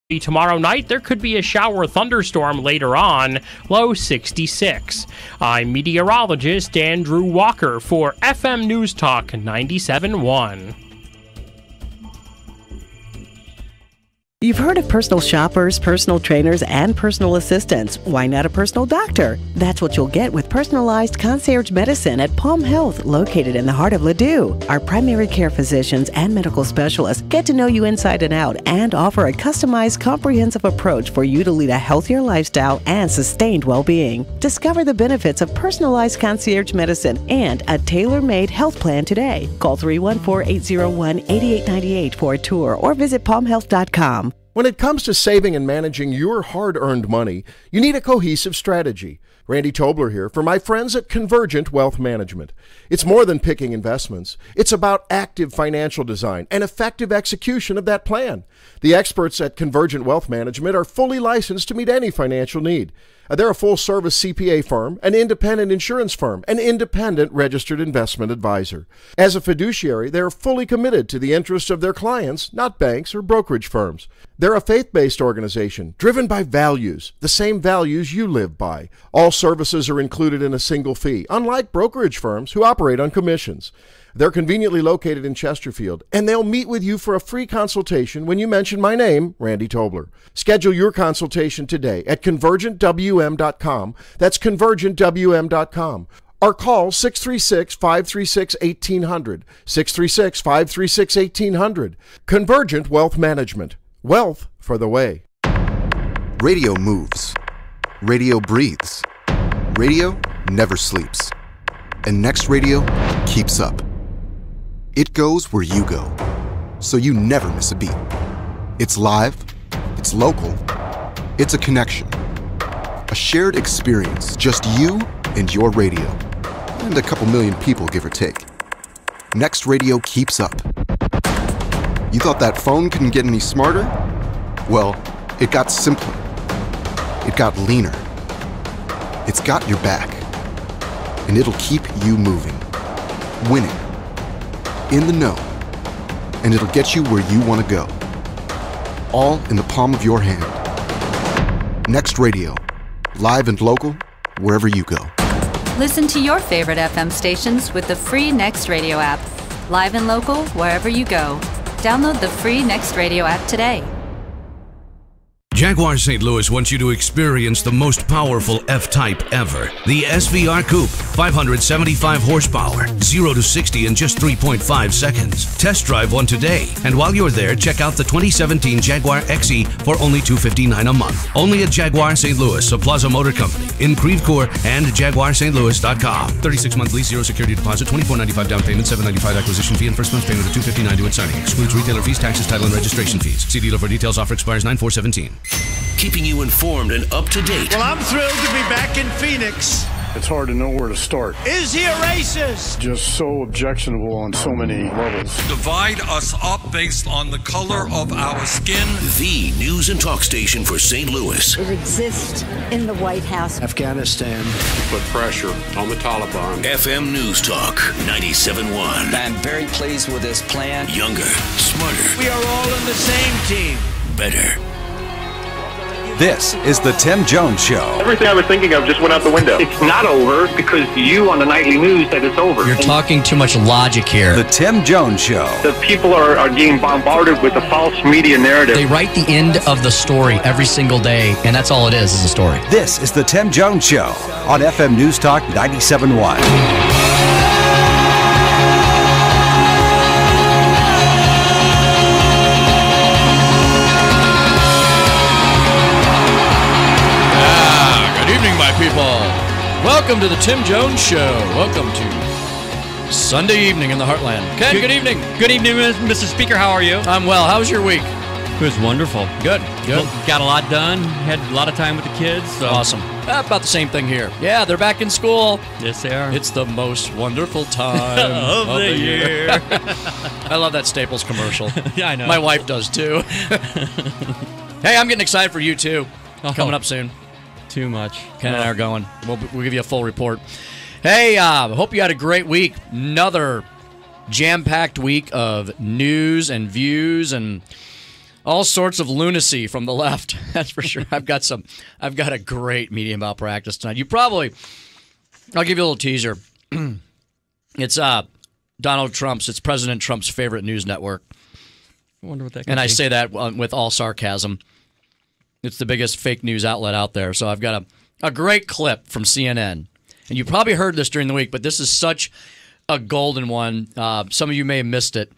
Tomorrow night, there could be a shower thunderstorm later on, low 66. I'm meteorologist Andrew Walker for FM News Talk 97.1. You've heard of personal shoppers, personal trainers, and personal assistants. Why not a personal doctor? That's what you'll get with personalized concierge medicine at Palm Health, located in the heart of Ladue. Our primary care physicians and medical specialists get to know you inside and out and offer a customized, comprehensive approach for you to lead a healthier lifestyle and sustained well-being. Discover the benefits of personalized concierge medicine and a tailor-made health plan today. Call 314-801-8898 for a tour or visit palmhealth.com. When it comes to saving and managing your hard-earned money, you need a cohesive strategy. Randy Tobler here for my friends at Convergent Wealth Management. It's more than picking investments. It's about active financial design and effective execution of that plan. The experts at Convergent Wealth Management are fully licensed to meet any financial need. They're a full-service CPA firm, an independent insurance firm, an independent registered investment advisor. As a fiduciary, they're fully committed to the interests of their clients, not banks or brokerage firms. They're a faith-based organization driven by values, the same values you live by. All services are included in a single fee, unlike brokerage firms who operate on commissions. They're conveniently located in Chesterfield, and they'll meet with you for a free consultation when you mention my name, Randy Tobler. Schedule your consultation today at convergentwm.com. That's convergentwm.com. Or call 636-536-1800. 636-536-1800. Convergent Wealth Management. Wealth for the way. Radio moves. Radio breathes. Radio never sleeps. And Next Radio keeps up. It goes where you go, so you never miss a beat. It's live, it's local, it's a connection. A shared experience, just you and your radio. And a couple million people, give or take. Next Radio keeps up. You thought that phone couldn't get any smarter? Well, it got simpler. It got leaner. It's got your back. And it'll keep you moving, winning, in the know, and it'll get you where you want to go. All in the palm of your hand. Next Radio, live and local, wherever you go. Listen to your favorite FM stations with the free Next Radio app. Live and local, wherever you go. Download the free Next Radio app today. Jaguar St. Louis wants you to experience the most powerful F-Type ever. The SVR Coupe, 575 horsepower, 0 to 60 in just 3.5 seconds. Test drive one today. And while you're there, check out the 2017 Jaguar XE for only $259 a month. Only at Jaguar St. Louis, a Plaza Motor Company, in Creve Coeur, and JaguarSt.Louis.com. 36-month lease, 0 security deposit, $24.95 down payment, $7.95 acquisition fee, and first month's payment of $259 due at signing. Excludes retailer fees, taxes, title, and registration fees. See dealer for details. Offer expires 9/4/17. Keeping you informed and up to date. Well, I'm thrilled to be back in Phoenix. It's hard to know where to start. Is he a racist? Just so objectionable on so many levels. Divide us up based on the color of our skin. The news and talk station for St. Louis. It exists in the White House. Afghanistan. Put pressure on the Taliban. FM News Talk 97.1. I'm very pleased with this plan. Younger, smarter. We are all in the same team. Better. This is the Tim Jones Show. Everything I was thinking of just went out the window. It's not over because you on the nightly news said it's over. You're talking too much logic here. The Tim Jones Show. The people are getting bombarded with a false media narrative. They write the end of the story every single day, and that's all it is a story. This is the Tim Jones Show on FM News Talk 97.1. People, welcome to the Tim Jones Show. Welcome to Sunday evening in the Heartland. Ken, good evening. Good evening, Mr. Speaker. How are you? I'm well. How was your week? It was wonderful. Good. Got a lot done. Had a lot of time with the kids. So. Awesome. About the same thing here. Yeah, they're back in school. Yes, they are. It's the most wonderful time of the year. I love that Staples commercial. Yeah, I know. My wife does too. Hey, I'm getting excited for you too. Coming up soon. Too much. Ken and I are going. We'll give you a full report. Hey, hope you had a great week. Another jam-packed week of news and views and all sorts of lunacy from the left. That's for sure. I've got a great media malpractice tonight. I'll give you a little teaser. It's it's President Trump's favorite news network. I wonder what that could And I be. say that with all sarcasm. It's the biggest fake news outlet out there. So I've got a great clip from CNN. And you probably heard this during the week, but this is such a golden one. Some of you may have missed it.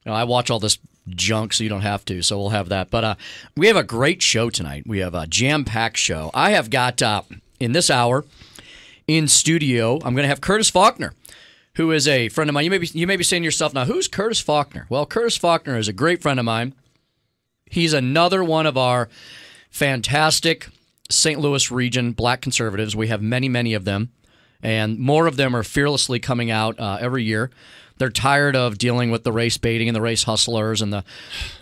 I watch all this junk, so you don't have to, so we'll have that. But we have a great show tonight. We have a jam-packed show. I have got, in this hour, in studio, I'm going to have Curtis Faulkner, who is a friend of mine. You may be saying to yourself, now, who's Curtis Faulkner? Well, Curtis Faulkner is a great friend of mine. He's another one of our fantastic St. Louis region black conservatives. We have many, many of them, and more of them are fearlessly coming out every year. They're tired of dealing with the race baiting and the race hustlers and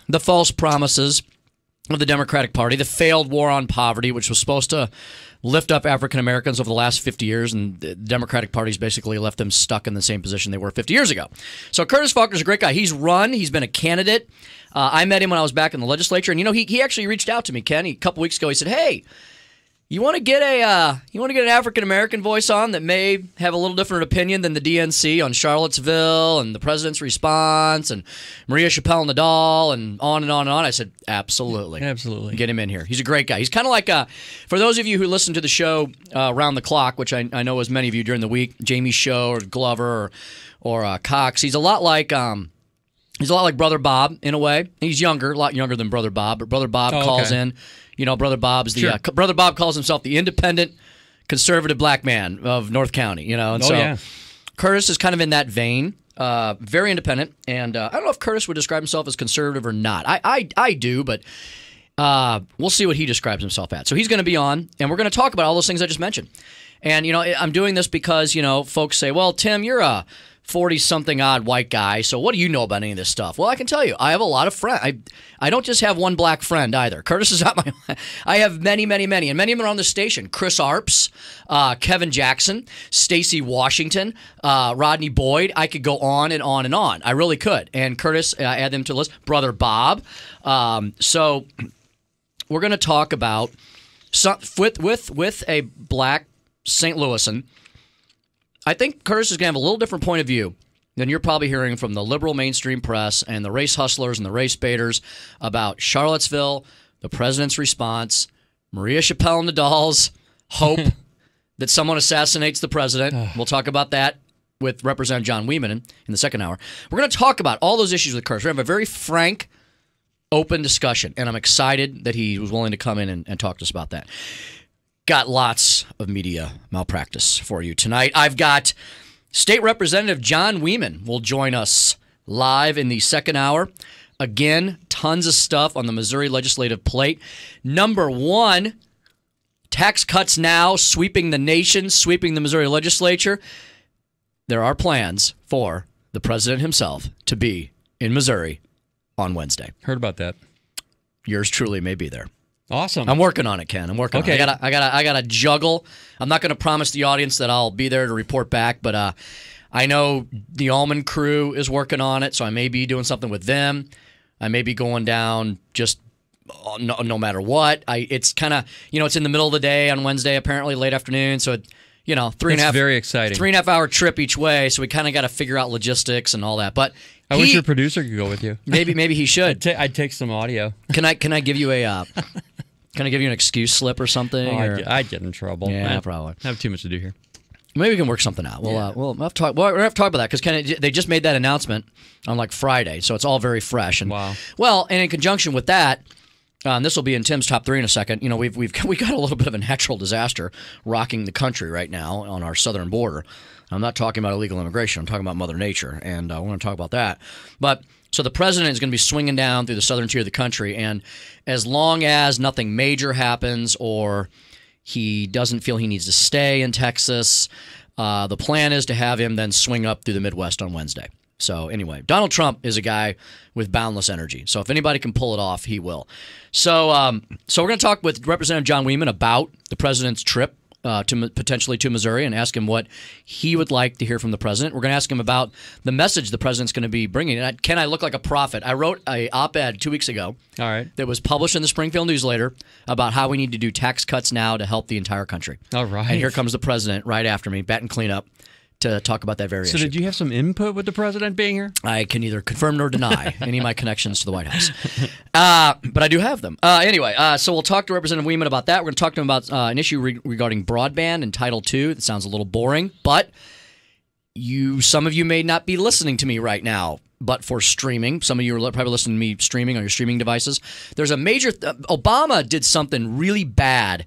the false promises of the Democratic Party, the failed war on poverty, which was supposed to lift up African Americans over the last 50 years, and the Democratic Party's basically left them stuck in the same position they were 50 years ago. So Curtis Faulkner's a great guy. He's been a candidate. I met him when I was back in the legislature, and he actually reached out to me, Ken, a couple weeks ago. He said, "Hey, you want to get an African American voice on that may have a little different opinion than the DNC on Charlottesville and the president's response and Maria Chappelle Nadal and on and on and on?" I said, "Absolutely, absolutely, get him in here. He's a great guy. He's kind of like for those of you who listen to the show around the clock, which I know as many of you during the week, Jamie's show or Glover or Cox. He's a lot like Brother Bob in a way. He's a lot younger than Brother Bob, but Brother Bob calls in. Brother Bob's Brother Bob calls himself the independent conservative black man of North County, and Curtis is kind of in that vein, very independent, and I don't know if Curtis would describe himself as conservative or not. I do, but we'll see what he describes himself at. So he's going to be on, and we're going to talk about all those things I just mentioned. And, I'm doing this because, folks say, well, Tim, you're a 40-something odd white guy, so what do you know about any of this stuff? Well, I can tell you, I have a lot of friends. I don't just have one black friend either. Curtis is not I have many, many, many, and many of them are on the station. Chris Arps, Kevin Jackson, Stacey Washington, Rodney Boyd. I could go on and on and on. I really could. And Curtis, add them to the list. Brother Bob. So we're going to talk about with a black St. Louisan. I think Curtis is going to have a little different point of view than you're probably hearing from the liberal mainstream press and the race hustlers and the race baiters about Charlottesville, the president's response, Maria Chappelle Nadal's hope that someone assassinates the president. We'll talk about that with Representative John Wieman in the second hour. We're going to talk about all those issues with Curtis. We're going to have a very frank, open discussion, and I'm excited that he was willing to come in and talk to us about that. Got lots of media malpractice for you tonight. I've got State Representative John Wieman will join us live in the second hour. Again, tons of stuff on the Missouri legislative plate. Number one, tax cuts now sweeping the nation, sweeping the Missouri legislature. There are plans for the president himself to be in Missouri on Wednesday. Heard about that. Yours truly may be there. Awesome. I'm working on it, Ken. I'm working on it. I gotta juggle. I'm not going to promise the audience that I'll be there to report back, but I know the Allman crew is working on it, so I may be doing something with them. I may be going down just no matter what. It's kind of, it's in the middle of the day on Wednesday, apparently late afternoon, so very exciting. 3.5 hour trip each way, so we kind of got to figure out logistics and all that. But I wish your producer could go with you. Maybe he should. I'd take some audio. Can I give you a Can I give you an excuse slip or something? I'd get in trouble. Yeah, probably. I have too much to do here. Maybe we can work something out. We'll have to talk. We're gonna have to talk about that because they just made that announcement on like Friday, so it's all very fresh. And wow. Well, and in conjunction with that, this will be in Tim's top three in a second. We got a little bit of a natural disaster rocking the country right now on our southern border. I'm not talking about illegal immigration. I'm talking about Mother Nature, and I want to talk about that. But so the president is going to be swinging down through the southern tier of the country, and as long as nothing major happens or he doesn't feel he needs to stay in Texas, the plan is to have him then swing up through the Midwest on Wednesday. So anyway, Donald Trump is a guy with boundless energy. So if anybody can pull it off, he will. So we're going to talk with Representative John Wieman about the president's trip potentially to Missouri and ask him what he would like to hear from the president. We're going to ask him about the message the president's going to be bringing. And can I look like a prophet? I wrote an op-ed 2 weeks ago that was published in the Springfield Newsletter about how we need to do tax cuts now to help the entire country. All right. And here comes the president right after me, bat and clean up, to talk about that very issue. So did you have some input with the president being here? I can neither confirm nor deny any of my connections to the White House. But I do have them. Anyway, so we'll talk to Representative Weeman about that. We're going to talk to him about an issue regarding broadband and Title II. That sounds a little boring, but some of you may not be listening to me right now, but for streaming. Some of you are probably listening to me streaming on your streaming devices. There's a major... Obama did something really bad.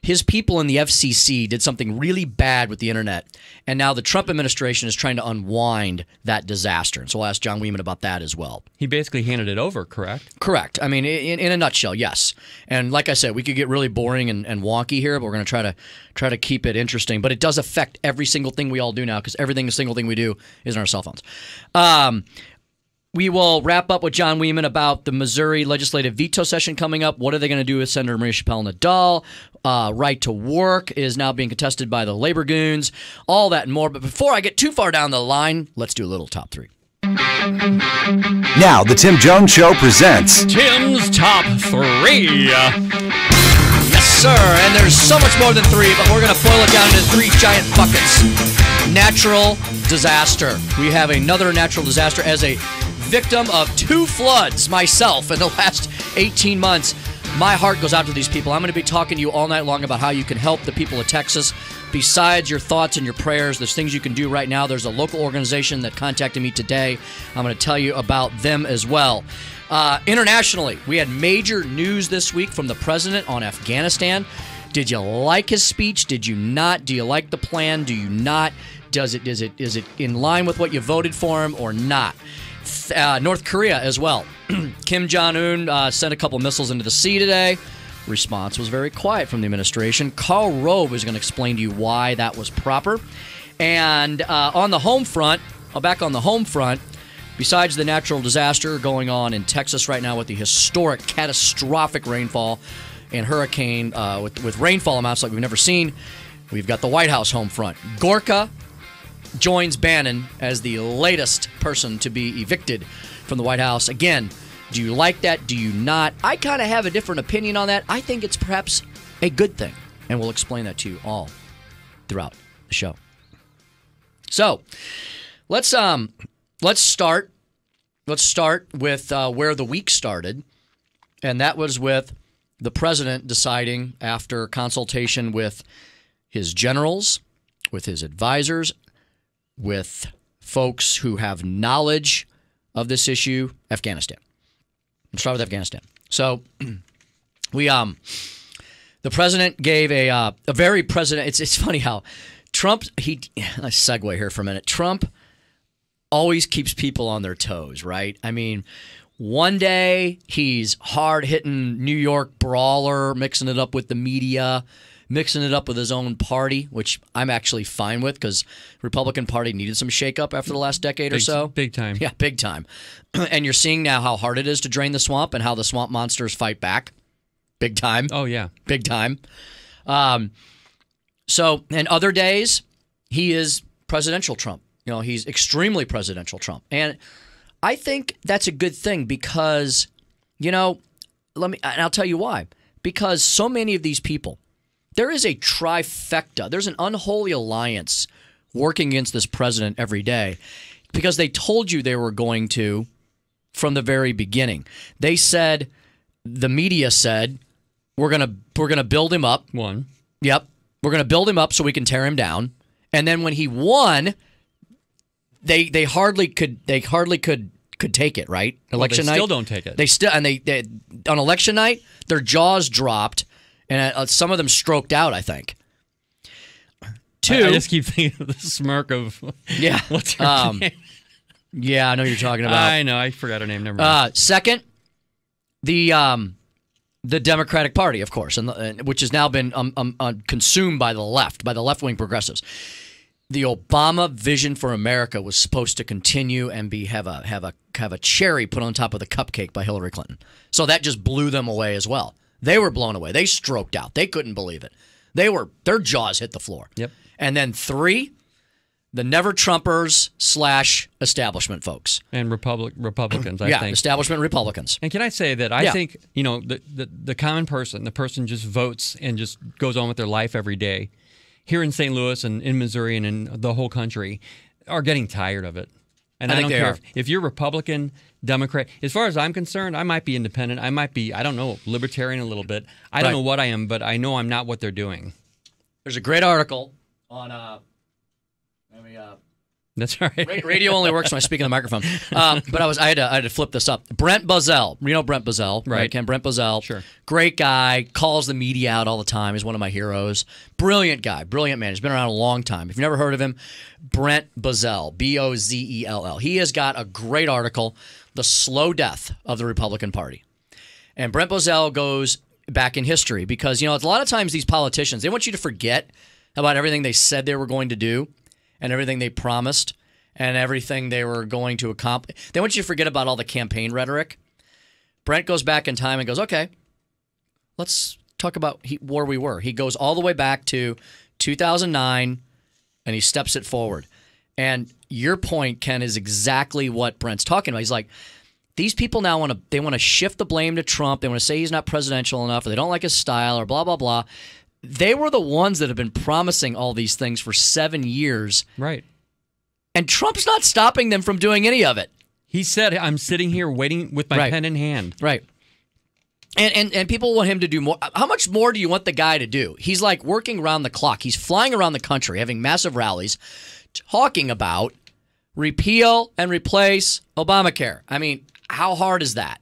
His people in the FCC did something really bad with the internet, and now the Trump administration is trying to unwind that disaster. And so I'll ask John Weeman about that as well. He basically handed it over, correct? Correct. I mean, in a nutshell, yes. And like I said, we could get really boring and wonky here, but we're going to try to keep it interesting. But it does affect every single thing we all do now, because every single thing we do is on our cell phones. We will wrap up with John Weeman about the Missouri legislative veto session coming up. What are they going to do with Senator Maria Chappelle-Nadal? Right to work is now being contested by the labor goons. All that and more. But before I get too far down the line, let's do a little top three. Now, the Tim Jones Show presents Tim's Top 3. Yes, sir. And there's so much more than three, but we're going to boil it down into three giant buckets. Natural disaster. We have another natural disaster as a victim of 2 floods myself in the last 18 months. My heart goes out to these people. I'm going to be talking to you all night long about how you can help the people of Texas. Besides your thoughts and your prayers, there's things you can do right now. There's a local organization that contacted me today. I'm going to tell you about them as well. Internationally, we had major news this week from the president on Afghanistan. Did you like his speech? Did you not? Do you like the plan? Do you not? Is it in line with what you voted for him or not? North Korea as well. Kim Jong-un sent a couple missiles into the sea today. Response was very quiet from the administration. Karl Rove is going to explain to you why that was proper. And on the home front, besides the natural disaster going on in Texas right now with the historic, catastrophic rainfall and hurricane with rainfall amounts like we've never seen, we've got the White House home front. Gorka joins Bannon as the latest person to be evicted from the White House. Again, do you like that? Do you not? I kind of have a different opinion on that. I think it's perhaps a good thing, and we'll explain that to you all throughout the show. So, let's start with where the week started, and that was with the president deciding, after consultation with his generals, with his advisors, with folks who have knowledge of this issue, Afghanistan. Let's start with Afghanistan. So, the president gave a very president. It's funny how Trump. Let's segue here for a minute. Trump always keeps people on their toes, right? I mean, one day he's hard-hitting New York brawler, mixing it up with the media, mixing it up with his own party, which I'm actually fine with because the Republican Party needed some shakeup after the last decade or so. Big time. Yeah, big time. And you're seeing now how hard it is to drain the swamp and how the swamp monsters fight back. Big time. Oh, yeah. Big time. So, and other days, he is presidential Trump. You know, he's extremely presidential Trump. And I think that's a good thing because, you know, and I'll tell you why. Because so many of these people, there is a trifecta. There's an unholy alliance working against this president every day because they told you they were going to from the very beginning. They said, the media said, we're gonna build him up. One. Yep. We're gonna build him up so we can tear him down. And then when he won, they hardly could take it, right? Election night. Still don't take it. They on election night, their jaws dropped. And some of them stroked out, I think. Two. I just keep thinking of the smirk of yeah. What's her name? Yeah, I know you're talking about. I know. I forgot her name. Never mind. Second, the Democratic Party, of course, which has now been consumed by the left-wing progressives. The Obama vision for America was supposed to continue and have a cherry put on top of the cupcake by Hillary Clinton. So that just blew them away as well. They were blown away. They stroked out. They couldn't believe it. Their jaws hit the floor. Yep. And then 3, the never Trumpers / establishment folks. And Republicans, I yeah, think. Establishment Republicans. And can I say that I think, the common person, the person just votes and just goes on with their life every day, here in St. Louis and in Missouri and in the whole country, are getting tired of it. And I don't care if you're Republican, Democrat. As far as I'm concerned, I might be independent. I might be, I don't know, libertarian a little bit. I don't know what I am, but I know I'm not what they're doing. There's a great article on that's all right. Radio only works when I speak in the microphone. But I had to flip this up. Brent Buzzell. You know Brent Buzzell, right? Ken Brent Buzzell. Sure. Great guy. Calls the media out all the time. He's one of my heroes. Brilliant guy. Brilliant man. He's been around a long time. If you've never heard of him, Brent Buzzell. Bozell. He has got a great article, The Slow Death of the Republican Party. And Brent Buzzell goes back in history because, a lot of times these politicians, they want you to forget about everything they said they were going to do and everything they promised and everything they were going to accomplish. They want you to forget about all the campaign rhetoric. Brent goes back in time and goes, okay, let's talk about where we were. He goes all the way back to 2009, and he steps it forward. And your point, Ken, is exactly what Brent's talking about. He's like, these people now want to shift the blame to Trump. They want to say he's not presidential enough, or they don't like his style, or blah, blah, blah. They were the ones that have been promising all these things for 7 years. Right. And Trump's not stopping them from doing any of it. He said, I'm sitting here waiting with my pen in hand. Right. And people want him to do more. How much more do you want the guy to do? He's like working around the clock. He's flying around the country, having massive rallies, talking about repeal and replace Obamacare. I mean, how hard is that?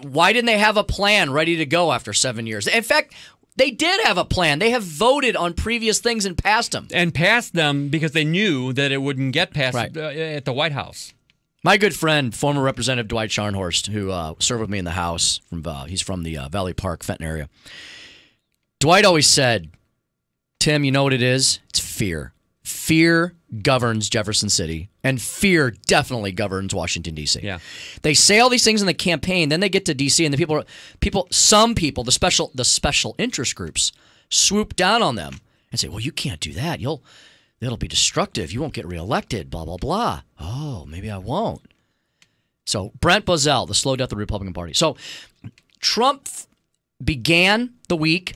Why didn't they have a plan ready to go after 7 years? In fact, they did have a plan. They have voted on previous things and passed them. And passed them because they knew that it wouldn't get passed at the White House. My good friend, former Representative Dwight Scharnhorst, who served with me in the House, he's from the Valley Park, Fenton area. Dwight always said, Tim, you know what it is? It's fear. Fear governs Jefferson City, and fear definitely governs Washington, D.C. Yeah. They say all these things in the campaign, then they get to D.C., and some people, the special interest groups, swoop down on them and say, well, you can't do that. It'll be destructive. You won't get reelected, blah, blah, blah. Oh, maybe I won't. So Brent Buzzell, The Slow Death of the Republican Party. So Trump began the week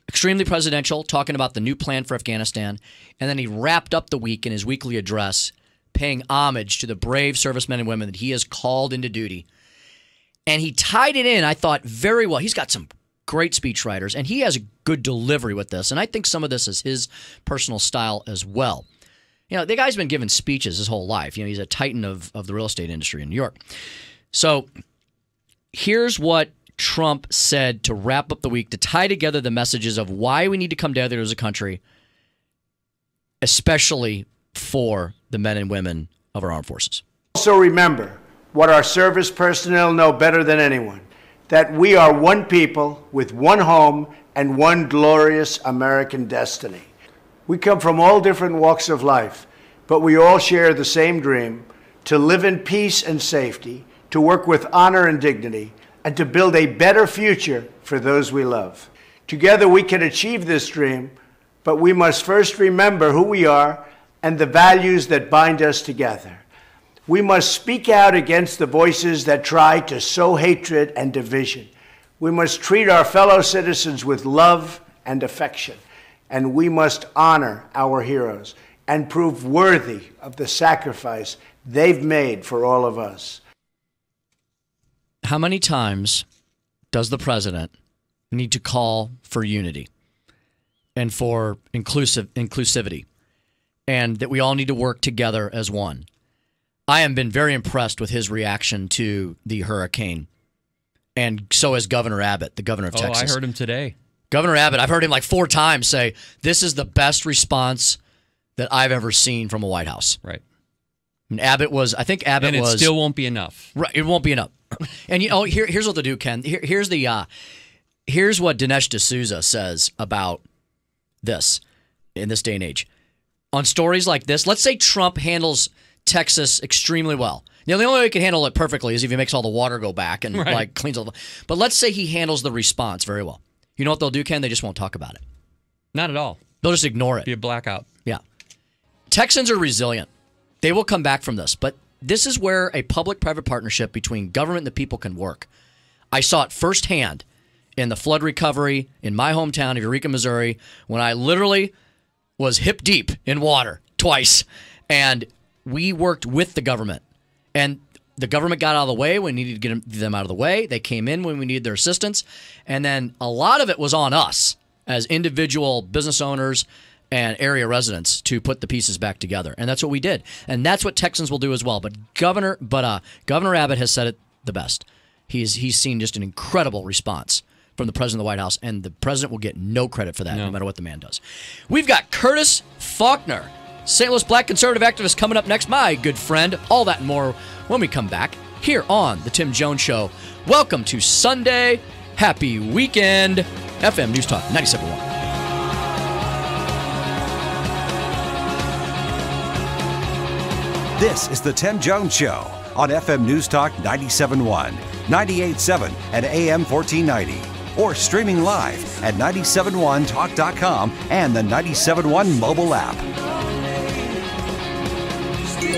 extremely presidential, talking about the new plan for Afghanistan, and then he wrapped up the week in his weekly address, paying homage to the brave servicemen and women that he has called into duty. And he tied it in, I thought, very well. He's got some great speechwriters, and he has a good delivery with this, and I think some of this is his personal style as well. The guy's been giving speeches his whole life. He's a titan of the real estate industry in New York. So here's what Trump said to wrap up the week to tie together the messages of why we need to come together as a country, especially for the men and women of our armed forces. Also remember what our service personnel know better than anyone, that we are one people with one home and one glorious American destiny. We come from all different walks of life, but we all share the same dream: to live in peace and safety, to work with honor and dignity, and to build a better future for those we love. Together we can achieve this dream, but we must first remember who we are and the values that bind us together. We must speak out against the voices that try to sow hatred and division. We must treat our fellow citizens with love and affection, and we must honor our heroes and prove worthy of the sacrifice they've made for all of us. How many times does the president need to call for unity and for inclusivity, and that we all need to work together as one? I have been very impressed with his reaction to the hurricane, and so has Governor Abbott, the governor of Texas. I heard him today. Governor Abbott, I've heard him like 4 times say, this is the best response that I've ever seen from a White House. Right. And Abbott was, I think Abbott was... And it still won't be enough. Right, it won't be enough. And here's what to do, Ken. Here's what Dinesh D'Souza says about this in this day and age. On stories like this, let's say Trump handles Texas extremely well. The only way he can handle it perfectly is if he makes all the water go back and cleans all the... But let's say he handles the response very well. You know what they'll do, Ken? They just won't talk about it. Not at all. They'll just ignore it. Be a blackout. Yeah. Texans are resilient. They will come back from this. But this is where a public-private partnership between government and the people can work. I saw it firsthand in the flood recovery in my hometown of Eureka, Missouri, when I literally was hip deep in water twice. And we worked with the government. And the government got out of the way when we needed to get them out of the way. They came in when we needed their assistance. And then a lot of it was on us as individual business owners and area residents to put the pieces back together. And that's what we did. And that's what Texans will do as well. But Governor Abbott has said it the best. He's seen just an incredible response from the president of the White House, and the president will get no credit for that, no matter what the man does. We've got Curtis Faulkner, St. Louis black conservative activist, coming up next, my good friend. All that and more when we come back here on The Tim Jones Show. Welcome to Sunday. Happy weekend. FM News Talk 97.1. This is The Tim Jones Show on FM News Talk 97.1, 98.7 and AM 1490. Or streaming live at 971talk.com and the 97.1 mobile app.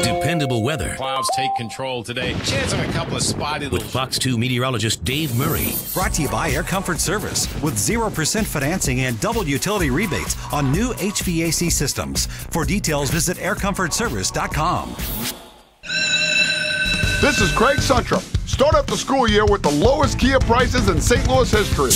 Dependable weather. Clouds take control today. Chance of a couple of spotty with Fox 2 meteorologist Dave Murray. Brought to you by Air Comfort Service with 0% financing and double utility rebates on new HVAC systems. For details, visit aircomfortservice.com. This is Craig Suntrup. Start up the school year with the lowest Kia prices in St. Louis history.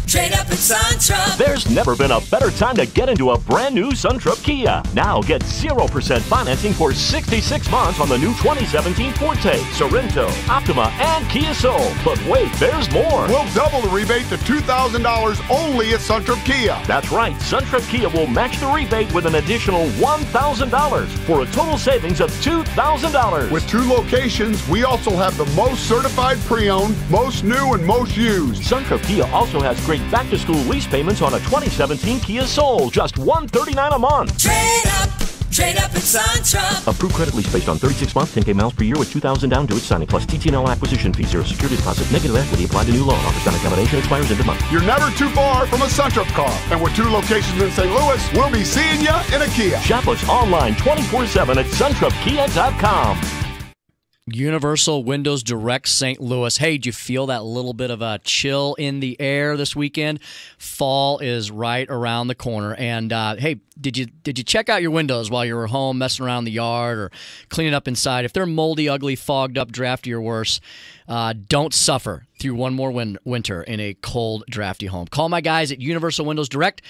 Trade up at Suntrup. There's never been a better time to get into a brand new Suntrup Kia. Now get 0% financing for 66 months on the new 2017 Forte, Sorento, Optima, and Kia Soul. But wait, there's more. We'll double the rebate to $2,000 only at Suntrup Kia. That's right. Suntrup Kia will match the rebate with an additional $1,000 for a total savings of $2,000. With 2 locations, we also have the most certified pre-owned, most new, and most used. Suntrup Kia also has great back-to-school lease payments on a 2017 Kia Soul, just $139 a month. Trade up at Suntrup. Approved credit lease based on 36 months, 10K miles per year with $2,000 down to its signing, plus TTNL acquisition fee, 0 security deposit, negative equity applied to new loan. Offers on accommodation expires end of month. You're never too far from a Suntrup car. And with 2 locations in St. Louis, we'll be seeing you in a Kia. Shop us online 24/7 at suntrupkia.com. Universal Windows Direct St. Louis. Hey, did you feel that little bit of a chill in the air this weekend? Fall is right around the corner. And hey, did you check out your windows while you were home messing around the yard or cleaning up inside? If they're moldy, ugly, fogged up, drafty, or worse, don't suffer through one more winter in a cold, drafty home. Call my guys at Universal Windows Direct.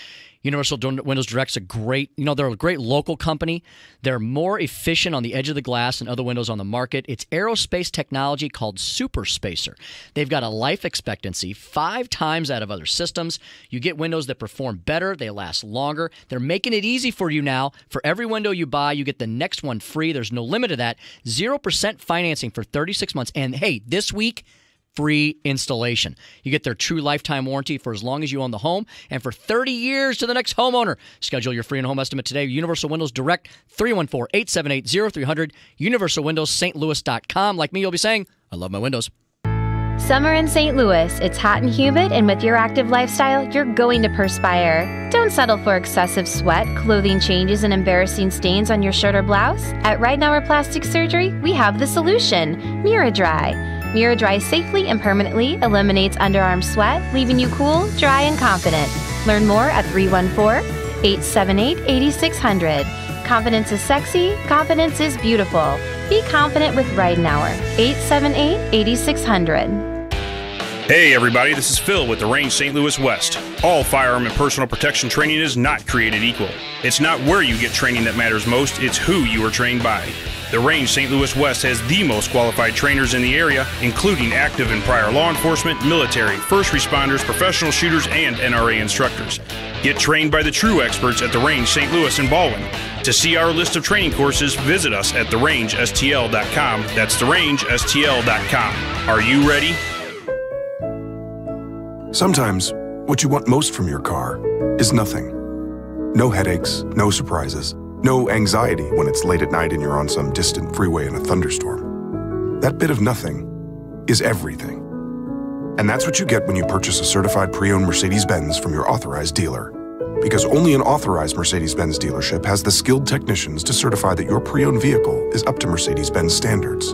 Universal Windows Direct's a great, they're a great local company. They're more efficient on the edge of the glass than other windows on the market. It's aerospace technology called Super Spacer. They've got a life expectancy 5 times out of other systems. You get windows that perform better. They last longer. They're making it easy for you now. For every window you buy, you get the next one free. There's no limit to that. 0% financing for 36 months. And hey, this week, free installation. You get their true lifetime warranty for as long as you own the home and for 30 years to the next homeowner. Schedule your free and home estimate today. Universal Windows Direct, 314-878-0300, universalwindowsstlouis.com. Like me, you'll be saying, I love my windows. Summer in St. Louis. It's hot and humid, and with your active lifestyle, you're going to perspire. Don't settle for excessive sweat, clothing changes, and embarrassing stains on your shirt or blouse. At Ridenour Plastic Surgery, we have the solution, Miradry. Miradry safely and permanently eliminates underarm sweat, leaving you cool, dry, and confident. Learn more at 314-878-8600. Confidence is sexy. Confidence is beautiful. Be confident with Ridenour. 878-8600. Hey everybody, this is Phil with the Range St. Louis West. All firearm and personal protection training is not created equal. It's not where you get training that matters most, it's who you are trained by. The Range St. Louis West has the most qualified trainers in the area, including active and prior law enforcement, military, first responders, professional shooters, and NRA instructors. Get trained by the true experts at the Range St. Louis in Baldwin. To see our list of training courses, visit us at therangestl.com. That's therangestl.com. Are you ready? Sometimes, what you want most from your car is nothing. No headaches, no surprises, no anxiety when it's late at night and you're on some distant freeway in a thunderstorm. That bit of nothing is everything. And that's what you get when you purchase a certified pre-owned Mercedes-Benz from your authorized dealer. because only an authorized Mercedes-Benz dealership has the skilled technicians to certify that your pre-owned vehicle is up to Mercedes-Benz standards.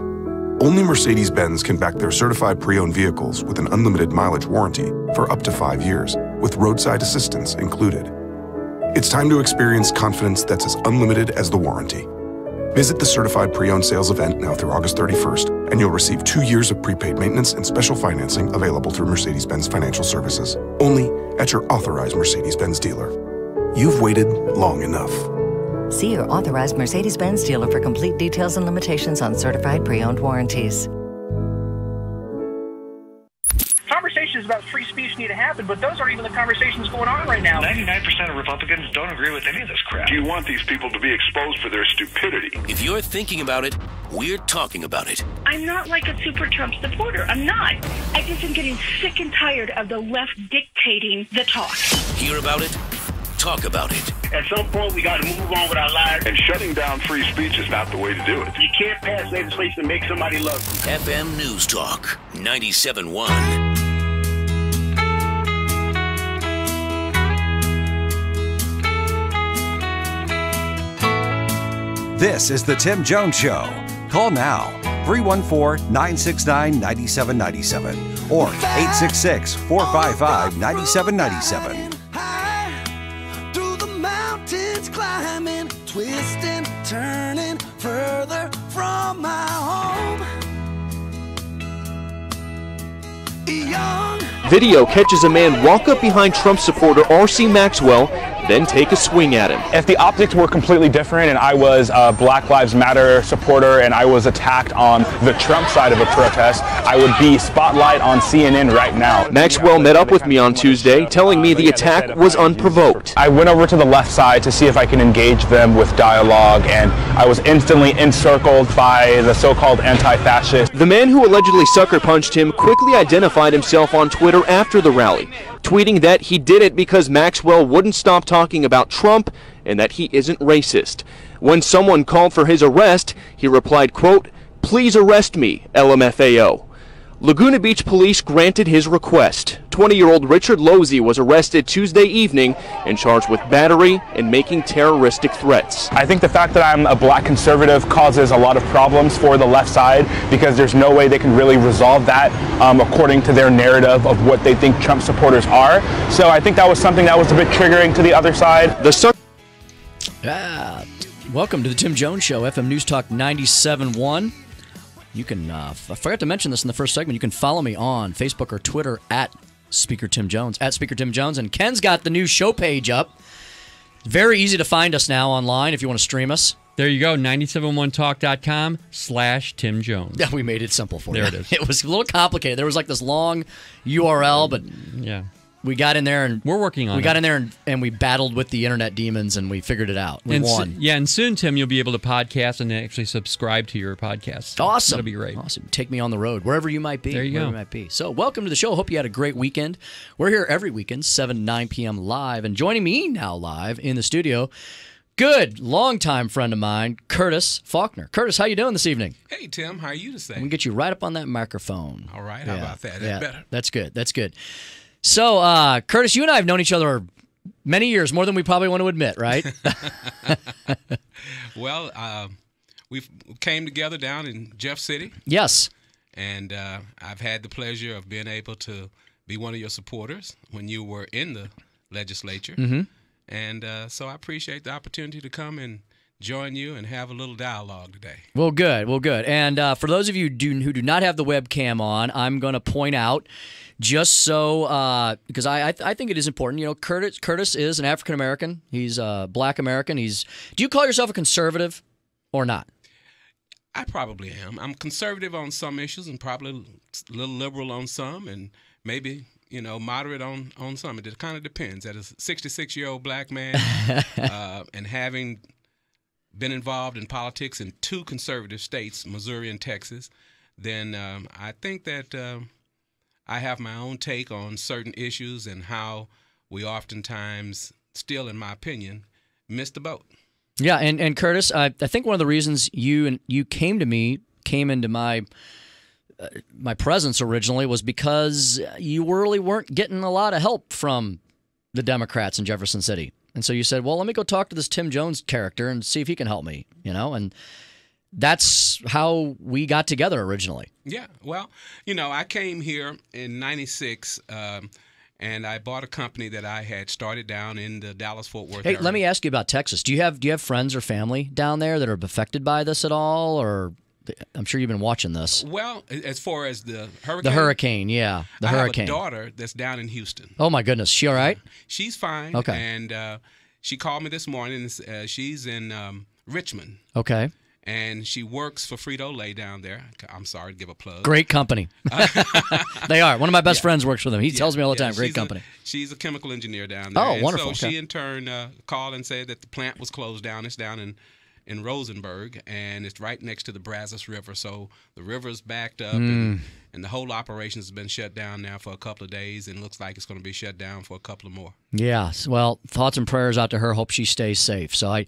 Only Mercedes-Benz can back their certified pre-owned vehicles with an unlimited mileage warranty for up to 5 years, with roadside assistance included. It's time to experience confidence that's as unlimited as the warranty. Visit the certified pre-owned sales event now through August 31st, and you'll receive 2 years of prepaid maintenance and special financing available through Mercedes-Benz Financial Services, only at your authorized Mercedes-Benz dealer. You've waited long enough. See your authorized Mercedes-Benz dealer for complete details and limitations on certified pre-owned warranties. Conversations about free speech need to happen, but those aren't even the conversations going on right now. 99% of Republicans don't agree with any of this crap. Do you want these people to be exposed for their stupidity? If you're thinking about it, we're talking about it. I'm not like a super Trump supporter. I'm not. I just am getting sick and tired of the left dictating the talk. Hear about it, talk about it. At some point, we got to move on with our lives. And shutting down free speech is not the way to do it. You can't pass legislation to make somebody love you. FM News Talk 97.1. This is the Tim Jones Show. Call now, 314-969-9797 or 866-455-9797. Through the mountains climbing, twisting, turning, further from my home. Young. Video catches a man walk up behind Trump supporter R.C. Maxwell, then take a swing at him. If the optics were completely different and I was a Black Lives Matter supporter and I was attacked on the Trump side of a protest, I would be spotlight on CNN right now. Maxwell met up with me on Tuesday, telling me the attack was unprovoked. I went over to the left side to see if I can engage them with dialogue, and I was instantly encircled by the so-called anti-fascist. The man who allegedly sucker punched him quickly identified himself on Twitter after the rally, tweeting that he did it because Maxwell wouldn't stop talking about Trump and that he isn't racist. When someone called for his arrest, he replied, quote, "Please arrest me, LMFAO." Laguna Beach police granted his request. 20-year-old Richard Losey was arrested Tuesday evening and charged with battery and making terroristic threats. I think the fact that I'm a black conservative causes a lot of problems for the left side because there's no way they can really resolve that according to their narrative of what they think Trump supporters are. So I think that was something that was a bit triggering to the other side. Welcome to the Tim Jones Show, FM News Talk 97.1. You can, I forgot to mention this in the first segment, you can follow me on Facebook or Twitter at Speaker Tim Jones, and Ken's got the new show page up. Very easy to find us now online if you want to stream us. There you go, 971talk.com/Tim Jones. Yeah, we made it simple for you. There it is. It was a little complicated. There was like this long URL, but yeah, we got in there and we're working on it. We got in there and we battled with the internet demons and we figured it out. We won. And soon, Tim, you'll be able to podcast and actually subscribe to your podcast. Awesome. That'll be great. Awesome. Take me on the road, wherever you might be. There you go. You might be. So welcome to the show. Hope you had a great weekend. We're here every weekend, 7 to 9 p.m. live. And joining me now live in the studio, good longtime friend of mine, Curtis Faulkner. Curtis, how you doing this evening? Hey, Tim. How are you this We evening? can get you right up on that microphone. All right. How about that? That's better. That's good. That's good. So, Curtis, you and I have known each other many years, more than we probably want to admit, right? Well, we came together down in Jeff City. Yes. And I've had the pleasure of being able to be one of your supporters when you were in the legislature. Mm-hmm. And so I appreciate the opportunity to come and join you and have a little dialogue today. Well, good. Well, good. And for those of you who do not have the webcam on, I'm going to point out, just so, because I think it is important. You know, Curtis is an African American. He's a Black American. Do you call yourself a conservative or not? I probably am. I'm conservative on some issues and probably a little liberal on some, and maybe, you know, moderate on some. It kind of depends. As a 66-year-old black man and having been involved in politics in 2 conservative states, Missouri and Texas, then I think that I have my own take on certain issues and how we oftentimes, still in my opinion, miss the boat. Yeah, and Curtis, I think one of the reasons you came into my presence originally was because you really weren't getting a lot of help from the Democrats in Jefferson City. And so you said, well, let me go talk to this Tim Jones character and see if he can help me, and that's how we got together originally. Yeah, well, I came here in '96, and I bought a company that I had started down in the Dallas-Fort Worth area. Hey, let me ask you about Texas. Do you have friends or family down there that are affected by this at all, or I'm sure you've been watching this? Well, as far as the hurricane, yeah, the I hurricane. have a daughter that's down in Houston. Oh my goodness, she all right? She's fine. Okay, and she called me this morning. She's in Richmond. Okay. And she works for Frito-Lay down there. I'm sorry to give a plug. Great company. They are. One of my best friends works for them. He tells me all the time, great company. She's a chemical engineer down there. Oh, wonderful. So she in turn called and said that the plant was closed down. It's down in Rosenberg, and it's right next to the Brazos River. So the river's backed up, and the whole operation has been shut down now for a couple of days, and looks like it's going to be shut down for a couple of more. Yeah. Well, thoughts and prayers out to her. Hope she stays safe. So I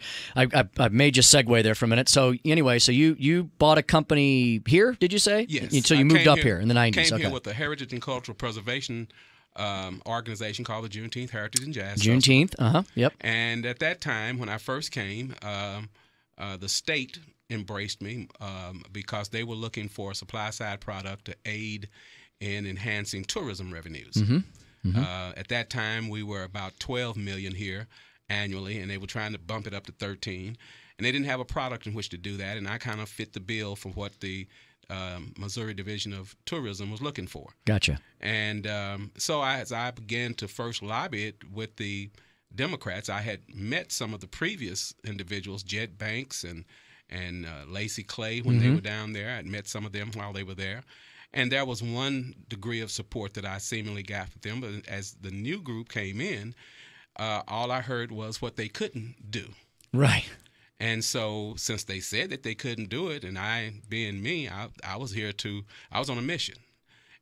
made you segue there for a minute. So anyway, so you bought a company here, did you say? Yes. So you moved up here in the 90s. Came here with the Heritage and Cultural Preservation organization called the Juneteenth Heritage and Jazz Juneteenth, yep. And at that time, when I first came, the state embraced me because they were looking for a supply-side product to aid in enhancing tourism revenues. At that time, we were about 12 million here annually, and they were trying to bump it up to 13. And they didn't have a product in which to do that, and I kind of fit the bill for what the Missouri Division of Tourism was looking for. Gotcha. And so as I began to first lobby it with the Democrats, I had met some of the previous individuals, Jed Banks and Lacey Clay, when they were down there. I'd met some of them while they were there. And there was one degree of support that I seemingly got from them. But as the new group came in, all I heard was what they couldn't do. Right. And so since they said that they couldn't do it, and I, being me, I was on a mission.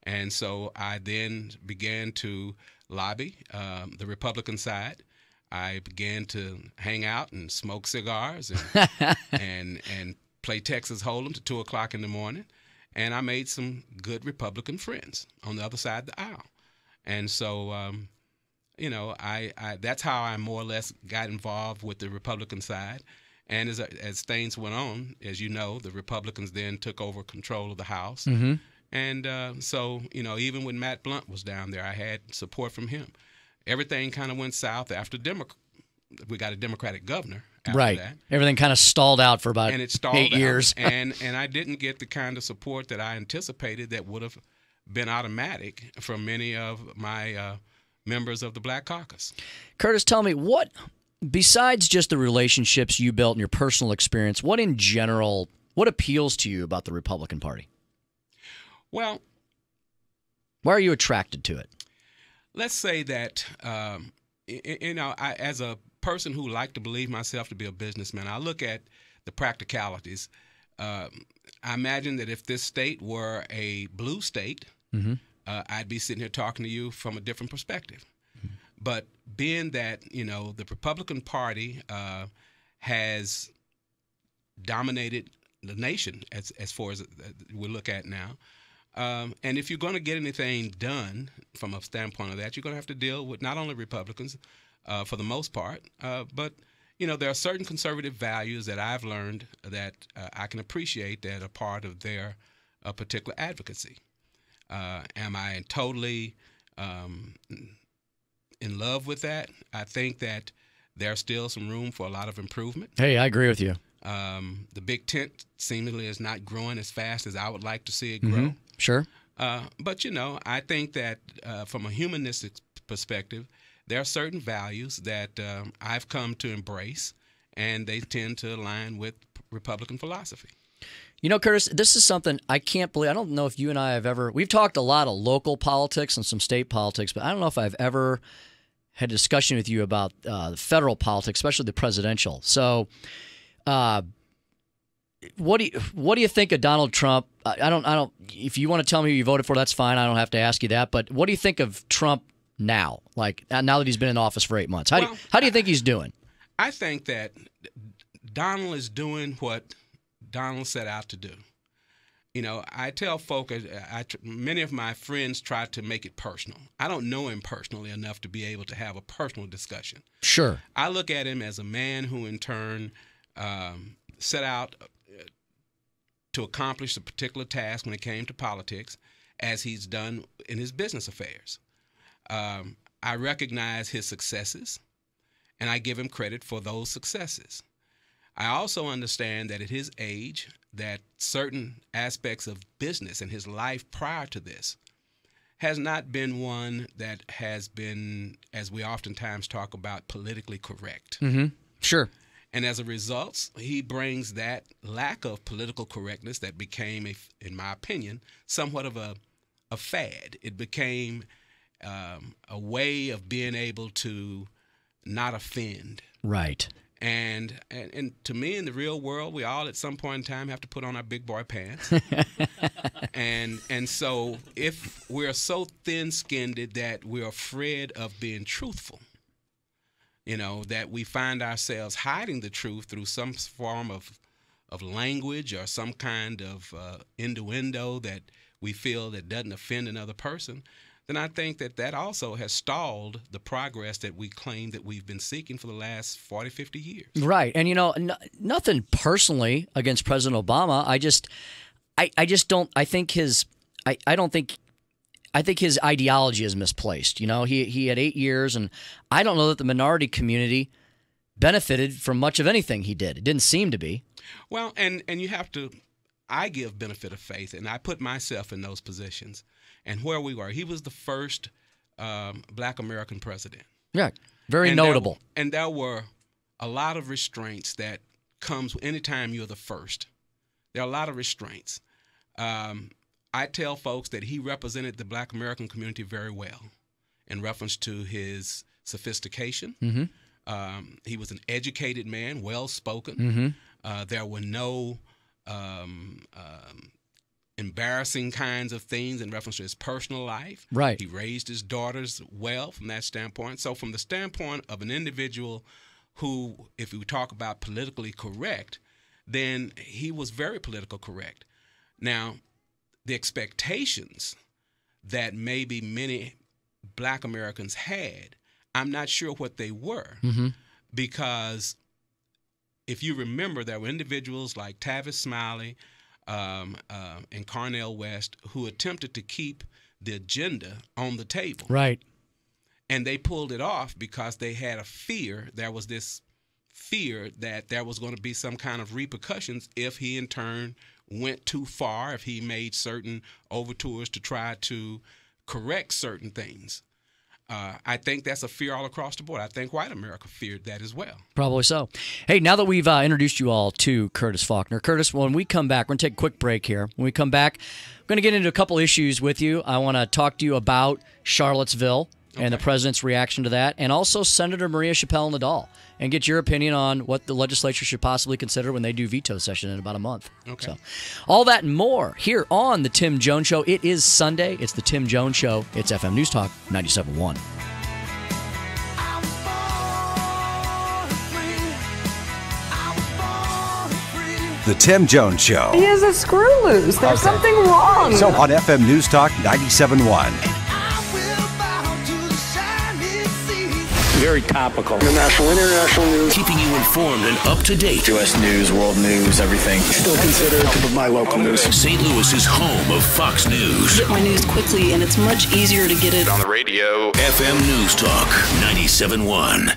And so I then began to lobby the Republican side. I began to hang out and smoke cigars and play Texas Hold'em to 2 o'clock in the morning. And I made some good Republican friends on the other side of the aisle. And so, that's how I more or less got involved with the Republican side. And as things went on, as you know, the Republicans then took over control of the House. And so, even when Matt Blunt was down there, I had support from him. Everything kind of went south after we got a Democratic governor after that. Everything kind of stalled out for about 8 years. and I didn't get the kind of support that I anticipated that would have been automatic from many of my members of the Black Caucus. Curtis, tell me, what, besides just the relationships you built in your personal experience, what in general, what appeals to you about the Republican Party? Well, why are you attracted to it? Let's say that, I, as a person who liked to believe myself to be a businessman, I look at the practicalities. I imagine that if this state were a blue state, I'd be sitting here talking to you from a different perspective. But being that, the Republican Party has dominated the nation as far as we look at now, and if you're going to get anything done from a standpoint of that, you're going to have to deal with not only Republicans for the most part, but, there are certain conservative values that I've learned that I can appreciate that are part of their particular advocacy. Am I totally in love with that? I think that there's still some room for a lot of improvement. Hey, I agree with you. The big tent seemingly is not growing as fast as I would like to see it grow. Sure. But, I think that from a humanistic perspective, there are certain values that I've come to embrace, and they tend to align with Republican philosophy. Curtis, this is something I can't believe. I don't know if you and I have ever – we've talked a lot of local politics and some state politics, but I don't know if I've ever had a discussion with you about the federal politics, especially the presidential. So what do you think of Donald Trump? I don't. If you want to tell me who you voted for, that's fine. I don't have to ask you that. But what do you think of Trump now? Like now that he's been in office for 8 months, how do you think he's doing? I think that Donald is doing what Donald set out to do. I tell folk, many of my friends try to make it personal. I don't know him personally enough to be able to have a personal discussion. Sure. I look at him as a man who, in turn, set out to accomplish a particular task when it came to politics, as he's done in his business affairs. I recognize his successes, and I give him credit for those successes. I also understand that at his age, that certain aspects of business and his life prior to this has not been one that has been, as we oftentimes talk about, politically correct. Mm-hmm. Sure. And as a result, he brings that lack of political correctness that became, in my opinion, somewhat of a fad. It became a way of being able to not offend. Right. And to me, in the real world, we all at some point in time have to put on our big boy pants. and so if we're so thin-skinned that we're afraid of being truthful, that we find ourselves hiding the truth through some form of language or some kind of innuendo that we feel that doesn't offend another person, then I think that also has stalled the progress that we claim that we've been seeking for the last 40, 50 years. Right. And, nothing personally against President Obama. I think his ideology is misplaced. He had 8 years, and I don't know that the minority community benefited from much of anything he did. It didn't seem to be. Well, and you have to, I give benefit of faith, and I put myself in those positions. And where we were, he was the first Black American president. Yeah, very notable. And there were a lot of restraints that comes anytime you're the first. There are a lot of restraints. I tell folks that he represented the Black American community very well in reference to his sophistication. Mm-hmm. He was an educated man, well-spoken. Mm-hmm. There were no embarrassing kinds of things in reference to his personal life. Right. He raised his daughters well from that standpoint. So from the standpoint of an individual who, if we talk about politically correct, then he was very political correct. Now, the expectations that maybe many Black Americans had, I'm not sure what they were. Mm-hmm. Because if you remember, there were individuals like Tavis Smiley, and Cornel West, who attempted to keep the agenda on the table. Right. And they pulled it off because they had a fear. There was this fear that there was going to be some kind of repercussions if he, in turn, went too far, if he made certain overtures to try to correct certain things. I think that's a fear all across the board. I think white America feared that as well. Probably so. Hey, now that we've introduced you all to Curtis Faulkner, Curtis, when we come back, we're going to take a quick break here. When we come back, we're going to get into a couple issues with you. I want to talk to you about Charlottesville and the president's reaction to that, and also Senator Maria Chappelle-Nadal, and get your opinion on what the legislature should possibly consider when they do veto session in about a month. Okay. So, all that and more here on The Tim Jones Show. It is Sunday. It's The Tim Jones Show. It's FM News Talk 97.1. The Tim Jones Show. He is a screw loose. There's something wrong. So on FM News Talk 97.1. Very topical. The national, international news. Keeping you informed and up to date. U.S. news, world news, everything. Still considered my local news. St. Louis is home of Fox News. Get my news quickly, and it's much easier to get it on the radio. FM News Talk 97.1.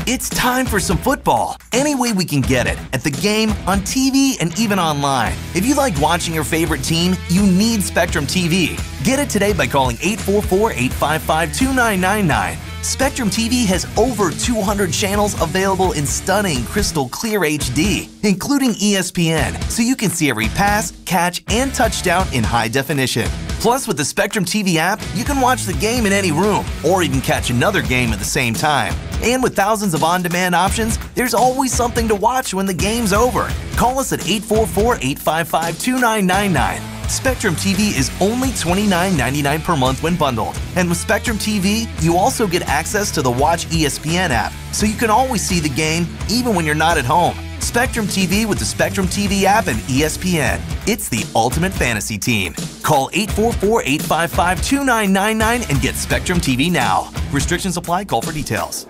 It's time for some football. Any way we can get it. At the game, on TV, and even online. If you like watching your favorite team, you need Spectrum TV. Get it today by calling 844-855-2999. Spectrum TV has over 200 channels available in stunning crystal clear HD, including ESPN, so you can see every pass, catch, and touchdown in high definition. Plus, with the Spectrum TV app, you can watch the game in any room, or even catch another game at the same time. And with thousands of on-demand options, there's always something to watch when the game's over. Call us at 844-855-2999. Spectrum TV is only $29.99 per month when bundled. And with Spectrum TV, you also get access to the Watch ESPN app, so you can always see the game even when you're not at home. Spectrum TV with the Spectrum TV app and ESPN. It's the ultimate fantasy team. Call 844-855-2999 and get Spectrum TV now. Restrictions apply. Call for details.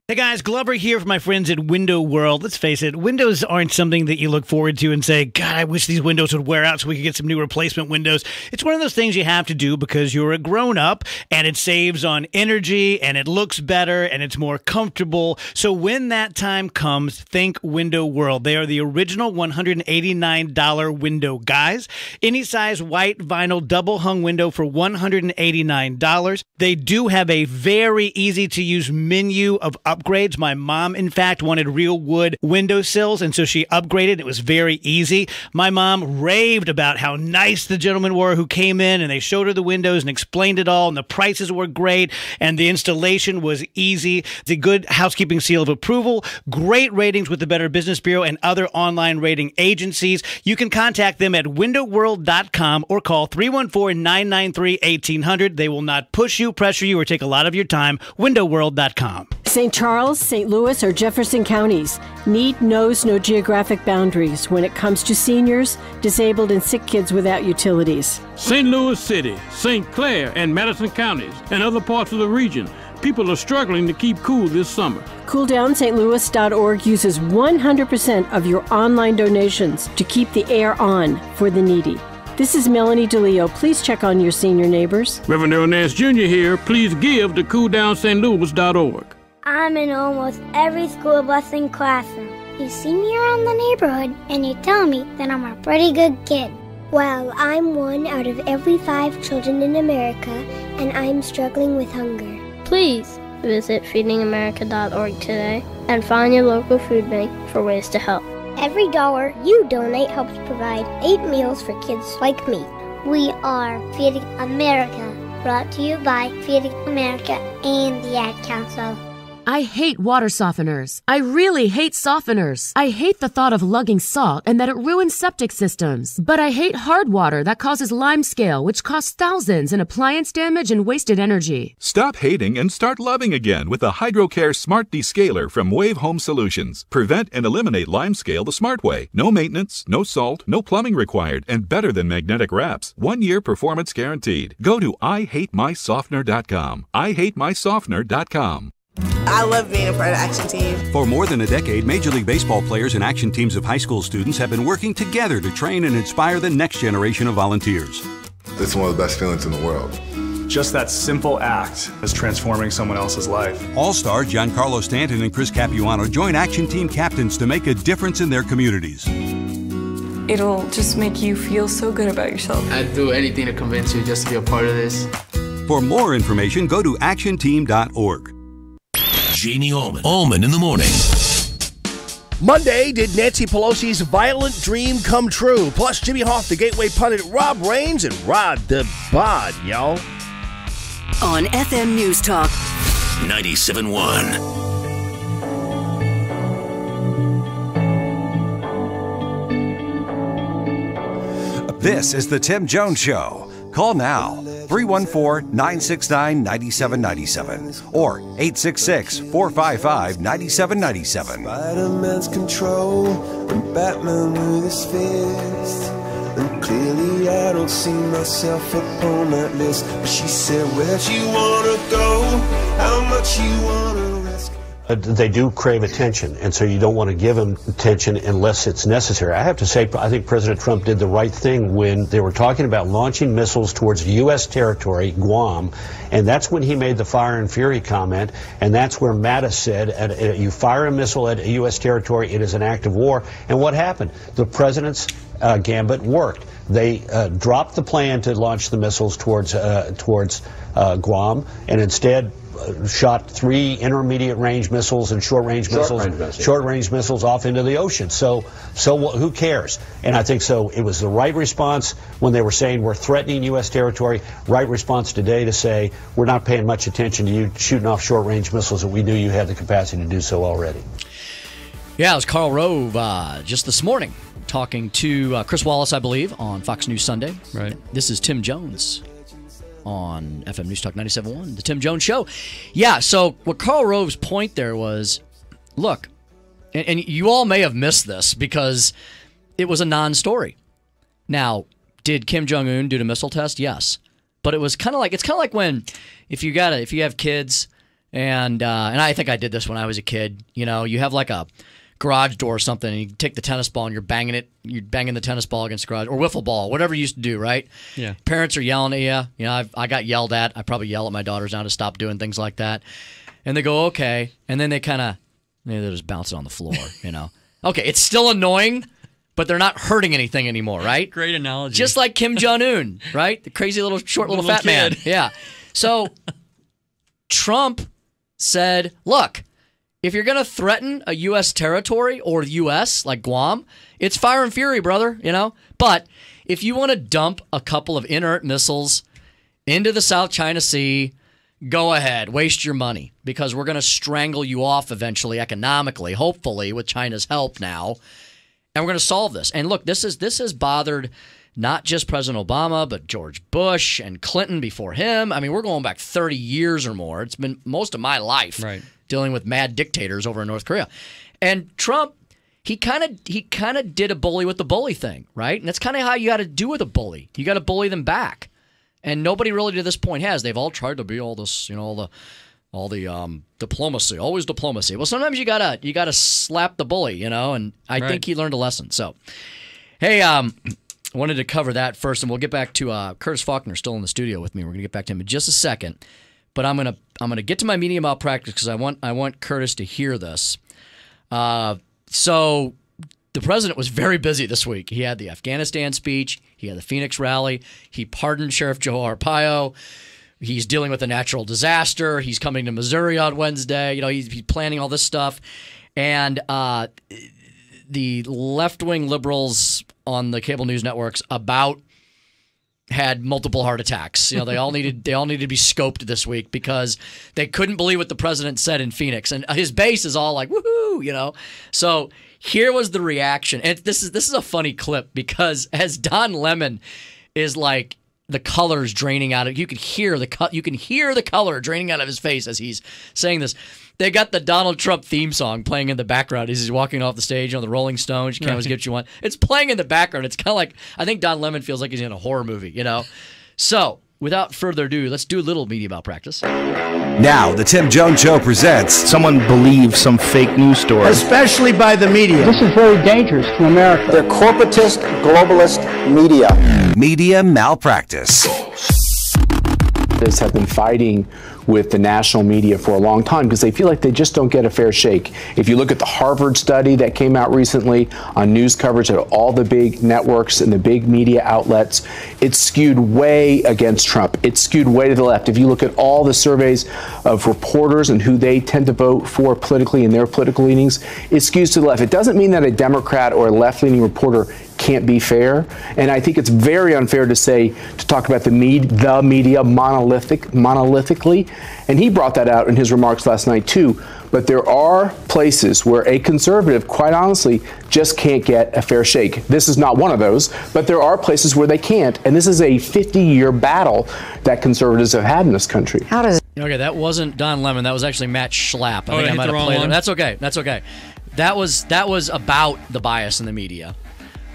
Hey guys, Glover here for my friends at Window World. Let's face it, windows aren't something that you look forward to and say, God, I wish these windows would wear out so we could get some new replacement windows. It's one of those things you have to do because you're a grown-up and it saves on energy and it looks better and it's more comfortable. So when that time comes, think Window World. They are the original $189 window guys. Any size white vinyl double-hung window for $189. They do have a very easy-to-use menu of upgrades. My mom, in fact, wanted real wood windowsills, and so she upgraded. It was very easy. My mom raved about how nice the gentlemen were who came in, and they showed her the windows and explained it all, and the prices were great, and the installation was easy. It's a good housekeeping seal of approval, great ratings with the Better Business Bureau and other online rating agencies. You can contact them at windowworld.com or call 314-993-1800. They will not push you, pressure you, or take a lot of your time. Windowworld.com. St. Charles, St. Louis, or Jefferson counties. Need knows no geographic boundaries when it comes to seniors, disabled, and sick kids without utilities. St. Louis City, St. Clair, and Madison counties, and other parts of the region. People are struggling to keep cool this summer. CoolDownStLouis.org uses 100% of your online donations to keep the air on for the needy. This is Melanie DeLeo. Please check on your senior neighbors. Reverend Earl Nance Jr. here. Please give to CoolDownStLouis.org. I'm in almost every school busing classroom. You see me around the neighborhood, and you tell me that I'm a pretty good kid. Well, I'm one out of every 5 children in America, and I'm struggling with hunger. Please visit feedingamerica.org today and find your local food bank for ways to help. Every dollar you donate helps provide 8 meals for kids like me. We are Feeding America, brought to you by Feeding America and the Ad Council. I hate water softeners. I really hate softeners. I hate the thought of lugging salt and that it ruins septic systems. But I hate hard water that causes limescale, which costs thousands in appliance damage and wasted energy. Stop hating and start loving again with the HydroCare Smart Descaler from Wave Home Solutions. Prevent and eliminate limescale the smart way. No maintenance, no salt, no plumbing required, and better than magnetic wraps. 1-year performance guaranteed. Go to IHateMySoftener.com. IHateMySoftener.com. I love being a part of Action Team. For more than a decade, Major League Baseball players and action teams of high school students have been working together to train and inspire the next generation of volunteers. It's one of the best feelings in the world. Just that simple act is transforming someone else's life. All-star Giancarlo Stanton and Chris Capuano join Action Team captains to make a difference in their communities. It'll just make you feel so good about yourself. I'd do anything to convince you just to be a part of this. For more information, go to actionteam.org. Jamie Allman in the morning. Monday, did Nancy Pelosi's violent dream come true? Plus, Jimmy Hoff, the Gateway pundit, Rob Raines, and Rod the Bod, y'all. On FM News Talk 97.1. This is the Tim Jones Show. Call now, 314-969-9797 or 866-455-9797. Spider-Man's control and Batman with his fist. And clearly I don't see myself upon that list. But she said, where'd you wanna go? How much you wanna risk? They do crave attention, and so you don't want to give them attention unless it's necessary. I have to say, I think President Trump did the right thing when they were talking about launching missiles towards U.S. territory, Guam, and that's when he made the fire and fury comment, and that's where Mattis said, you fire a missile at U.S. territory, it is an act of war. And what happened? The president's gambit worked. They dropped the plan to launch the missiles towards Guam, and instead shot 3 intermediate range missiles and short range missiles off into the ocean. So who cares? And I think so it was the right response when they were saying we're threatening U.S. territory. Right response today to say we're not paying much attention to you shooting off short range missiles that we knew you had the capacity to do so already. Yeah, it was Karl Rove just this morning talking to Chris Wallace, I believe, on Fox News Sunday. Right. This is Tim Jones on FM News Talk 97.1, the Tim Jones Show. Yeah, so what Karl Rove's point there was, look, and you all may have missed this because it was a non-story. Now, did Kim Jong-un do the missile test? Yes. But it was kind of like when if you have kids and I think I did this when I was a kid, you have like a garage door or something and you take the tennis ball and you're banging the tennis ball against the garage or wiffle ball, whatever you used to do, right? Yeah. Parents are yelling at you. I got yelled at. I probably yell at my daughters now to stop doing things like that. And they go, okay. And then they they're just bouncing on the floor, Okay, it's still annoying, but they're not hurting anything anymore, right? Great analogy. Just like Kim Jong-un, right? The crazy little fat man. Yeah. So Trump said, look, if you're going to threaten a U.S. territory or the U.S., like Guam, it's fire and fury, brother, But if you want to dump a couple of inert missiles into the South China Sea, go ahead, waste your money, because we're going to strangle you off eventually economically, hopefully, with China's help now. And we're going to solve this. And look, this has bothered not just President Obama, but George Bush and Clinton before him. I mean, we're going back 30 years or more. It's been most of my life dealing with mad dictators over in North Korea. And Trump, he kind of did a bully with the bully thing, right? And that's kind of how you got to do with a bully. You got to bully them back. And nobody really to this point has. They've all tried to be all this, all the diplomacy, always diplomacy. Well, sometimes you gotta slap the bully, and I think he learned a lesson. So, hey, wanted to cover that first, and we'll get back to Curtis Faulkner still in the studio with me. We're gonna get back to him in just a second, but I'm gonna get to my media malpractice because I want Curtis to hear this. So the president was very busy this week. He had the Afghanistan speech. He had the Phoenix rally. He pardoned Sheriff Joe Arpaio. He's dealing with a natural disaster. He's coming to Missouri on Wednesday. He's planning all this stuff. And the left-wing liberals on the cable news networks had multiple heart attacks. They all needed to be scoped this week because they couldn't believe what the president said in Phoenix. And his base is all like, woohoo, So here was the reaction. And this is a funny clip because as Don Lemon is like the colors draining out of, you can hear the color draining out of his face as he's saying this. They got the Donald Trump theme song playing in the background as he's walking off the stage, the Rolling Stones, You Can't Always Get What You Want. It's playing in the background. It's kind of like, I think Don Lemon feels like he's in a horror movie, So, without further ado, let's do a little media malpractice. Now, the Tim Jones Show presents Someone believes some fake news story. Especially by the media. This is very dangerous to America. They're corporatist, globalist media. Media Malpractice. Have been fighting with the national media for a long time because they feel like they just don't get a fair shake. If you look at the Harvard study that came out recently on news coverage at all the big networks and the big media outlets, it's skewed way against Trump. It's skewed way to the left. If you look at all the surveys of reporters and who they tend to vote for politically in their political leanings, it skews to the left. It doesn't mean that a Democrat or a left-leaning reporter can't be fair. And I think it's very unfair to talk about the media monolithically. And he brought that out in his remarks last night, too. But there are places where a conservative, quite honestly, just can't get a fair shake. This is not one of those, but there are places where they can't. And this is a 50-year battle that conservatives have had in this country. Okay, that wasn't Don Lemon. That was actually Matt Schlapp. I think I might have played him. That's okay. That was about the bias in the media.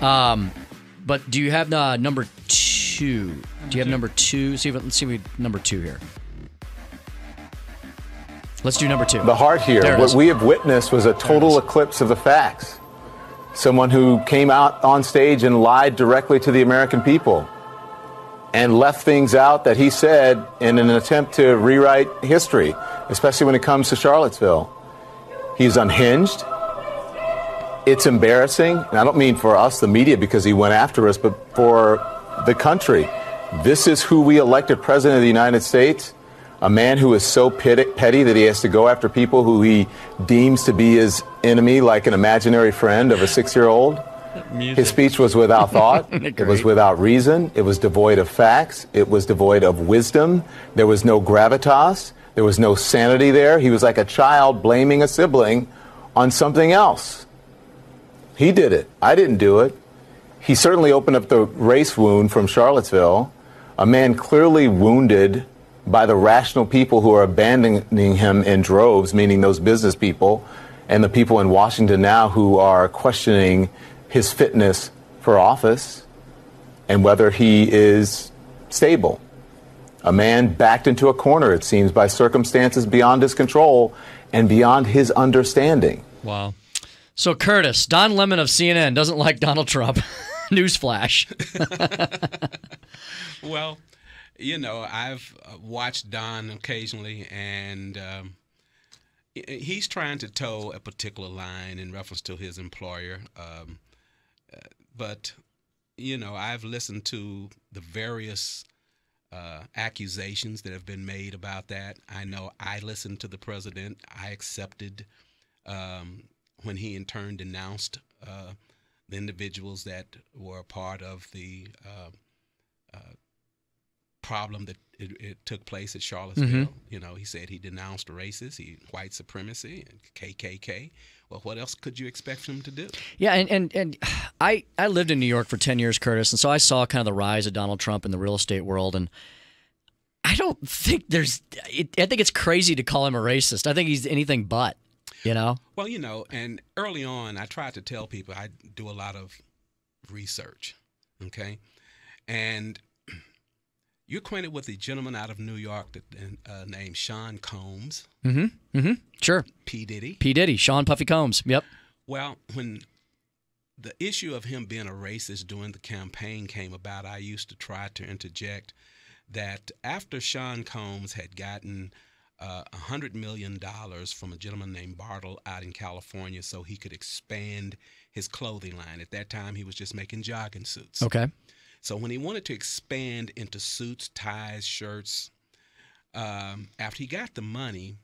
But do you have number 2? Do you have number 2? Let's see number 2 here. Let's do number 2. The heart here, what we have witnessed was a total eclipse of the facts. Someone who came out on stage and lied directly to the American people and left things out that he said in an attempt to rewrite history, especially when it comes to Charlottesville. He's unhinged. It's embarrassing, and I don't mean for us, the media, because he went after us, but for the country. This is who we elected president of the United States, a man who is so petty that he has to go after people who he deems to be his enemy, like an imaginary friend of a 6-year-old. His speech was without thought. It was without reason. It was devoid of facts. It was devoid of wisdom. There was no gravitas. There was no sanity there. He was like a child blaming a sibling on something else. He did it. I didn't do it. He certainly opened up the race wound from Charlottesville, a man clearly wounded by the rational people who are abandoning him in droves, meaning those business people, and the people in Washington now who are questioning his fitness for office and whether he is stable. A man backed into a corner, it seems, by circumstances beyond his control and beyond his understanding. Wow. So, Curtis, Don Lemon of CNN doesn't like Donald Trump. Newsflash. Well, you know, I've watched Don occasionally, and he's trying to toe a particular line in reference to his employer. But, you know, I've listened to the various accusations that have been made about that. I know I listened to the president. I accepted when he in turn denounced the individuals that were a part of the problem that it took place at Charlottesville. Mm-hmm. You know, he said he denounced racists, white supremacy, and KKK. Well, what else could you expect from him to do? Yeah, and I lived in New York for 10 years, Curtis, and so I saw kind of the rise of Donald Trump in the real estate world, and I don't think I think it's crazy to call him a racist. I think he's anything but, you know? Well, you know, and early on, I tried to tell people I do a lot of research, okay? And you're acquainted with a gentleman out of New York named Sean Combs. Mm-hmm. Mm-hmm. Sure. P. Diddy. P. Diddy. Sean Puffy Combs. Yep. Well, when the issue of him being a racist during the campaign came about, I used to try to interject that after Sean Combs had gotten $100 million from a gentleman named Bartle out in California so he could expand his clothing line. At that time, he was just making jogging suits. Okay. So when he wanted to expand into suits, ties, shirts, after he got the money,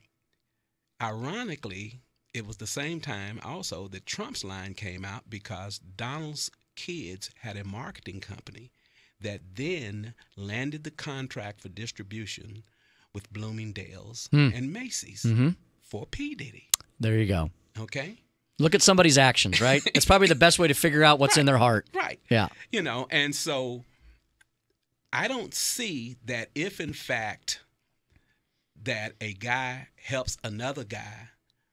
ironically, it was the same time also that Trump's line came out because Donald's kids had a marketing company that then landed the contract for distribution with Bloomingdale's and Macy's for P. Diddy. There you go. Okay? Look at somebody's actions, right? It's probably the best way to figure out what's in their heart. Right. Yeah. You know, and so I don't see that if, in fact, that a guy helps another guy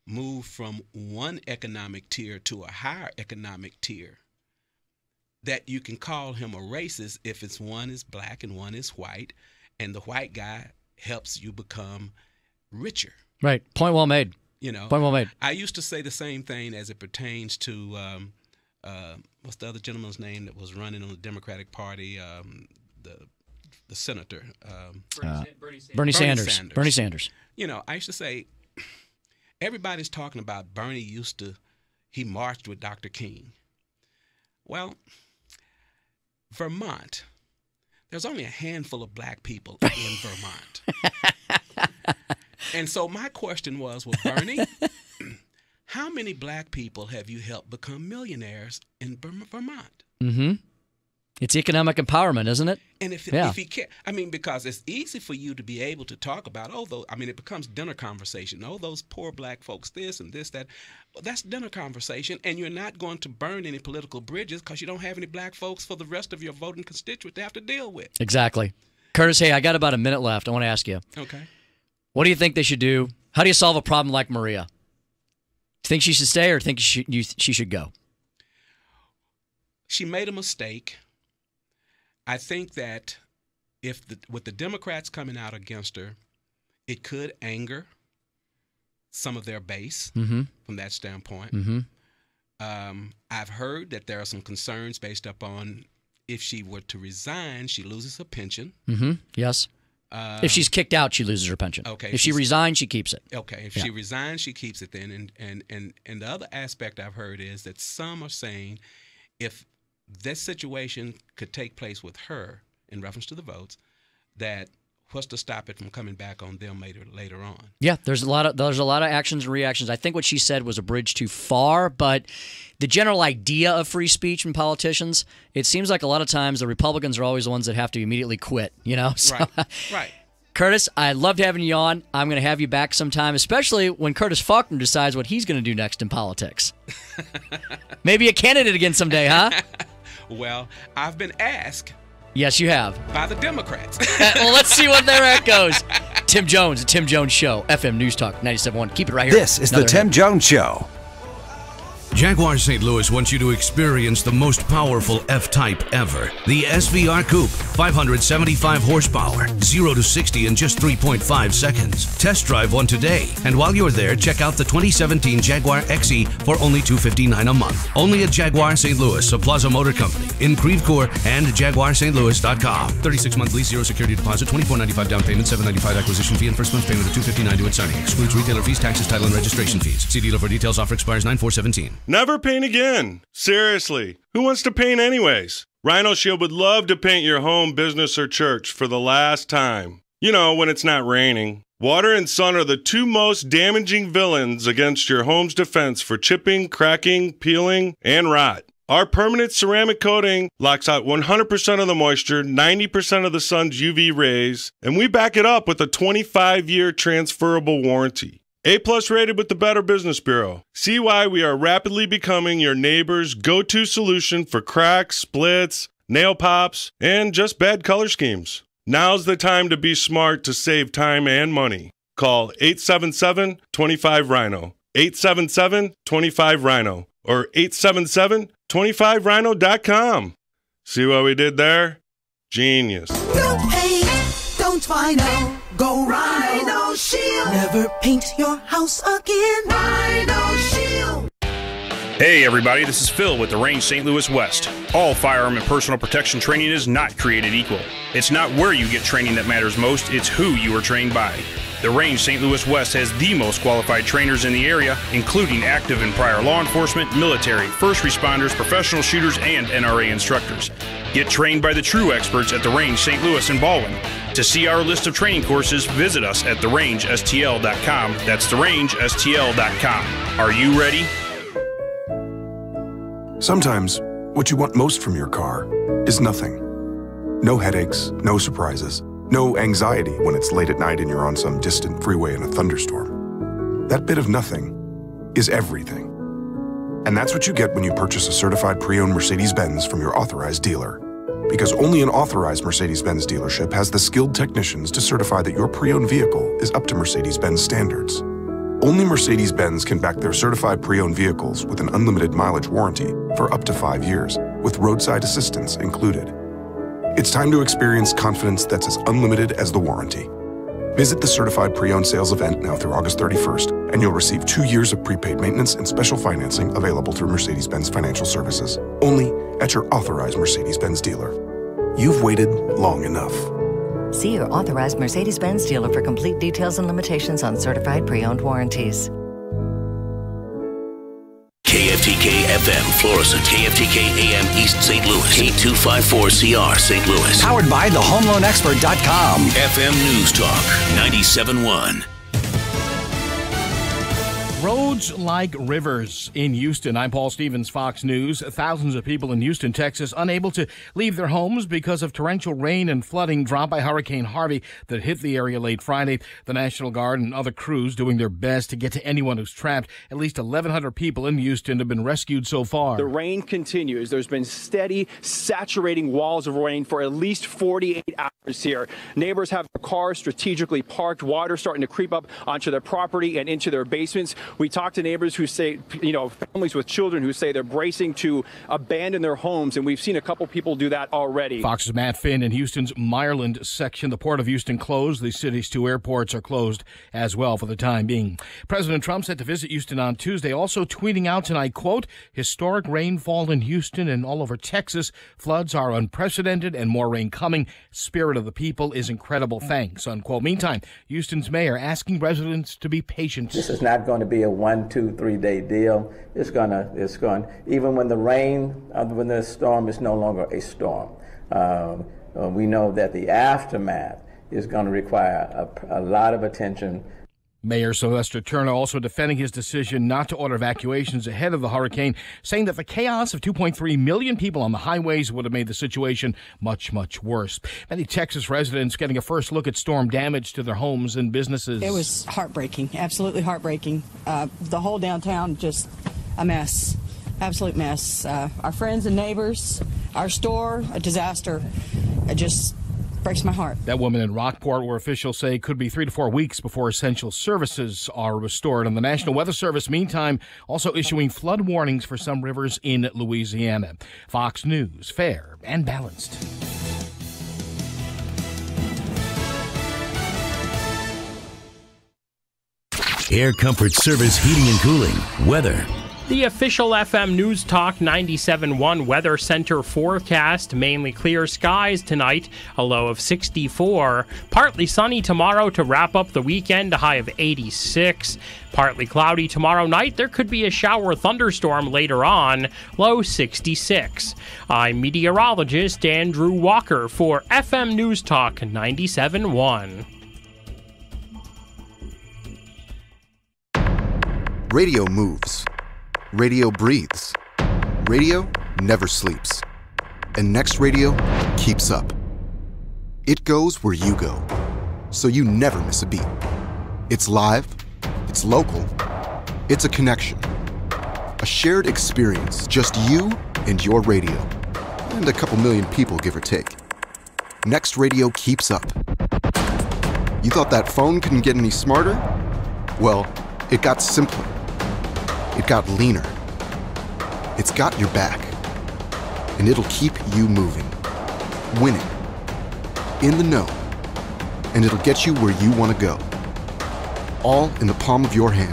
move from one economic tier to a higher economic tier, that you can call him a racist if it's one is black and one is white, and the white guy helps you become richer. Right. Point well made. You know, point well made. I used to say the same thing as it pertains to what's the other gentleman's name that was running on the Democratic Party, the senator, Bernie Sanders. Bernie Sanders. You know, I used to say everybody's talking about Bernie he marched with Dr. King. Well, Vermont, there's only a handful of black people in Vermont. And so my question was, well, Bernie, how many black people have you helped become millionaires in Vermont? Mm-hmm. It's economic empowerment, isn't it? And if he can't, I mean, because it's easy for you to be able to talk about, it becomes dinner conversation. Oh, those poor black folks, this and this, that. Well, that's dinner conversation, and you're not going to burn any political bridges because you don't have any black folks for the rest of your voting constituent to have to deal with. Exactly. Curtis, hey, I got about a minute left. I want to ask you. Okay. What do you think they should do? How do you solve a problem like Maria? Do you think she should stay or think she should go? She made a mistake. I think that with the Democrats coming out against her, it could anger some of their base from that standpoint. Mm-hmm. I've heard that there are some concerns based upon if she were to resign, she loses her pension. Mm-hmm. Yes. If she's kicked out, she loses her pension. Okay. If she resigns, she keeps it. Okay. If she resigns, she keeps it then. And the other aspect I've heard is that some are saying if this situation could take place with her in reference to the votes, that what's to stop it from coming back on them later on? Yeah, there's a lot of actions and reactions. I think what she said was a bridge too far, but the general idea of free speech from politicians, it seems like a lot of times the Republicans are always the ones that have to immediately quit, you know? So, right. Curtis, I loved having you on. I'm going to have you back sometime, especially when Curtis Faulkner decides what he's going to do next in politics. Maybe a candidate again someday, huh? Well, I've been asked. Yes, you have. By the Democrats. Well, let's see what their at goes. Tim Jones, The Tim Jones Show, FM News Talk 97.1. Keep it right here. This is The Tim Jones Show Jaguar St. Louis wants you to experience the most powerful F-Type ever. The SVR Coupe, 575 horsepower, 0 to 60 in just 3.5 seconds. Test drive one today. And while you're there, check out the 2017 Jaguar XE for only $259 a month. Only at Jaguar St. Louis, a Plaza Motor Company, in Creve Coeur and JaguarSt.Louis.com. 36-month lease, 0 security deposit, $24.95 down payment, $7.95 acquisition fee, and first month payment of $259 due at signing. Excludes retailer fees, taxes, title, and registration fees. See dealer for details. Offer expires 9/4/17. Never paint again. Seriously. Who wants to paint anyways? Rhino Shield would love to paint your home, business, or church for the last time. You know, when it's not raining. Water and sun are the two most damaging villains against your home's defense for chipping, cracking, peeling, and rot. Our permanent ceramic coating locks out 100% of the moisture, 90% of the sun's UV rays, and we back it up with a 25-year transferable warranty. A-plus rated with the Better Business Bureau. See why we are rapidly becoming your neighbor's go-to solution for cracks, splits, nail pops, and just bad color schemes. Now's the time to be smart to save time and money. Call 877-25-RHINO, 877-25-RHINO, or 877-25rhino.com. See what we did there? Genius. No paint, don't Rhino. Go Rhino Shield. Never paint your house again. Rhino Shield. Hey everybody, this is Phil with the Range St. Louis West. All firearm and personal protection training is not created equal. It's not where you get training that matters most, it's who you are trained by. The Range St. Louis West has the most qualified trainers in the area, including active and prior law enforcement, military, first responders, professional shooters, and NRA instructors. Get trained by the true experts at the Range St. Louis and Baldwin. To see our list of training courses, visit us at therangestl.com. That's therangestl.com. Are you ready? Sometimes, what you want most from your car is nothing. No headaches, no surprises, no anxiety when it's late at night and you're on some distant freeway in a thunderstorm. That bit of nothing is everything. And that's what you get when you purchase a certified pre-owned Mercedes-Benz from your authorized dealer. Because only an authorized Mercedes-Benz dealership has the skilled technicians to certify that your pre-owned vehicle is up to Mercedes-Benz standards. Only Mercedes-Benz can back their certified pre-owned vehicles with an unlimited mileage warranty for up to 5 years, with roadside assistance included. It's time to experience confidence that's as unlimited as the warranty. Visit the Certified Pre-Owned Sales event now through August 31st, and you'll receive 2 years of prepaid maintenance and special financing available through Mercedes-Benz Financial Services, only at your authorized Mercedes-Benz dealer. You've waited long enough. See your authorized Mercedes-Benz dealer for complete details and limitations on certified pre-owned warranties. KFTK FM, Florissant, KFTK AM East St. Louis, K254CR St. Louis. Powered by thehomeloanexpert.com. FM News Talk 97.1. Roads like rivers in Houston. I'm Paul Stevens, Fox News. Thousands of people in Houston, Texas, unable to leave their homes because of torrential rain and flooding dropped by Hurricane Harvey that hit the area late Friday. The National Guard and other crews doing their best to get to anyone who's trapped. At least 1,100 people in Houston have been rescued so far. The rain continues. There's been steady, saturating walls of rain for at least 48 hours here. Neighbors have their cars strategically parked. Water starting to creep up onto their property and into their basements. We talk to neighbors who say, families with children who say they're bracing to abandon their homes, and we've seen a couple people do that already. Fox's Matt Finn in Houston's Meyerland section. The Port of Houston closed. The city's 2 airports are closed as well for the time being. President Trump set to visit Houston on Tuesday, also tweeting out tonight, quote, historic rainfall in Houston and all over Texas. Floods are unprecedented and more rain coming. Spirit of the people is incredible. Thanks, unquote. Meantime, Houston's mayor asking residents to be patient. This is not going to be a 1, 2, 3 day deal. It's going, even when when the storm is no longer a storm. We know that the aftermath is going to require a lot of attention. Mayor Sylvester Turner also defending his decision not to order evacuations ahead of the hurricane, saying that the chaos of 2.3 million people on the highways would have made the situation much, much worse. Many Texas residents getting a first look at storm damage to their homes and businesses. It was heartbreaking, absolutely heartbreaking. The whole downtown, just a mess, absolute mess. Our friends and neighbors, our store, a disaster. breaks my heart. That woman in Rockport, where officials say could be 3 to 4 weeks before essential services are restored. And the National Weather Service, meantime, also issuing flood warnings for some rivers in Louisiana. Fox News, fair and balanced. Air Comfort Service Heating and Cooling. Weather. The official FM NewsTalk 97.1 Weather Center forecast: mainly clear skies tonight, a low of 64. Partly sunny tomorrow to wrap up the weekend, a high of 86. Partly cloudy tomorrow night. There could be a shower or thunderstorm later on, low 66. I'm meteorologist Andrew Walker for FM NewsTalk 97.1. Radio moves. Radio breathes. Radio never sleeps. And Next Radio keeps up. It goes where you go, so you never miss a beat. It's live, it's local, it's a connection. A shared experience, just you and your radio. And a couple million people, give or take. Next Radio keeps up. You thought that phone couldn't get any smarter? Well, it got simpler. It got leaner. It's got your back. And it'll keep you moving, winning, in the know. And it'll get you where you want to go. All in the palm of your hand.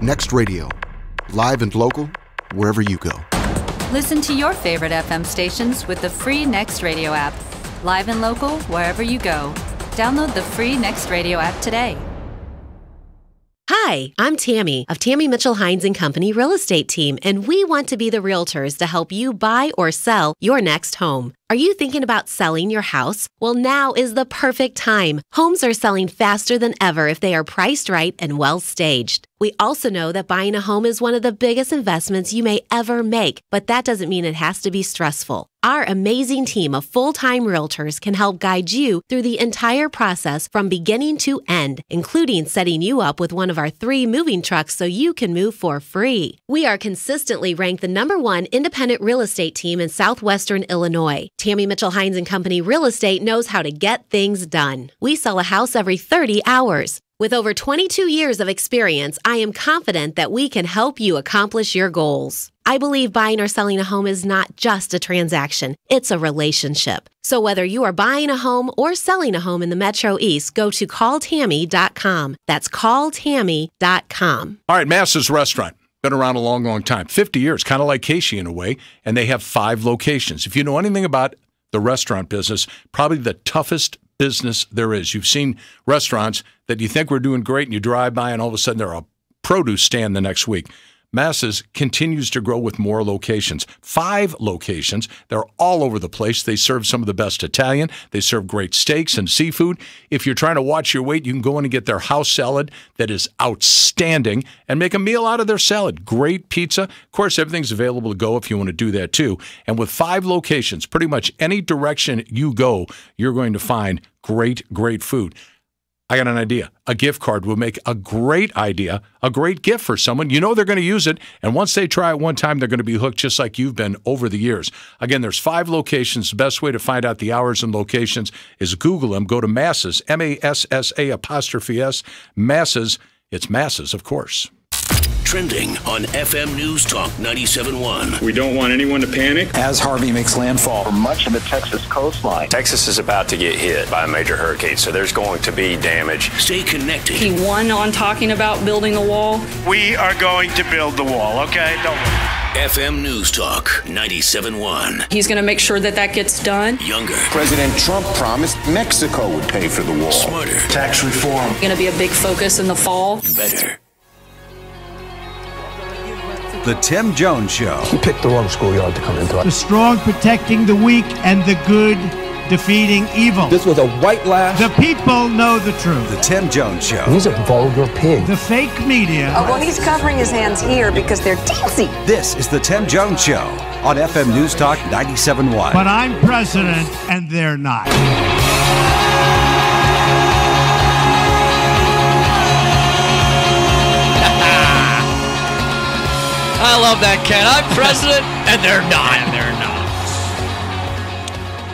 Next Radio, live and local, wherever you go. Listen to your favorite FM stations with the free Next Radio app. Live and local, wherever you go. Download the free Next Radio app today. Hi, I'm Tammy of Tammy Mitchell Hines & Company Real Estate Team, and we want to be the realtors to help you buy or sell your next home. Are you thinking about selling your house? Well, now is the perfect time. Homes are selling faster than ever if they are priced right and well staged. We also know that buying a home is one of the biggest investments you may ever make, but that doesn't mean it has to be stressful. Our amazing team of full-time realtors can help guide you through the entire process from beginning to end, including setting you up with one of our 3 moving trucks so you can move for free. We are consistently ranked the #1 independent real estate team in southwestern Illinois. Tammy Mitchell Hines & Company Real Estate knows how to get things done. We sell a house every 30 hours. With over 22 years of experience, I am confident that we can help you accomplish your goals. I believe buying or selling a home is not just a transaction, it's a relationship. So whether you are buying a home or selling a home in the Metro East, go to calltammy.com. That's calltammy.com. All right, Massa's Restaurant. Been around a long, long time. 50 years, kind of like Casey in a way, and they have 5 locations. If you know anything about the restaurant business, probably the toughest business there is. You've seen restaurants that you think we're doing great, and you drive by, and all of a sudden they're a produce stand the next week. Massa's continues to grow with more locations. 5 locations. They're all over the place. They serve some of the best Italian. They serve great steaks and seafood. If you're trying to watch your weight, you can go in and get their house salad that is outstanding and make a meal out of their salad. Great pizza. Of course, everything's available to go if you want to do that too. And with 5 locations, pretty much any direction you go, you're going to find great, great food. I got an idea. A gift card will make a great idea, a great gift for someone. You know they're going to use it, and once they try it one time, they're going to be hooked just like you've been over the years. Again, there's 5 locations. The best way to find out the hours and locations is Google them. Go to Massa's, MASSA', Massa's. It's Massa's, of course. Trending on FM NewsTalk 97.1. We don't want anyone to panic. As Harvey makes landfall for much of the Texas coastline. Texas is about to get hit by a major hurricane, so there's going to be damage. Stay connected. He won on talking about building the wall. We are going to build the wall, okay? Don't worry. FM NewsTalk 97.1. He's going to make sure that that gets done. Younger. President Trump promised Mexico would pay for the wall. Smarter. Tax reform. Going to be a big focus in the fall. Better. The Tim Jones Show. He picked the wrong schoolyard to come into. The strong protecting the weak and the good defeating evil. This was a white lie. The people know the truth. The Tim Jones Show. He's a vulgar pig. The fake media. Oh, well, he's covering his hands here because they're teensy. This is the Tim Jones Show on FM NewsTalk 97.1. But I'm president and they're not. I love that, Ken. I'm president, and they're not. And they're not.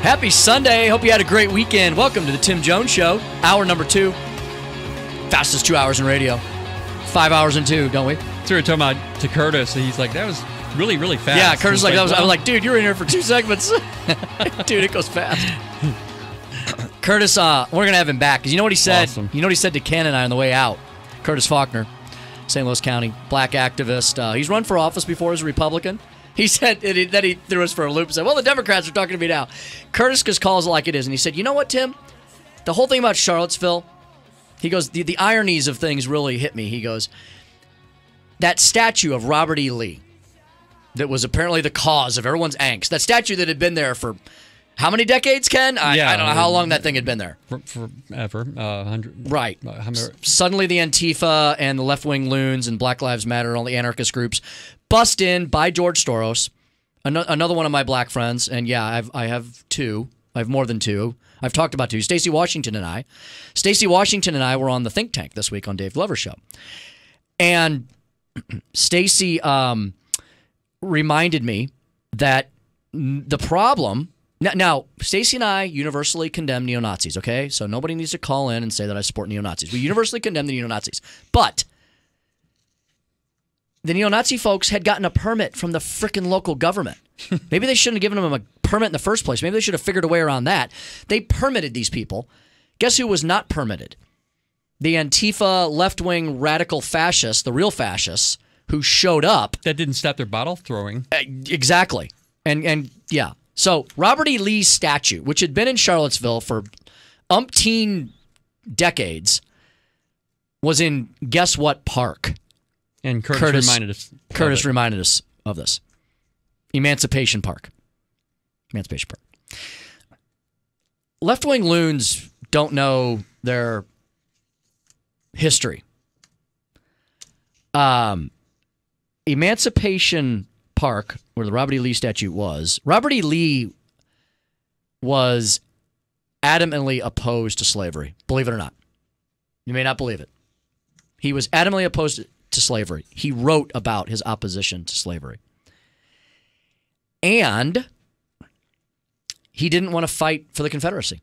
Happy Sunday. Hope you had a great weekend. Welcome to the Tim Jones Show. Hour number 2. Fastest 2 hours in radio. 5 hours in 2, don't we? So we were talking about to Curtis, and he's like, that was really, really fast. Yeah, Curtis I was like, dude, you're in here for 2 segments. Dude, it goes fast. Curtis, we're going to have him back. Because you know what he said? Awesome. You know what he said to Ken and I on the way out? Curtis Faulkner, St. Louis County, black activist. He's run for office before as a Republican. He said that he threw us for a loop and said, well, the Democrats are talking to me now. Curtis just calls it like it is. And he said, you know what, Tim? The whole thing about Charlottesville, he goes, the ironies of things really hit me. He goes, that statue of Robert E. Lee that was apparently the cause of everyone's angst, that statue that had been there for how many decades, Ken? I don't know how long that thing had been there. Forever. 100. Right. Suddenly the Antifa and the left-wing loons and Black Lives Matter, all the anarchist groups, bust in by George Soros, another one of my black friends, and yeah, I have 2. I have more than 2. I've talked about 2. Stacey Washington and I. Stacey Washington and I were on the Think Tank this week on Dave Glover's show. And Stacey reminded me that the problem... Now, Stacey and I universally condemn neo-Nazis, okay? So nobody needs to call in and say that I support neo-Nazis. We universally condemn the neo-Nazis. But the neo-Nazi folks had gotten a permit from the frickin' local government. Maybe they shouldn't have given them a permit in the first place. Maybe they should have figured a way around that. They permitted these people. Guess who was not permitted? The Antifa left-wing radical fascists, the real fascists, who showed up. That didn't stop their bottle throwing. Exactly. And yeah. So Robert E. Lee's statue, which had been in Charlottesville for umpteen decades, was in guess what park? And Curtis reminded us. Curtis reminded us of this. Emancipation Park. Emancipation Park. Left-wing loons don't know their history. Emancipation Park, where the Robert E. Lee statue was, Robert E. Lee was adamantly opposed to slavery, believe it or not. You may not believe it. He was adamantly opposed to slavery. He wrote about his opposition to slavery. And he didn't want to fight for the Confederacy.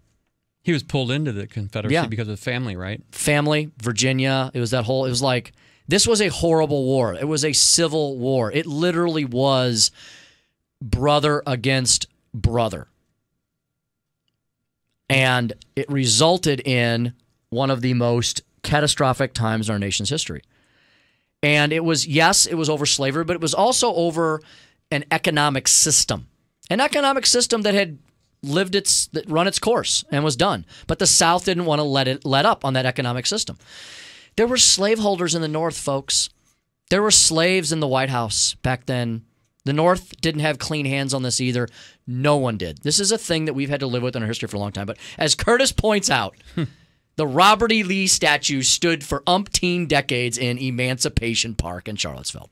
He was pulled into the Confederacy because of family, right? Family, Virginia. It was that whole, it was like, this was a horrible war. It was a civil war. It literally was brother against brother. And it resulted in one of the most catastrophic times in our nation's history. And it was, yes, it was over slavery, but it was also over an economic system. An economic system that had run its course and was done. But the South didn't want to let up on that economic system. There were slaveholders in the North, folks. There were slaves in the White House back then. The North didn't have clean hands on this either. No one did. This is a thing that we've had to live with in our history for a long time. But as Curtis points out, the Robert E. Lee statue stood for umpteen decades in Emancipation Park in Charlottesville.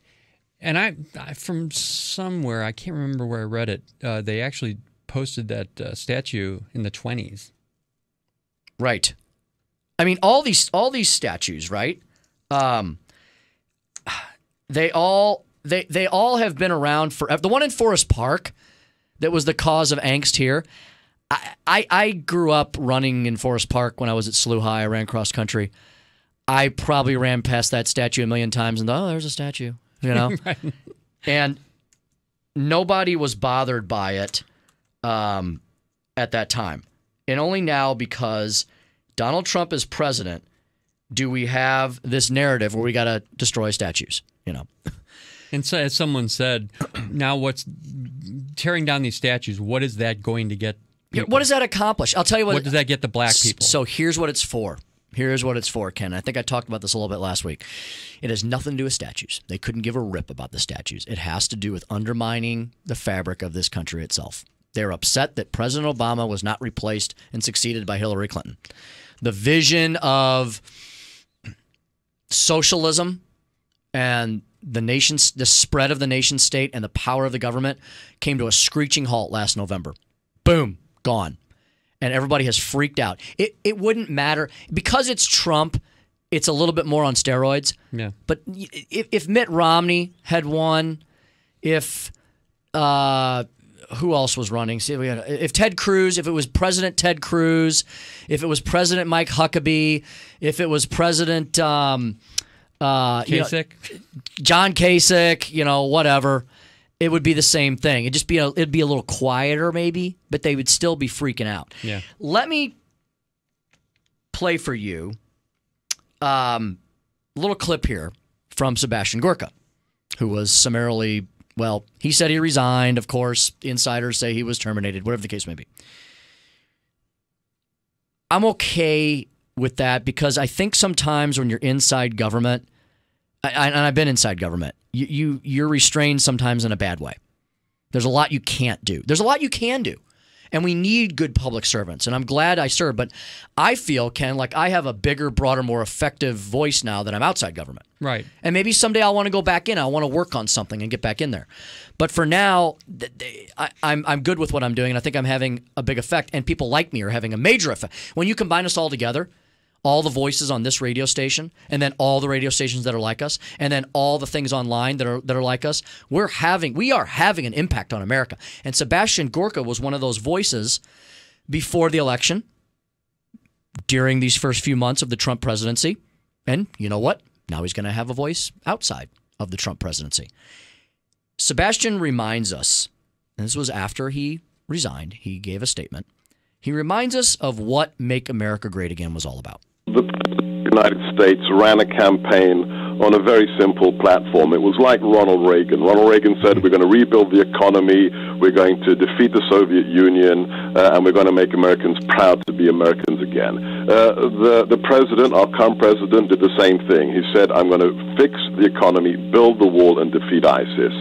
And I from somewhere, I can't remember where I read it, they actually posted that statue in the 1920s. Right. I mean, all these statues, right? They all have been around forever. The one in Forest Park that was the cause of angst here. I grew up running in Forest Park when I was at SLU High. I ran cross country. I probably ran past that statue a million times and thought, oh, there's a statue, you know? Right. And nobody was bothered by it at that time. And only now, because Donald Trump is president, do we have this narrative where we got to destroy statues, you know? And so, as someone said, now what's tearing down these statues, what is that going to get people? What does that accomplish? I'll tell you what. What does that get the black people? So here's what it's for. Here's what it's for, Ken. I think I talked about this a little bit last week. It has nothing to do with statues. They couldn't give a rip about the statues. It has to do with undermining the fabric of this country itself. They're upset that President Obama was not replaced and succeeded by Hillary Clinton. The vision of socialism and the spread of the nation state and the power of the government came to a screeching halt last November. Boom, gone. And everybody has freaked out. It wouldn't matter. Because it's Trump, it's a little bit more on steroids. Yeah. But if Mitt Romney had won, if who else was running? See, if Ted Cruz, if it was President Ted Cruz, if it was President Mike Huckabee, if it was President Kasich, John Kasich, whatever, it would be the same thing. It'd be a little quieter maybe, but they would still be freaking out. Yeah. Let me play for you a little clip here from Sebastian Gorka, who was summarily, he said he resigned. Of course, insiders say he was terminated, whatever the case may be. I'm okay with that because I think sometimes when you're inside government, and I've been inside government, you're restrained sometimes in a bad way. There's a lot you can't do. There's a lot you can do. And we need good public servants. And I'm glad I serve. But I feel, Ken, like I have a bigger, broader, more effective voice now that I'm outside government. Right. And maybe someday I'll want to go back in. I want to work on something and get back in there. But for now, I'm good with what I'm doing. And I think I'm having a big effect. And people like me are having a major effect. When you combine us all together, all the voices on this radio station, and then all the radio stations that are like us, and then all the things online that are like us, we are having an impact on America. And Sebastian Gorka was one of those voices before the election, during these first few months of the Trump presidency. And you know what? Now he's going to have a voice outside of the Trump presidency. Sebastian reminds us, and this was after he resigned, he gave a statement. He reminds us of what Make America Great Again was all about. The United States ran a campaign on a very simple platform. It was like Ronald Reagan. Ronald Reagan said, we're going to rebuild the economy, we're going to defeat the Soviet Union, and we're going to make Americans proud to be Americans again. The president, our current president, did the same thing. He said, I'm going to fix the economy, build the wall, and defeat ISIS.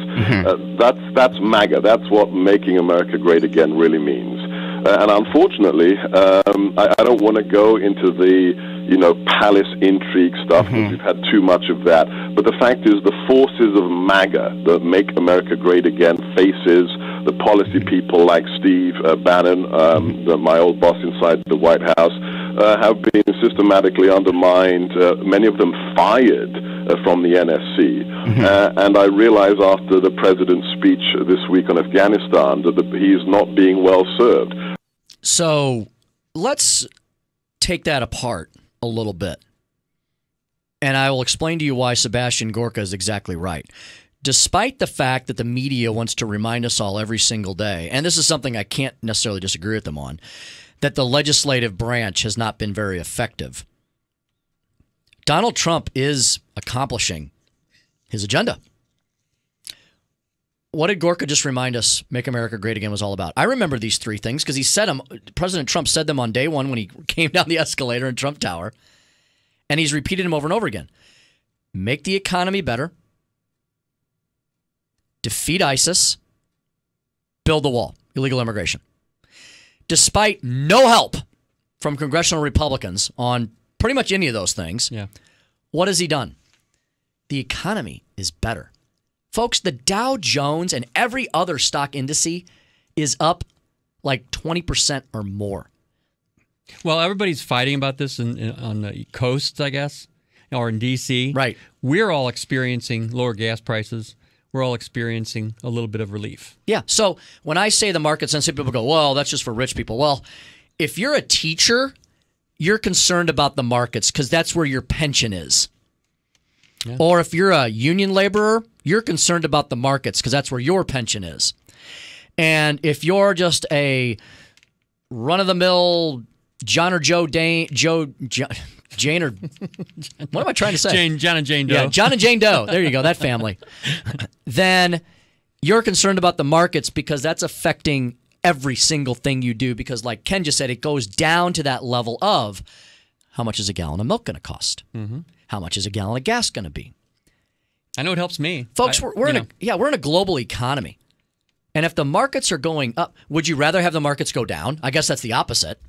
That's MAGA. That's what making America great again really means. And unfortunately, I don't want to go into the palace intrigue stuff, because we've had too much of that. But the fact is, the forces of MAGA, the Make America Great Again faces, the policy people like Steve Bannon, my old boss inside the White House, have been systematically undermined, many of them fired from the NSC. And I realize after the president's speech this week on Afghanistan that he's not being well served. So let's take that apart a little bit. And I will explain to you why Sebastian Gorka is exactly right. Despite the fact that the media wants to remind us all every single day, and this is something I can't necessarily disagree with them on, that the legislative branch has not been very effective. Donald Trump is accomplishing his agenda. What did Gorka just remind us Make America Great Again was all about? I remember these three things because he said them. President Trump said them on day one when he came down the escalator in Trump Tower, and he's repeated them over and over again. Make the economy better, defeat ISIS, build the wall, illegal immigration. Despite no help from congressional Republicans on pretty much any of those things, what has he done? The economy is better. Folks, the Dow Jones and every other stock indice is up like 20% or more. Well, everybody's fighting about this on the coasts, I guess, or in D.C. Right. We're all experiencing lower gas prices. We're all experiencing a little bit of relief. Yeah. So when I say the market sensitive, people go, well, that's just for rich people. Well, if you're a teacher, you're concerned about the markets because that's where your pension is. Yeah. Or if you're a union laborer, you're concerned about the markets because that's where your pension is. And if you're just a run-of-the-mill John or Joe Dane, Jane or what am I trying to say? John and Jane Doe. Yeah, John and Jane Doe. There you go, that family. Then you're concerned about the markets because that's affecting every single thing you do because like Ken just said, it goes down to that level of how much is a gallon of milk going to cost? How much is a gallon of gas going to be? I know it helps me. Folks, we're in a global economy. And if the markets are going up, would you rather have the markets go down? I guess that's the opposite.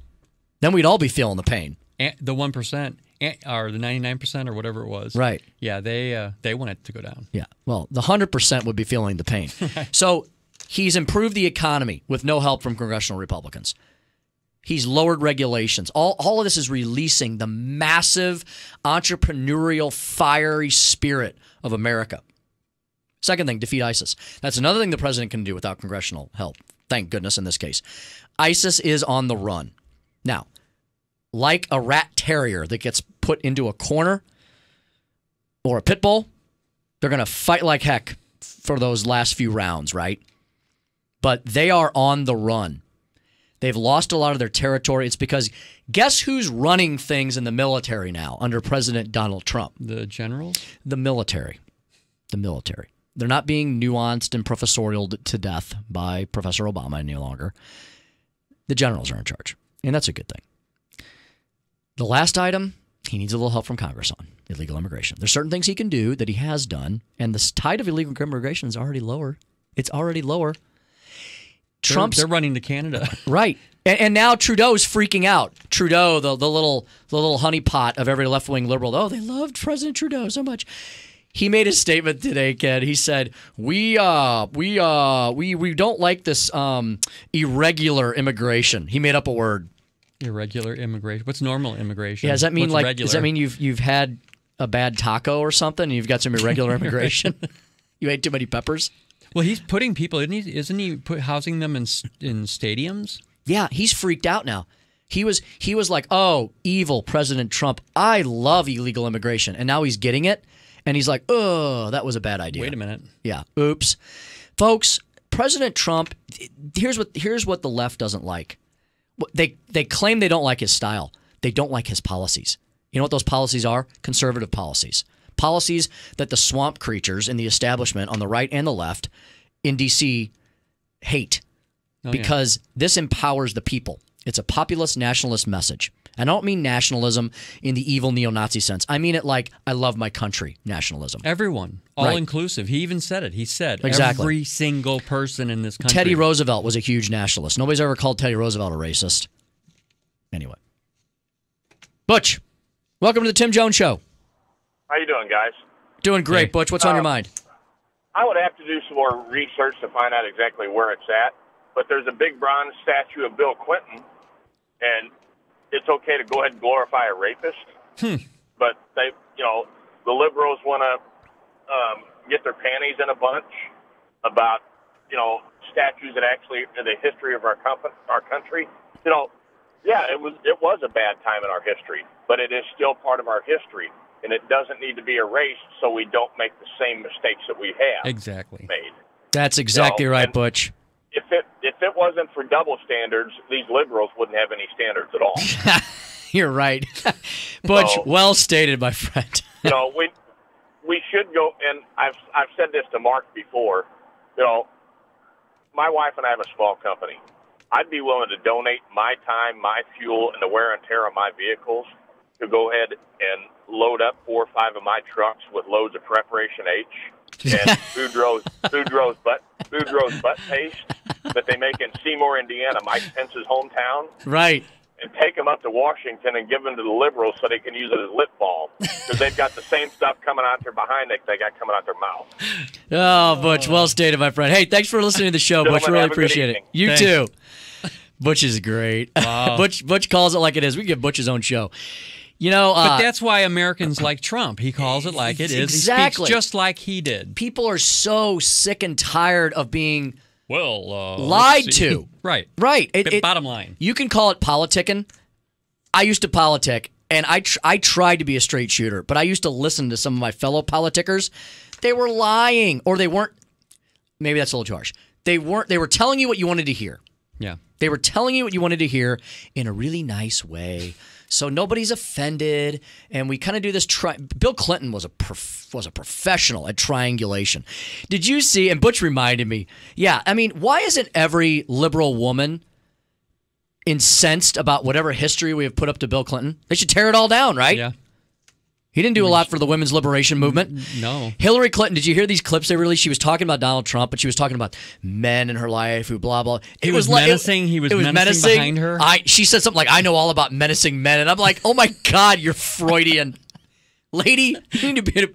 Then we'd all be feeling the pain. The 1% or the 99% or whatever it was. Right. Yeah, they want it to go down. Yeah. Well, the 100% would be feeling the pain. So he's improved the economy with no help from congressional Republicans. He's lowered regulations. All of this is releasing the massive entrepreneurial, fiery spirit of America. Second thing, defeat ISIS. That's another thing the president can do without congressional help. Thank goodness in this case. ISIS is on the run. Now, like a rat terrier that gets put into a corner or a pit bull, they're going to fight like heck for those last few rounds, right? But they are on the run. They've lost a lot of their territory. It's because guess who's running things in the military now under President Donald Trump? The generals? The military. The military. They're not being nuanced and professorial to death by Professor Obama any longer. The generals are in charge, and that's a good thing. The last item, he needs a little help from Congress on illegal immigration. There's certain things he can do that he has done, and the tide of illegal immigration is already lower. It's already lower. They're running to Canada. Right. And now Trudeau's freaking out. Trudeau, the little honeypot of every left-wing liberal. Oh, they loved President Trudeau so much. He made a statement today, Ken. He said, we don't like this irregular immigration. He made up a word. Irregular immigration. What's normal immigration? Yeah, does that mean regular? Does that mean you've had a bad taco or something and you've got some irregular immigration? You ate too many peppers? Well, he's putting people, isn't he housing them in stadiums? Yeah, he's freaked out now. He was like, oh, evil President Trump. I love illegal immigration. And now he's getting it. And he's like, oh, that was a bad idea. Wait a minute. Yeah. Oops. Folks, President Trump, here's what the left doesn't like. They claim they don't like his style. They don't like his policies. You know what those policies are? Conservative policies. Policies that the swamp creatures in the establishment on the right and the left in D.C. hate because this empowers the people. It's a populist nationalist message. I don't mean nationalism in the evil neo-Nazi sense. I mean it like I love my country nationalism. Everyone. All-inclusive. He even said it. He said every single person in this country. Teddy Roosevelt was a huge nationalist. Nobody's ever called Teddy Roosevelt a racist. Anyway. Butch, welcome to the Tim Jones Show. How you doing, guys? Doing great, Butch. What's on your mind? I would have to do some more research to find out exactly where it's at. But there's a big bronze statue of Bill Clinton, and it's okay to go ahead and glorify a rapist. But they, the liberals want to get their panties in a bunch about, statues that actually are the history of our country. Yeah, it was a bad time in our history, but it is still part of our history. And it doesn't need to be erased so we don't make the same mistakes that we have made. That's exactly right, Butch. If it wasn't for double standards, these liberals wouldn't have any standards at all. You're right. Butch, well stated, my friend. We should go, and I've said this to Mark before, my wife and I have a small company. I'd be willing to donate my time, my fuel, and the wear and tear of my vehicles to go ahead and load up 4 or 5 of my trucks with loads of Preparation H and Boudreaux's butt paste that they make in Seymour, Indiana, Mike Pence's hometown. Right. And take them up to Washington and give them to the liberals so they can use it as lip balm. Because they've got the same stuff coming out their behind that they got coming out their mouth. Oh, Butch, well stated, my friend. Hey, thanks for listening to the show, Butch. Really appreciate it. You Thanks. too. Butch is great. Wow. Butch calls it like it is. We give Butch his own show. But that's why Americans like Trump. He calls it like it is. Exactly. He speaks just like he did. People are so sick and tired of being lied to. Right. Bottom line. You can call it politicking. I used to politic, and I tried to be a straight shooter, but I used to listen to some of my fellow politickers. They were lying, or they weren't. Maybe that's a little too harsh. They were telling you what you wanted to hear. Yeah. They were telling you what you wanted to hear in a really nice way. So nobody's offended, and we kind of do this. Bill Clinton was a professional at triangulation. Did you see? And Butch reminded me. Yeah, I mean, why isn't every liberal woman incensed about whatever history we have put up to Bill Clinton? They should tear it all down, right? Yeah. He didn't do a lot for the women's liberation movement. No. Hillary Clinton, did you hear these clips they released? She was talking about Donald Trump, but she was talking about men in her life who blah, blah. He was menacing. He was menacing behind her. She said something like, I know all about menacing men. And I'm like, oh, my God, you're Freudian. Lady, you need to be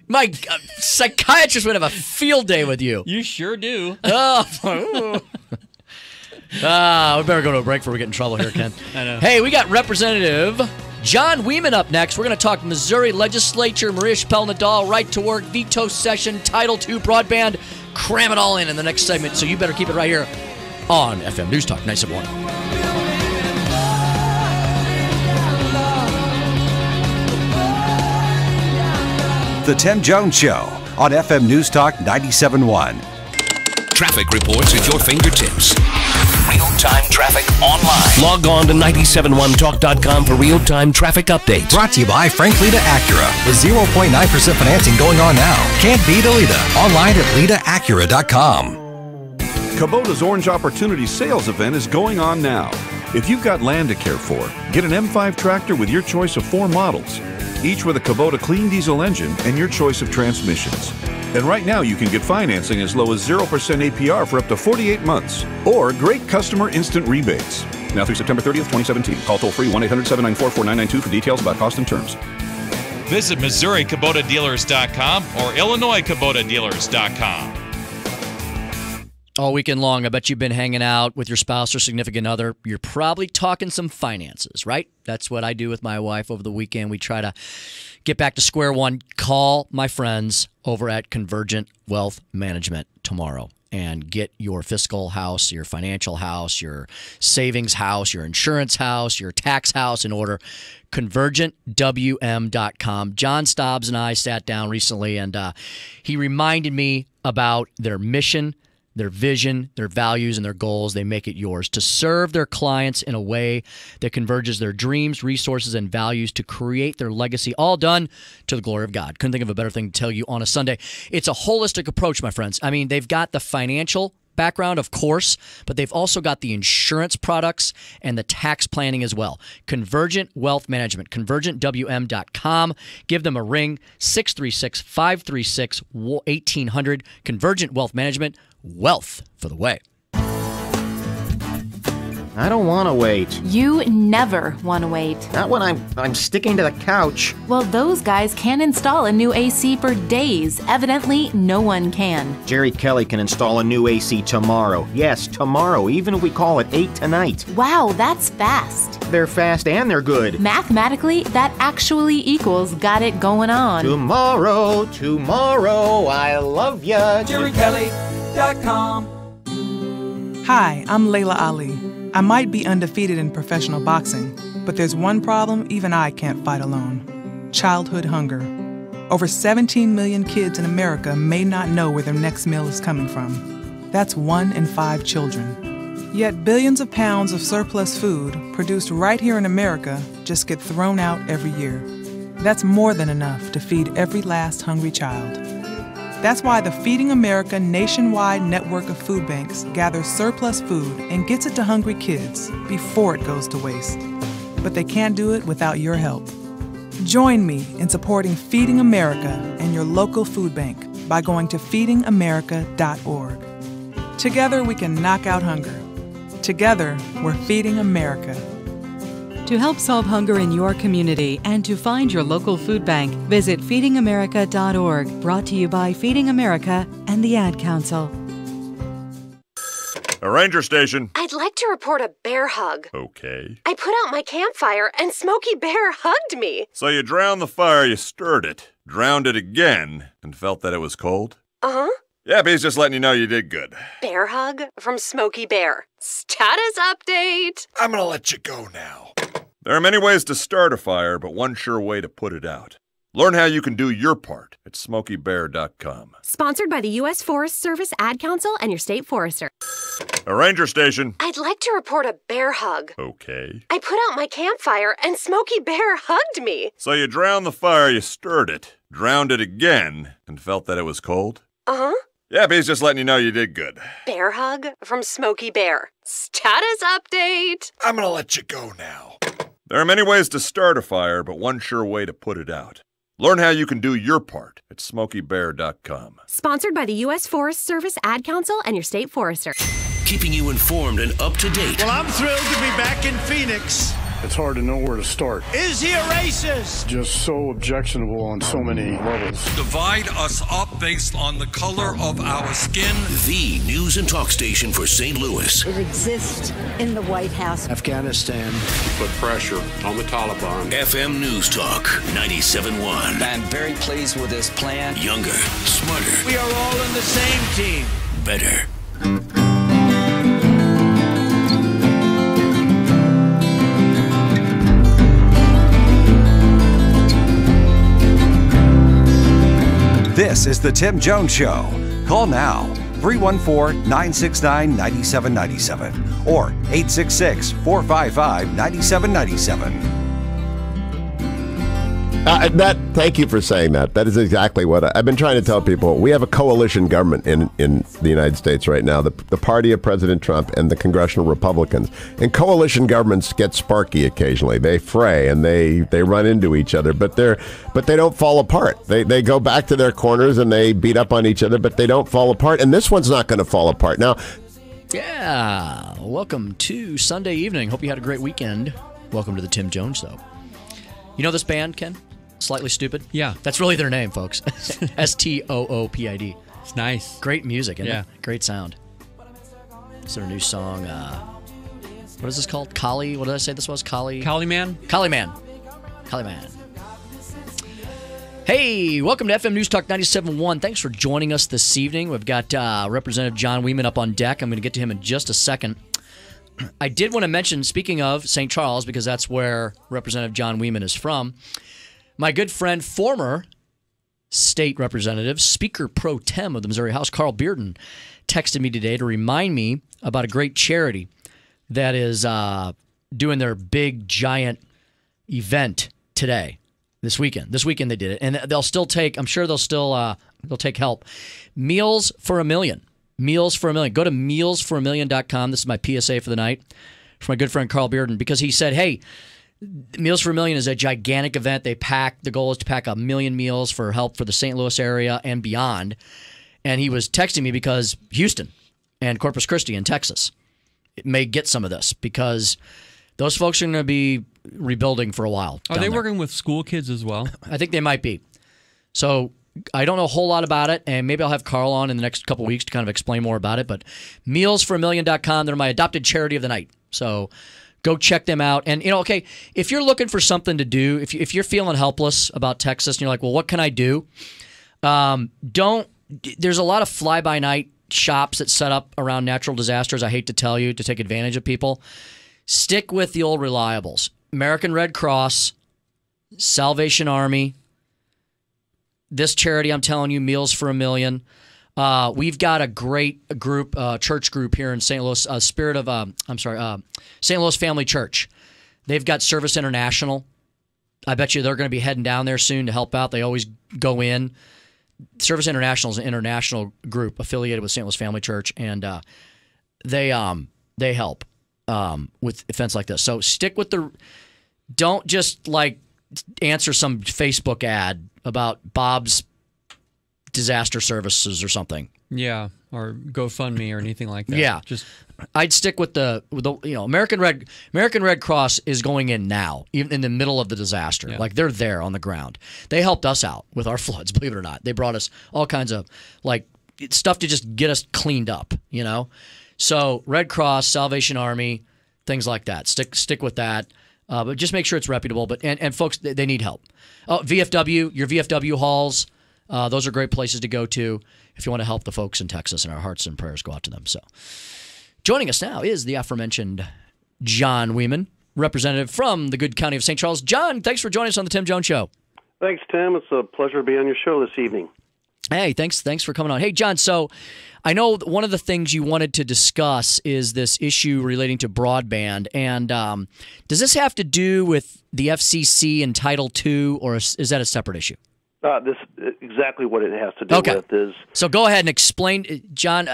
my psychiatrist would have a field day with you. You sure do. Oh. We better go to a break before we get in trouble here, Ken. I know. Hey, we got Representative John Wieman up next. We're going to talk Missouri legislature, Maria Chappelle-Nadal, right to work, veto session, Title II broadband. Cram it all in the next segment, so you better keep it right here on FM News Talk 97.1. The Tim Jones Show on FM News Talk 97.1. Traffic reports at your fingertips. Real-time traffic online. Log on to 971talk.com for real-time traffic updates. Brought to you by Frank Lita Acura. With 0.9% financing going on now. Can't beat a Lita. Online at litaacura.com. Kubota's Orange Opportunity Sales Event is going on now. If you've got land to care for, get an M5 tractor with your choice of 4 models, each with a Kubota clean diesel engine and your choice of transmissions. And right now you can get financing as low as 0% APR for up to 48 months, or great customer instant rebates. Now through September 30th, 2017. Call toll-free 1-800-794-4992 for details about cost and terms. Visit MissouriKubotaDealers.com or IllinoisKubotaDealers.com. All weekend long, I bet you've been hanging out with your spouse or significant other. You're probably talking some finances, right? That's what I do with my wife over the weekend. We try to get back to square one. Call my friends over at Convergent Wealth Management tomorrow and get your fiscal house, your financial house, your savings house, your insurance house, your tax house in order. ConvergentWM.com. John Stobbs and I sat down recently, and he reminded me about their mission, their vision, their values, and their goals. They make it yours to serve their clients in a way that converges their dreams, resources, and values to create their legacy, all done to the glory of God. Couldn't think of a better thing to tell you on a Sunday. It's a holistic approach, my friends. I mean, they've got the financial background, of course, but they've also got the insurance products and the tax planning as well. Convergent Wealth Management, ConvergentWM.com. Give them a ring, 636-536-1800. Convergent Wealth Management, wealth for the way. I don't want to wait. You never want to wait. Not when I'm sticking to the couch. Well, those guys can install a new AC for days. Evidently, no one can. Jerry Kelly can install a new AC tomorrow. Yes, tomorrow, even if we call it 8 tonight. Wow, that's fast. They're fast and they're good. Mathematically, that actually equals got it going on. Tomorrow, I love ya. JerryKelly.com. Hi, I'm Layla Ali. I might be undefeated in professional boxing, but there's one problem even I can't fight alone: childhood hunger. Over 17 million kids in America may not know where their next meal is coming from. That's 1 in 5 children. Yet billions of pounds of surplus food produced right here in America just get thrown out every year. That's more than enough to feed every last hungry child. That's why the Feeding America nationwide network of food banks gathers surplus food and gets it to hungry kids before it goes to waste. But they can't do it without your help. Join me in supporting Feeding America and your local food bank by going to feedingamerica.org. Together we can knock out hunger. Together, we're Feeding America. To help solve hunger in your community and to find your local food bank, visit feedingamerica.org. Brought to you by Feeding America and the Ad Council. A ranger station. I'd like to report a bear hug. Okay. I put out my campfire and Smokey Bear hugged me. So you drowned the fire, you stirred it, drowned it again, and felt that it was cold? Uh-huh. Yeah, but he's just letting you know you did good. Bear hug from Smokey Bear. Status update. I'm gonna let you go now. There are many ways to start a fire, but one sure way to put it out. Learn how you can do your part at SmokeyBear.com. Sponsored by the U.S. Forest Service, Ad Council, and your state forester. A ranger station. I'd like to report a bear hug. Okay. I put out my campfire and Smokey Bear hugged me. So you drowned the fire, you stirred it, drowned it again, and felt that it was cold? Uh-huh. Yeah, but he's just letting you know you did good. Bear hug from Smokey Bear. Status update. I'm gonna let you go now. There are many ways to start a fire, but one sure way to put it out. Learn how you can do your part at SmokeyBear.com. Sponsored by the U.S. Forest Service, Ad Council, and your state forester. Keeping you informed and up to date. Well, I'm thrilled to be back in Phoenix. It's hard to know where to start. Is he a racist? Just so objectionable on so many levels. Divide us up based on the color of our skin. The news and talk station for St. Louis. It exists in the White House. Afghanistan. Put pressure on the Taliban. FM News Talk 97.1. I'm very pleased with this plan. Younger, smarter. We are all in the same team. Better. This is The Tim Jones Show. Call now, 314-969-9797 or 866-455-9797. Thank you for saying that. That is exactly what I've been trying to tell people. We have a coalition government in the United States right now, the party of President Trump and the congressional Republicans. And coalition governments get sparky occasionally. They fray and they run into each other, but they don't fall apart. They go back to their corners and they beat up on each other, but they don't fall apart. And this one's not going to fall apart. Now, yeah, welcome to Sunday evening. Hope you had a great weekend. Welcome to the Tim Jones Show. You know this band, Ken? Slightly Stupid? Yeah. That's really their name, folks. STOOPID. It's nice. Great music, isn't Yeah. it? Great sound. It's their new song. What is this called? Kali? What did I say this was? Kali? Kali Man? Kali Man. Kali Man. Hey, welcome to FM News Talk 97.1. Thanks for joining us this evening. We've got Representative John Weeman up on deck. I'm going to get to him in just a second. I did want to mention, speaking of St. Charles, because that's where Representative John Weeman is from, my good friend, former state representative, Speaker Pro Tem of the Missouri House, Carl Bearden, texted me today to remind me about a great charity that is doing their big, giant event today, this weekend. This weekend they did it. And they'll still take, I'm sure they'll take help. Meals for a Million. Meals for a Million. Go to mealsforamillion.com. This is my PSA for the night for my good friend Carl Bearden, because he said, hey, Meals for a Million is a gigantic event. The goal is to pack 1 million meals for help for the St. Louis area and beyond. And he was texting me because Houston and Corpus Christi in Texas may get some of this, because those folks are going to be rebuilding for a while. Are they working with school kids as well? I think they might be. So I don't know a whole lot about it, and maybe I'll have Carl on in the next couple weeks to kind of explain more about it. But mealsforamillion.com, they're my adopted charity of the night. So go check them out. And, okay, if you're looking for something to do, if you're feeling helpless about Texas and you're like, well, what can I do? There's a lot of fly-by-night shops that set up around natural disasters, I hate to tell you, to take advantage of people. Stick with the old reliables. American Red Cross, Salvation Army, this charity I'm telling you, Meals for a Million. We've got a great group, church group here in St. Louis, St. Louis Family Church. They've got Service International. I bet you they're going to be heading down there soon to help out. They always go in. Service International is an international group affiliated with St. Louis Family Church, and they help with events like this. So stick with don't just answer some Facebook ad about Bob's Disaster Services or something. Yeah, or GoFundMe or anything like that. Yeah, I'd stick with the American Red Cross is going in now, even in the middle of the disaster. Yeah. Like, they're there on the ground. They helped us out with our floods, believe it or not. They brought us all kinds of stuff to just get us cleaned up. So Red Cross, Salvation Army, things like that. Stick with that. But just make sure it's reputable. But and folks, they need help. Oh, VFW, your VFW halls, those are great places to go to if you want to help the folks in Texas, and our hearts and prayers go out to them. So, joining us now is the aforementioned John Weeman, representative from the good county of St. Charles. John, thanks for joining us on the Tim Jones Show. Thanks, Tim. It's a pleasure to be on your show this evening. Hey, thanks for coming on. Hey, John, so I know one of the things you wanted to discuss is this issue relating to broadband. And does this have to do with the FCC and Title II, or is that a separate issue? This exactly what it has to do with is. So go ahead and explain, John.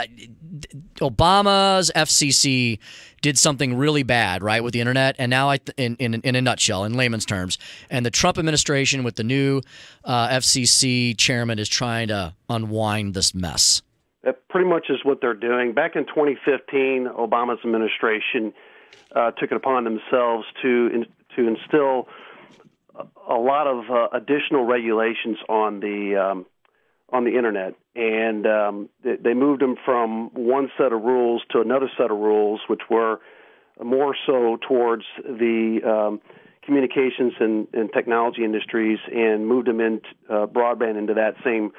Obama's FCC did something really bad, right, with the internet, and now in a nutshell, in layman's terms, and the Trump administration with the new FCC chairman is trying to unwind this mess. That pretty much is what they're doing. Back in 2015, Obama's administration took it upon themselves to instill a lot of additional regulations on the internet, and they moved them from one set of rules to another set of rules, which were more so towards the communications and technology industries, and moved them into broadband into that same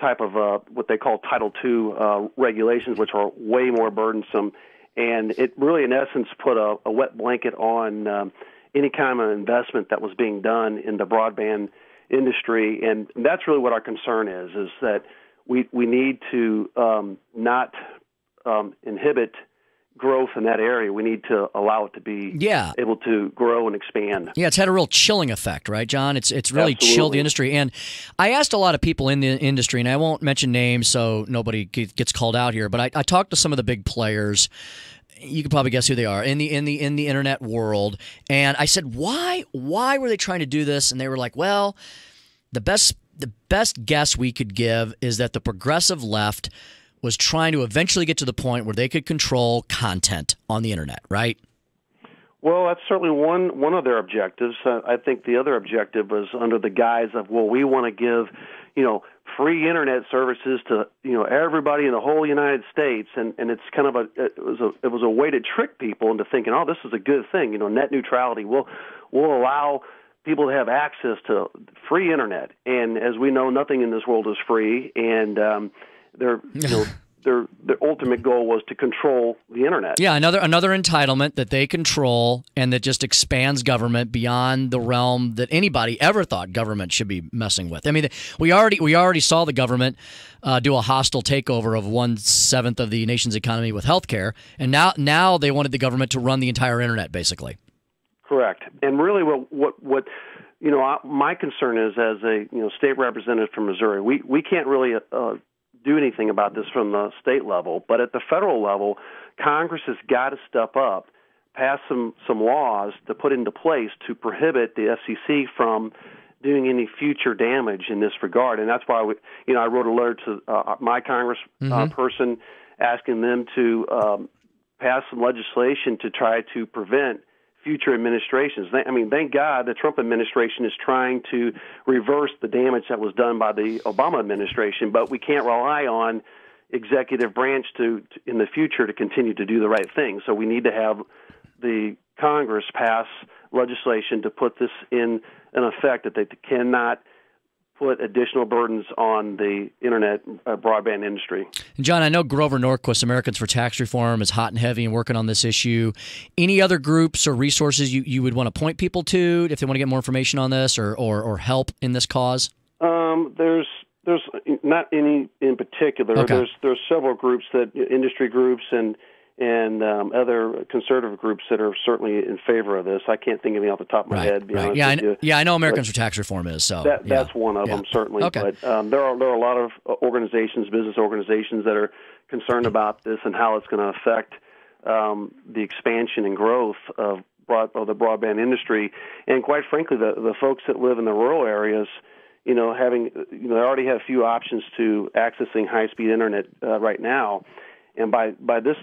type of what they call Title II regulations, which are way more burdensome. And it really, in essence, put a wet blanket on any kind of investment that was being done in the broadband industry, and that's really what our concern is that we need to not inhibit growth in that area. We need to allow it to be able to grow and expand. Yeah, it's had a real chilling effect, right, John? It's really Absolutely. chilled the industry. And I asked a lot of people in the industry, and I won't mention names so nobody gets called out here, but I talked to some of the big players. You can probably guess who they are in the internet world. And I said, why were they trying to do this? And they were like, well, the best guess we could give is that the progressive left was trying to eventually get to the point where they could control content on the internet, right? Well, that's certainly one of their objectives. I think the other objective was under the guise of, well, we want to give, free internet services to, everybody in the whole United States, and it's kind of it was a way to trick people into thinking, oh, this is a good thing, net neutrality. We'll allow people to have access to free internet, and as we know, nothing in this world is free, and their ultimate goal was to control the internet. Yeah, another entitlement that they control and that just expands government beyond the realm that anybody ever thought government should be messing with. I mean, we already saw the government do a hostile takeover of 1/7 of the nation's economy with healthcare, and now they wanted the government to run the entire internet, basically. Correct. And really, what my concern is, as a state representative from Missouri, we can't really do anything about this from the state level, but at the federal level, Congress has got to step up, pass some laws to put into place to prohibit the FCC from doing any future damage in this regard. And that's why I wrote a letter to my Congress person asking them to pass some legislation to try to prevent future administrations. Thank God the Trump administration is trying to reverse the damage that was done by the Obama administration, but we can't rely on executive branch to in the future to continue to do the right thing. So we need to have the Congress pass legislation to put this in effect, that they cannot put additional burdens on the internet broadband industry. John, I know Grover Norquist, Americans for Tax Reform, is hot and heavy and working on this issue. Any other groups or resources you would want to point people to if they want to get more information on this or help in this cause? There's not any in particular. Okay. There's several groups, that industry groups and other conservative groups that are certainly in favor of this. I can't think of any off the top of my head. Right. I know Americans for Tax Reform is. So that's one of them, certainly. Okay. But there are a lot of organizations, business organizations, that are concerned about this and how it's going to affect the expansion and growth of the broadband industry. And quite frankly, the folks that live in the rural areas, they already have few options to accessing high-speed internet right now, and by this,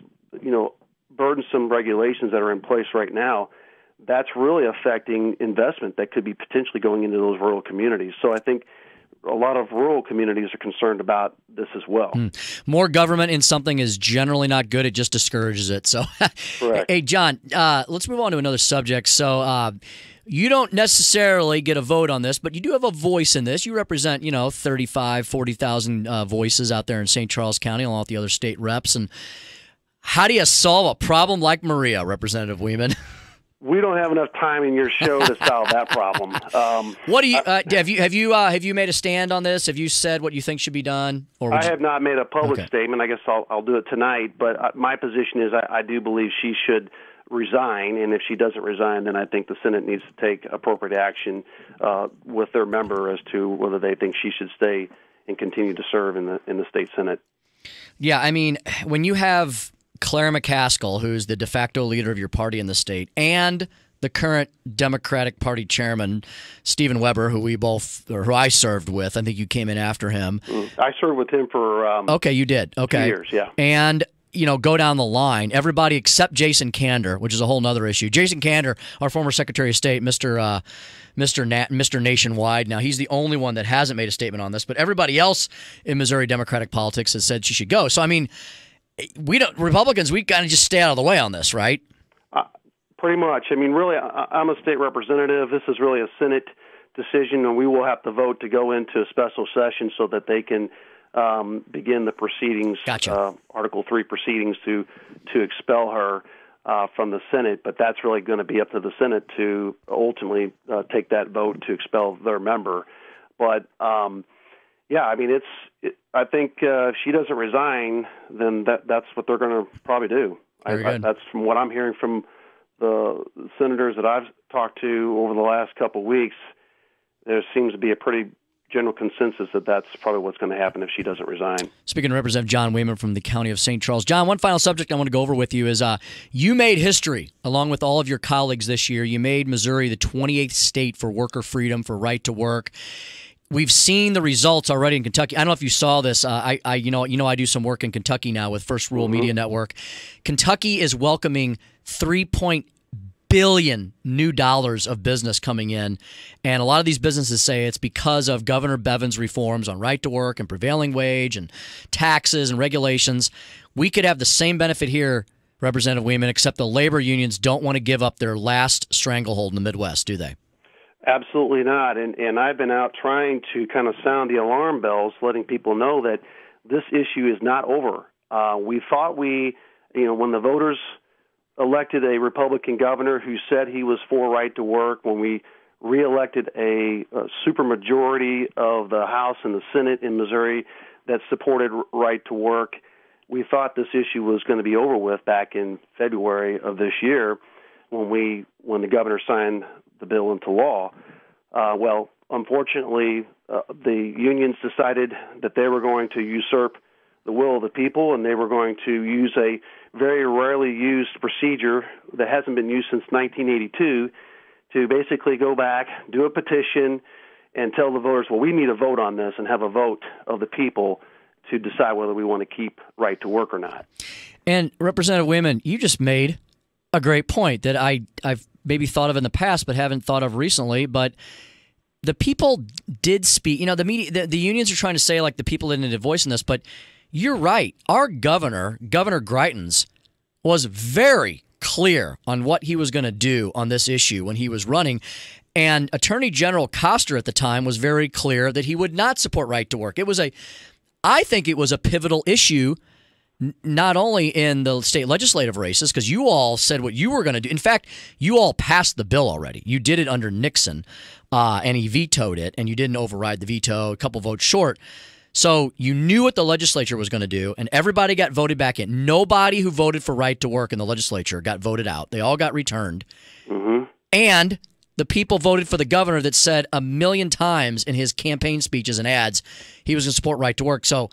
burdensome regulations that are in place right now, that's really affecting investment that could be potentially going into those rural communities. So I think a lot of rural communities are concerned about this as well. More government in something is generally not good. It just discourages it. So, correct. Hey, John, let's move on to another subject. So, you don't necessarily get a vote on this, but you do have a voice in this. You represent, 35, 40,000 voices out there in St. Charles County, along with the other state reps. And how do you solve a problem like Maria, Representative Weeman? We don't have enough time in your show to solve that problem. What do you have you made a stand on this? Have you said what you think should be done? I have not made a public statement. I guess I'll do it tonight. But my position is I do believe she should resign, and if she doesn't resign, then I think the Senate needs to take appropriate action with their member as to whether they think she should stay and continue to serve in the state Senate. Yeah, I mean, when you have Claire McCaskill, who's the de facto leader of your party in the state, and the current Democratic Party chairman, Stephen Weber, who I served with. I think you came in after him. I served with him for okay, you did. Okay, 2 years, yeah. And go down the line. Everybody except Jason Kander, which is a whole nother issue. Jason Kander, our former Secretary of State, Mr. Nationwide. Now, he's the only one that hasn't made a statement on this, but everybody else in Missouri Democratic politics has said she should go. So, I mean, Republicans, we kind of just stay out of the way on this, right? Pretty much. I mean, really, I'm a state representative. This is really a Senate decision, and we will have to vote to go into a special session so that they can begin the proceedings, gotcha. Article 3 proceedings to expel her from the Senate. But that's really going to be up to the Senate to ultimately take that vote to expel their member. But yeah, I mean, I think if she doesn't resign, then that's what they're going to probably do. That's from what I'm hearing from the senators that I've talked to over the last couple of weeks. There seems to be a pretty general consensus that that's probably what's going to happen if she doesn't resign. Speaking to Representative John Wayman from the County of St. Charles. John, one final subject I want to go over with you is you made history along with all of your colleagues this year. You made Missouri the 28th state for worker freedom, for right to work. We've seen the results already in Kentucky. I don't know if you saw this. I do some work in Kentucky now with First Rural Media Network. Kentucky is welcoming $3 billion new dollars of business coming in, and a lot of these businesses say it's because of Governor Bevin's reforms on right to work and prevailing wage and taxes and regulations. We could have the same benefit here, Representative Wayman, except the labor unions don't want to give up their last stranglehold in the Midwest, do they? Absolutely not. And I've been out trying to kind of sound the alarm bells, letting people know that this issue is not over. We thought when the voters elected a Republican governor who said he was for right to work, when we reelected a supermajority of the House and the Senate in Missouri that supported right to work, we thought this issue was going to be over with back in February of this year when the governor signed the bill into law. Well, unfortunately, the unions decided that they were going to usurp the will of the people, and they were going to use a very rarely used procedure that hasn't been used since 1982 to basically go back, do a petition, and tell the voters, well, we need a vote on this and have a vote of the people to decide whether we want to keep right to work or not. And Representative Wayman, you just made a great point that I've maybe thought of in the past but haven't thought of recently, but the people did speak. You know, the media, the unions are trying to say like the people didn't have a voice in this, but you're right. Our Governor Greitens, was very clear on what he was going to do on this issue when he was running. And Attorney General Koster at the time was very clear that he would not support right to work. I think it was a pivotal issue, not only in the state legislative races, because you all said what you were going to do. In fact, you all passed the bill already. You did it under Nixon, and he vetoed it, and you didn't override the veto, a couple votes short. So you knew what the legislature was going to do, and everybody got voted back in. Nobody who voted for right to work in the legislature got voted out. They all got returned. Mm-hmm. And the people voted for the governor that said 1 million times in his campaign speeches and ads he was going to support right to work. So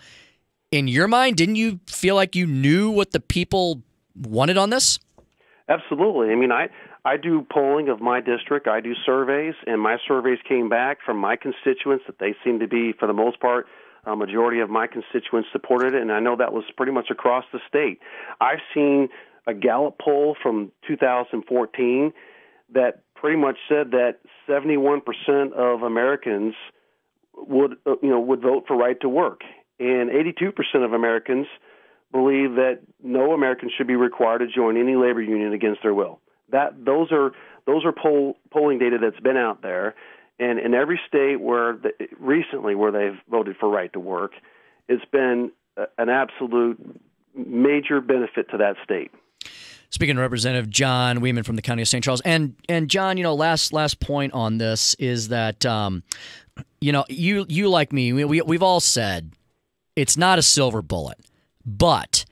in your mind, didn't you feel like you knew what the people wanted on this? Absolutely. I mean, I do polling of my district. I do surveys, and my surveys came back from my constituents that they seem to be, for the most part, a majority of my constituents supported it, and I know that was pretty much across the state. I've seen a Gallup poll from 2014 that pretty much said that 71% of Americans would vote for right to work, and 82% of Americans believe that no American should be required to join any labor union against their will. Those are polling data that's been out there. And in every state recently where they've voted for right to work, it's been an absolute major benefit to that state. Speaking of Representative John Wayman from the County of St. Charles, and John, last point on this is that you like me, we've all said it's not a silver bullet, but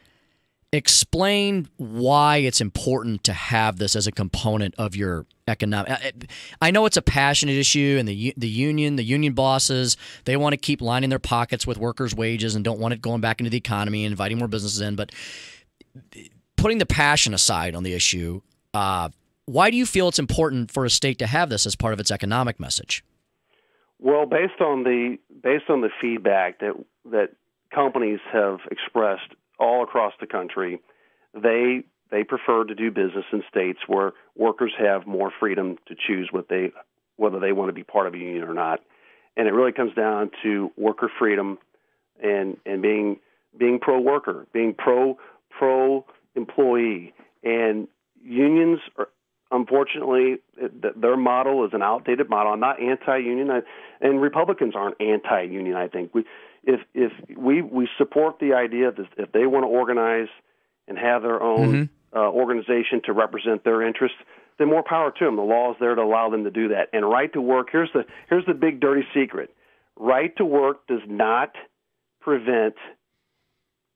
explain why it's important to have this as a component of your economic. I know it's a passionate issue, and the union bosses, they want to keep lining their pockets with workers' wages and don't want it going back into the economy and inviting more businesses in. But putting the passion aside on the issue, why do you feel it's important for a state to have this as part of its economic message? Well, based on the feedback that companies have expressed all across the country, they prefer to do business in states where workers have more freedom to choose whether they want to be part of a union or not. And it really comes down to worker freedom and being pro-worker, being pro-employee. And unions are, unfortunately, their model is an outdated model. I'm not anti-union, and Republicans aren't anti-union, I think. If we support the idea that if they want to organize and have their own organization to represent their interests, then more power to them. The law is there to allow them to do that. And right to work, here's the big dirty secret. right to work does not prevent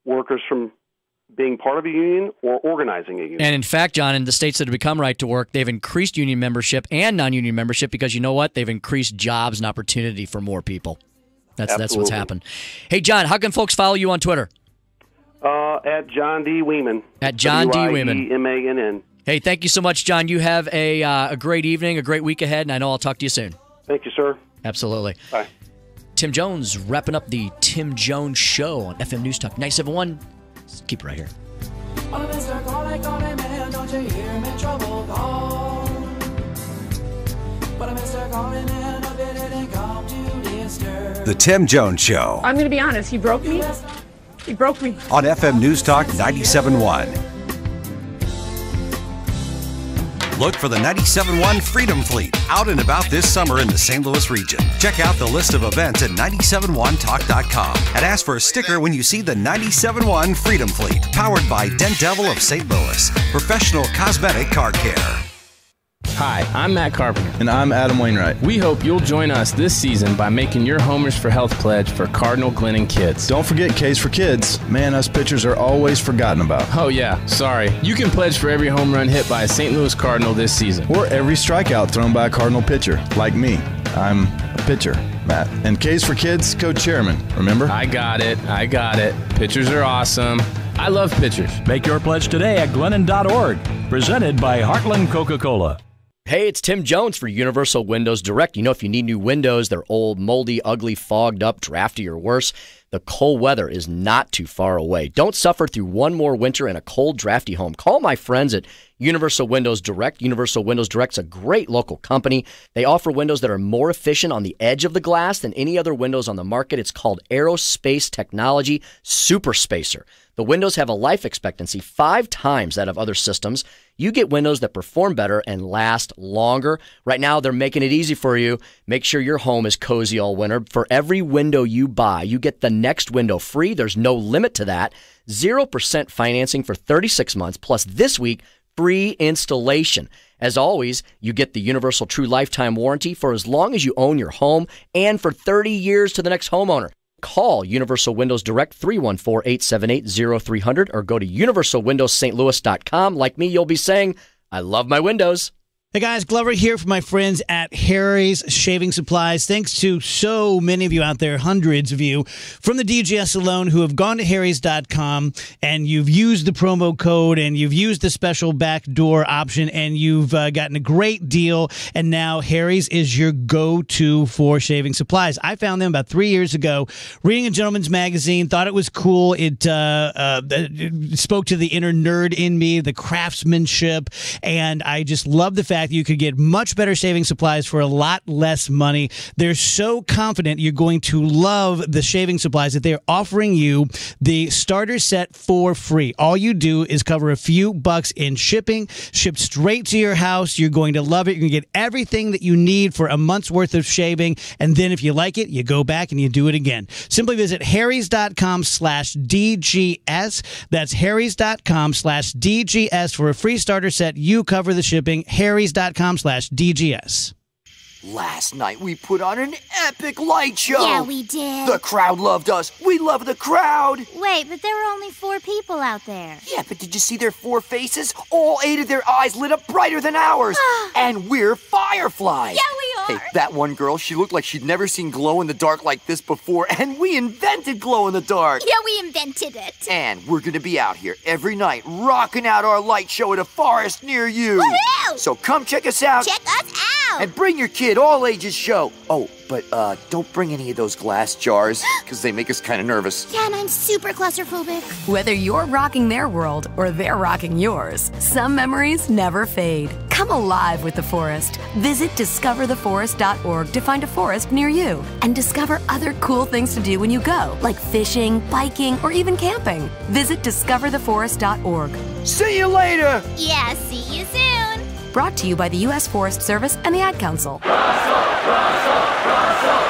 workers from being part of a union or organizing a union. And in fact, John, in the states that have become right to work, they've increased union membership and non-union membership because you know what? They've increased jobs and opportunity for more people. That's what's happened. Hey, John, how can folks follow you on Twitter? At John D. Weeman. At John D. Weeman. WIEMANN. Hey, thank you so much, John. You have a great evening, a great week ahead, and I know I'll talk to you soon. Thank you, sir. Absolutely. Bye. Tim Jones wrapping up the Tim Jones Show on FM News Talk 97.1. Keep it right here. The Tim Jones Show I'm going to be honest. He broke me. He broke me. on FM News Talk 97.1. Look for the 97.1 Freedom Fleet out and about this summer in the St. Louis region. Check out the list of events at 971talk.com and ask for a sticker when you see the 97.1 Freedom Fleet, powered by Dent Devil of St. Louis, professional cosmetic car care. Hi, I'm Matt Carpenter. And I'm Adam Wainwright. We hope you'll join us this season by making your Homers for Health pledge for Cardinal Glennon kids. Don't forget K's for Kids. Man, us pitchers are always forgotten about. Oh yeah, sorry. You can pledge for every home run hit by a St. Louis Cardinal this season. Or every strikeout thrown by a Cardinal pitcher, like me. I'm a pitcher, Matt. And K's for Kids, co-chairman, remember? I got it. Pitchers are awesome. I love pitchers. Make your pledge today at Glennon.org. Presented by Heartland Coca-Cola. Hey, it's Tim Jones for Universal Windows Direct. You know, if you need new windows, they're old, moldy, ugly, fogged up, drafty, or worse, the cold weather is not too far away. Don't suffer through one more winter in a cold, drafty home. Call my friends at Universal Windows Direct. Universal Windows Direct's a great local company. They offer windows that are more efficient on the edge of the glass than any other windows on the market. It's called Aerospace Technology Super Spacer. The windows have a life expectancy 5 times that of other systems. You get windows that perform better and last longer. Right now, they're making it easy for you. Make sure your home is cozy all winter. For every window you buy, you get the next window free. There's no limit to that. 0% financing for 36 months, plus this week, free installation. As always, you get the Universal True Lifetime Warranty for as long as you own your home and for 30 years to the next homeowner. Call Universal Windows Direct 314-878-0300 or go to universalwindowsstlouis.com. Like me, you'll be saying, I love my windows. Hey guys, Glover here for my friends at Harry's Shaving Supplies. Thanks to so many of you out there, hundreds of you, from the DGS alone who have gone to harrys.com and you've used the promo code and you've used the special backdoor option and you've gotten a great deal. And now Harry's is your go-to for shaving supplies. I found them about 3 years ago, reading a gentleman's magazine, thought it was cool. It spoke to the inner nerd in me, the craftsmanship, and I just love the fact you could get much better shaving supplies for a lot less money. They're so confident you're going to love the shaving supplies that they're offering you the starter set for free. All you do is cover a few bucks in shipping, shipped straight to your house. You're going to love it. You're going to get everything that you need for a month's worth of shaving. And then if you like it, you go back and you do it again. Simply visit harrys.com/DGS. That's harrys.com/DGS for a free starter set. You cover the shipping. harrys.com/DGS. Last night we put on an epic light show. Yeah, we did. The crowd loved us. We love the crowd. Wait, but there were only 4 people out there. Yeah, but did you see their 4 faces? All 8 of their eyes lit up brighter than ours. And we're fireflies. Yeah, we are. Hey, that one girl, she looked like she'd never seen glow in the dark like this before, and we invented glow in the dark. Yeah, we invented it. And we're gonna be out here every night, rocking out our light show at a forest near you. Woohoo! So come check us out. Check us out. And bring your kid, all ages show. Oh, but don't bring any of those glass jars, because they make us kind of nervous. Yeah, and I'm super claustrophobic. Whether you're rocking their world or they're rocking yours, some memories never fade. Come alive with the forest. Visit discovertheforest.org to find a forest near you and discover other cool things to do when you go, like fishing, biking, or even camping. Visit discovertheforest.org. See you later! Yeah, see you soon. Brought to you by the U.S. Forest Service and the Ad Council.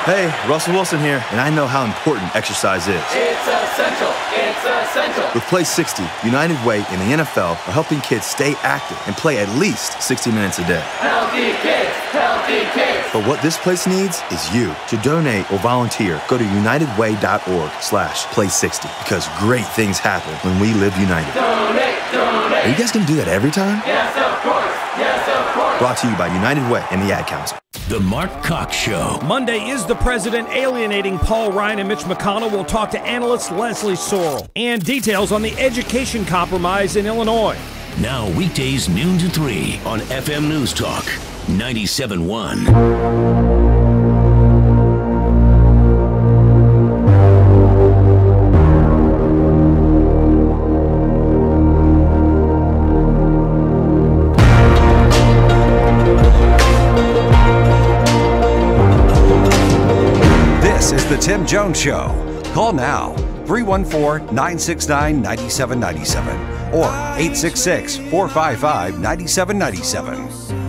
Hey, Russell Wilson here, and I know how important exercise is. It's essential. It's essential. With Play 60, United Way and the NFL are helping kids stay active and play at least 60 minutes a day. Healthy kids. Healthy kids. But what this place needs is you. To donate or volunteer, go to unitedway.org/play60 because great things happen when we live united. Donate, donate. Are you guys going to do that every time? Yes, of course. Yes, of course. Brought to you by United Way and the Ad Council. The Mark Cox Show. Monday is the president alienating Paul Ryan and Mitch McConnell. We'll talk to analyst Leslie Sorrell and details on the education compromise in Illinois. Now weekdays noon to 3 on FM News Talk 97.1. This is the Tim Jones Show. Call now, 314-969-9797 or 866-455-9797.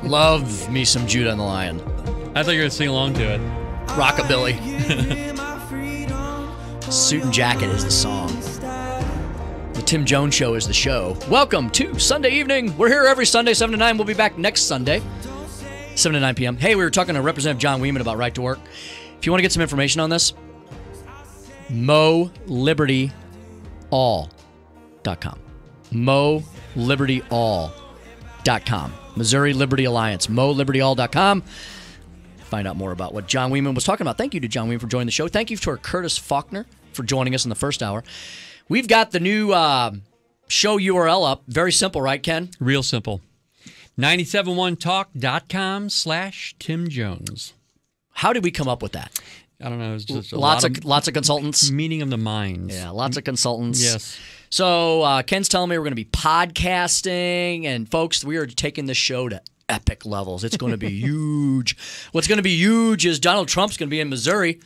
Love me some Judah and the Lion. I thought you were going to sing along to it. Rockabilly. Suit and Jacket is the song. The Tim Jones Show is the show. Welcome to Sunday evening. We're here every Sunday, 7 to 9. We'll be back next Sunday, 7 to 9 p.m. Hey, we were talking to Representative John Wieman about right to work. If you want to get some information on this, MoLibertyAll.com. MoLibertyAll.com. Missouri Liberty Alliance. MoLibertyAll.com. Find out more about what John Wieman was talking about. Thank you to John Wieman for joining the show. Thank you to our Curtis Faulkner for joining us in the first hour. We've got the new show URL up. Very simple, right, Ken? Real simple. 971talk.com/Tim Jones. How did we come up with that? I don't know. It was just lots of consultants. Meeting of the minds. Yeah, lots of consultants. Yes. So Ken's telling me we're going to be podcasting, and folks, we are taking the show to epic levels. It's going to be huge. What's going to be huge is Donald Trump's going to be in Missouri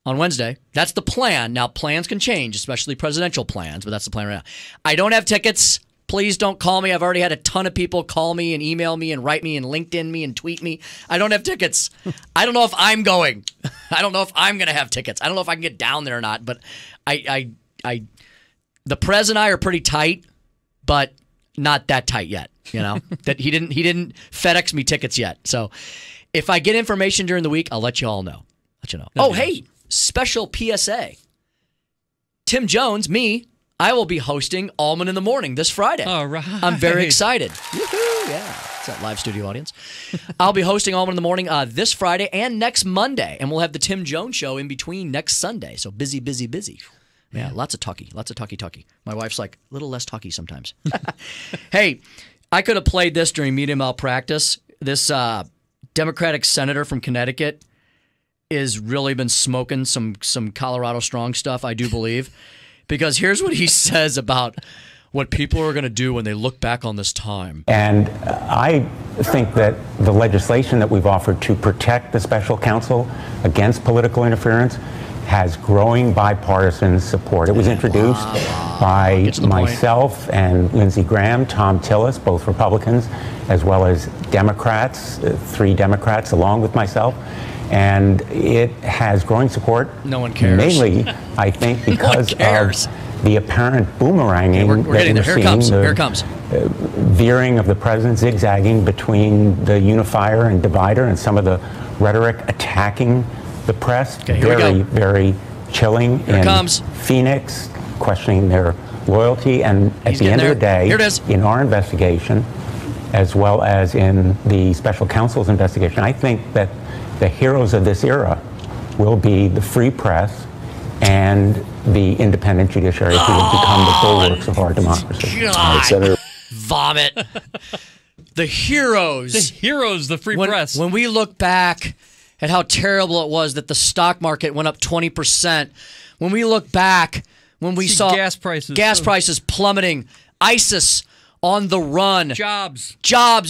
on Wednesday. That's the plan. Now, plans can change, especially presidential plans, but that's the plan right now. I don't have tickets. Please don't call me. I've already had a ton of people call me and email me and write me and LinkedIn me and tweet me. I don't have tickets. I don't know if I'm going. I don't know if I'm going to have tickets. I don't know if I can get down there or not, but the Prez and I are pretty tight, but not that tight yet, you know? That he didn't FedEx me tickets yet. So if I get information during the week, I'll let you all know. Hey, special PSA. Tim Jones, me, I will be hosting Allman in the Morning this Friday. All right. I'm very excited. Woohoo! Yeah, it's that live studio audience. I'll be hosting Allman in the Morning this Friday and next Monday, and we'll have the Tim Jones Show in between next Sunday. So busy, busy, busy. Yeah, lots of talky. My wife's like, a little less talky sometimes. Hey, I could have played this during media malpractice. This Democratic senator from Connecticut is really been smoking some Colorado Strong stuff, I do believe. Because here's what he says about what people are going to do when they look back on this time. And I think that the legislation that we've offered to protect the special counsel against political interference has growing bipartisan support. It was introduced by myself and Lindsey Graham, Tom Tillis, both Republicans, as well as Democrats, 3 Democrats along with myself. And it has growing support. No one cares. Mainly, I think, because of the apparent boomeranging we're getting there. Here it comes. Veering of the president, zigzagging between the unifier and divider, and some of the rhetoric attacking the press. Very chilling. Here it comes. Phoenix, questioning their loyalty. And at the end of the day, in our investigation, as well as in the special counsel's investigation, I think that the heroes of this era will be the free press and the independent judiciary who will become the bulwarks of our democracy. Vomit. The heroes. The free press. When we look back at how terrible it was that the stock market went up 20%, when we look back, when we saw gas prices plummeting, ISIS on the run. Jobs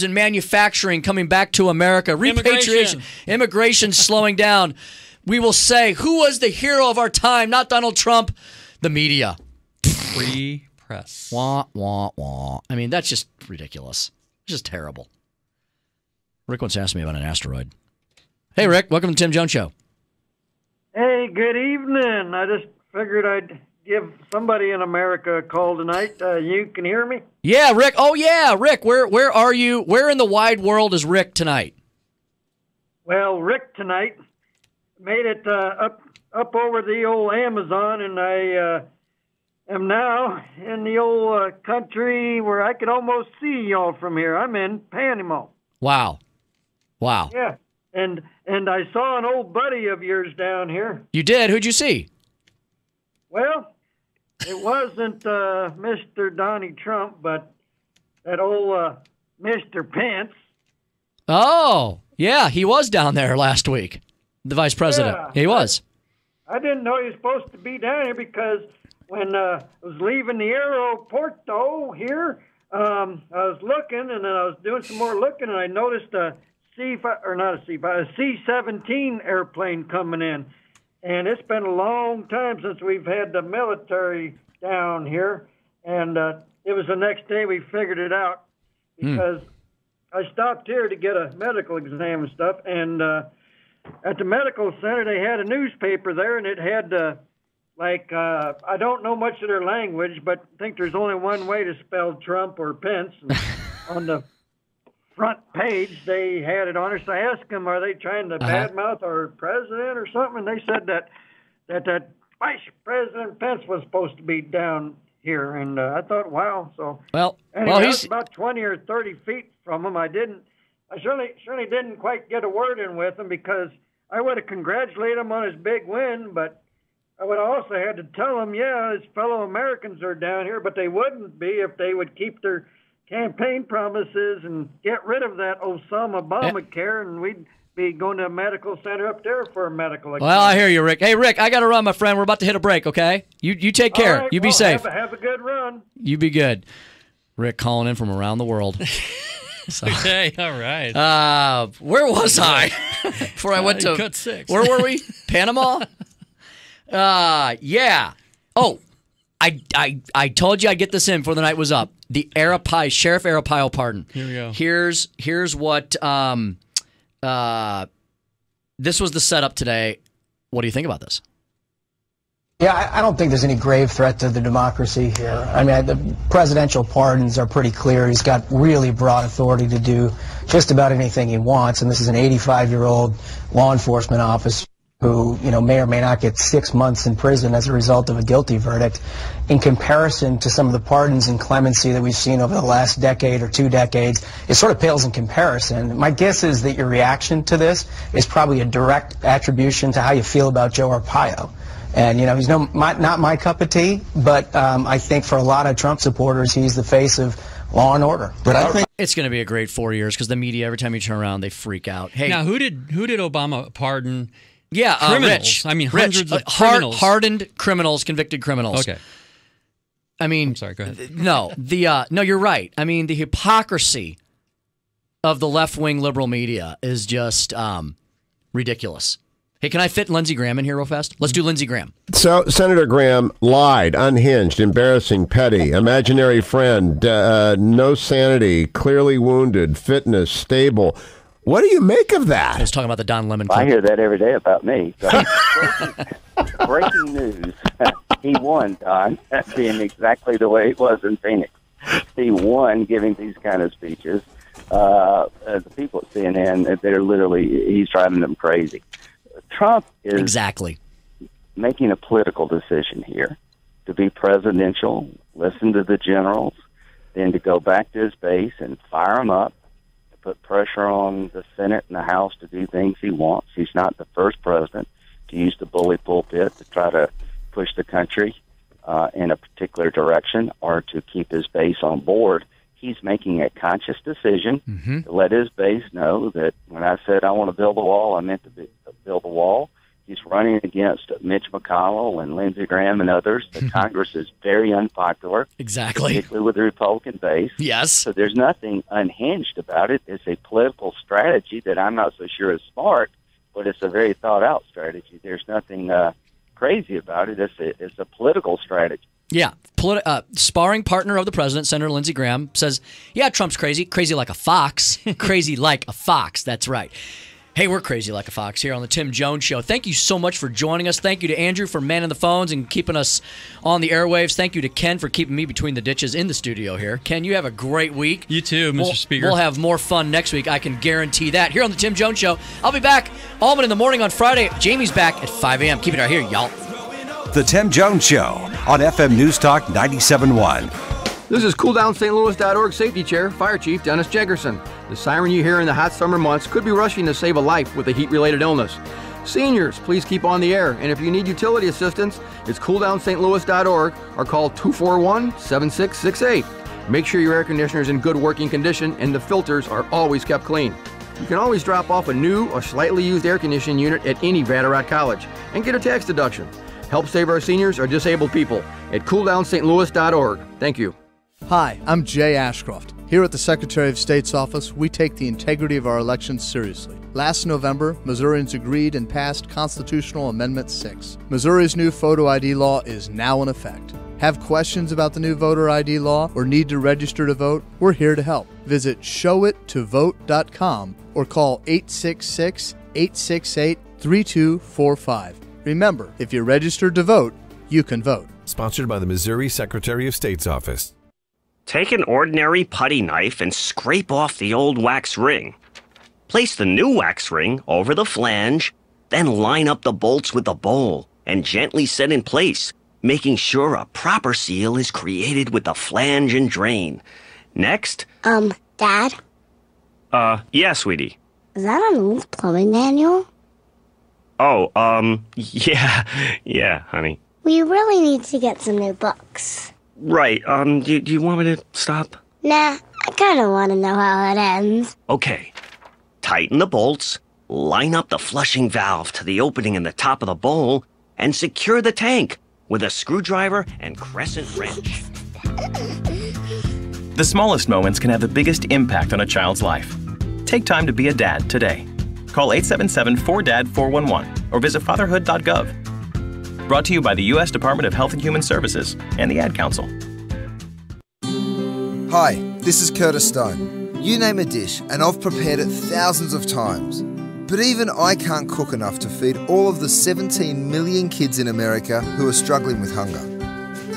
and manufacturing coming back to America. Repatriation. Immigration slowing down. We will say, who was the hero of our time? Not Donald Trump. The media. Free press. Wah, wah, wah. I mean, that's just ridiculous. It's just terrible. Rick wants to ask me about an asteroid. Hey, Rick. Welcome to the Tim Jones Show. Hey, good evening. I just figured I'd give somebody in America a call tonight. You can hear me? Yeah, Rick. Oh, yeah, Rick. Where are you? Where in the wide world is Rick tonight? Well, Rick tonight made it up over the old Amazon, and I am now in the old country where I could almost see y'all from here. I'm in Panama. Wow. Yeah, and I saw an old buddy of yours down here. You did? Who'd you see? Well, it wasn't Mr. Donnie Trump, but that old Mr. Pence. Oh, yeah, he was down there last week, the vice president. Yeah, he was. I didn't know he was supposed to be down here because when I was leaving the aeroporto here, I was looking, and then I was doing some more looking, and I noticed a C-17 airplane coming in. And it's been a long time since we've had the military down here. And it was the next day we figured it out because I stopped here to get a medical exam and stuff. And at the medical center, they had a newspaper there, and it had, I don't know much of their language, but I think there's only one way to spell Trump or Pence. And on the front page, they had it on it. So I asked them, are they trying to badmouth our president or something? And they said that Vice President Pence was supposed to be down here. And I thought, wow. So anyway, I was about 20 or 30 feet from him. I certainly didn't quite get a word in with him because I would have congratulated him on his big win, but I would also had to tell him, yeah, his fellow Americans are down here, but they wouldn't be if they would keep their campaign promises and get rid of that Osama Obamacare, and we'd be going to a medical center up there for a medical exam. Well, I hear you, Rick. Hey, Rick, I got to run, my friend. We're about to hit a break, okay? You take care. Right, you be safe. Have a good run. You be good. Rick calling in from around the world. Okay, all right. Where was I before I went to cut 6. Where were we? Panama? Yeah. Oh, I told you I'd get this in before the night was up. The Sheriff Arpaio pardon. Here we go. Here's what this was the setup today. What do you think about this? Yeah, I don't think there's any grave threat to the democracy here. I mean, the presidential pardons are pretty clear. He's got really broad authority to do just about anything he wants, and this is an 85-year-old law enforcement officer who, may or may not get 6 months in prison as a result of a guilty verdict. In comparison to some of the pardons and clemency that we've seen over the last decade or 2 decades, it sort of pales in comparison. My guess is that your reaction to this is probably a direct attribution to how you feel about Joe Arpaio. And, he's not my cup of tea, but I think for a lot of Trump supporters, he's the face of law and order. But I think it's going to be a great 4 years because the media, every time you turn around, they freak out. Hey, now who did Obama pardon? Yeah, criminals. Rich. I mean, hundreds of criminals. Hardened criminals, convicted criminals. Okay. I mean, I'm sorry, go ahead. No, no, you're right. I mean, the hypocrisy of the left-wing liberal media is just ridiculous. Hey, can I fit Lindsey Graham in here real fast? Let's do Lindsey Graham. So Senator Graham lied, unhinged, embarrassing, petty, imaginary friend, no sanity, clearly wounded, fitness, stable. What do you make of that? I was talking about the Don Lemon clip. I hear that every day about me. So, breaking news. He won, Don, being exactly the way it was in Phoenix. He won giving these kind of speeches. The people at CNN, they're literally, he's driving them crazy. Trump is exactly making a political decision here to be presidential, listen to the generals, then to go back to his base and fire them up, to put pressure on the Senate and the House to do things he wants. He's not the first president to use the bully pulpit to try to push the country in a particular direction or to keep his base on board. He's making a conscious decision to let his base know that when I said I want to build a wall, I meant to build a wall. He's running against Mitch McConnell and Lindsey Graham and others. The Congress is very unpopular. Exactly. Particularly with the Republican base. Yes. So there's nothing unhinged about it. It's a political strategy that I'm not so sure is smart, but it's a very thought-out strategy. There's nothing crazy about it. It's a political strategy. Yeah. Sparring partner of the president, Senator Lindsey Graham, says, yeah, Trump's crazy. Crazy like a fox. Crazy like a fox. That's right. Hey, we're Crazy Like a Fox here on the Tim Jones Show. Thank you so much for joining us. Thank you to Andrew for manning the phones and keeping us on the airwaves. Thank you to Ken for keeping me between the ditches in the studio here. Ken, you have a great week. You too, Mr. Speaker. We'll have more fun next week. I can guarantee that. Here on the Tim Jones Show, I'll be back Allman in the morning on Friday. Jamie's back at 5 a.m. Keep it right here, y'all. The Tim Jones Show on FM News Talk 97.1. This is CoolDownStLouis.org Safety Chair Fire Chief Dennis Jeggerson. The siren you hear in the hot summer months could be rushing to save a life with a heat-related illness. Seniors, please keep on the air, and if you need utility assistance, it's CoolDownStLouis.org or call 241-7668. Make sure your air conditioner is in good working condition and the filters are always kept clean. You can always drop off a new or slightly used air conditioning unit at any Vatterott College and get a tax deduction. Help save our seniors or disabled people at CoolDownStLouis.org. Thank you. Hi, I'm Jay Ashcroft. Here at the Secretary of State's office, we take the integrity of our elections seriously. Last November, Missourians agreed and passed Constitutional Amendment 6. Missouri's new photo ID law is now in effect. Have questions about the new voter ID law or need to register to vote? We're here to help. Visit showittovote.com or call 866-868-3245. Remember, if you're registered to vote, you can vote. Sponsored by the Missouri Secretary of State's office. Take an ordinary putty knife and scrape off the old wax ring. Place the new wax ring over the flange, then line up the bolts with the bowl and gently set in place, making sure a proper seal is created with the flange and drain. Next. Dad? Yeah, sweetie. Is that an old plumbing manual? Oh, yeah, honey. We really need to get some new books. Right, do you want me to stop? Nah, I kinda wanna know how it ends. Okay. Tighten the bolts, line up the flushing valve to the opening in the top of the bowl, and secure the tank with a screwdriver and crescent wrench. The smallest moments can have the biggest impact on a child's life. Take time to be a dad today. Call 877-4DAD-411 or visit fatherhood.gov. Brought to you by the U.S. Department of Health and Human Services and the Ad Council. Hi, this is Curtis Stone. You name a dish and I've prepared it thousands of times. But even I can't cook enough to feed all of the 17 million kids in America who are struggling with hunger.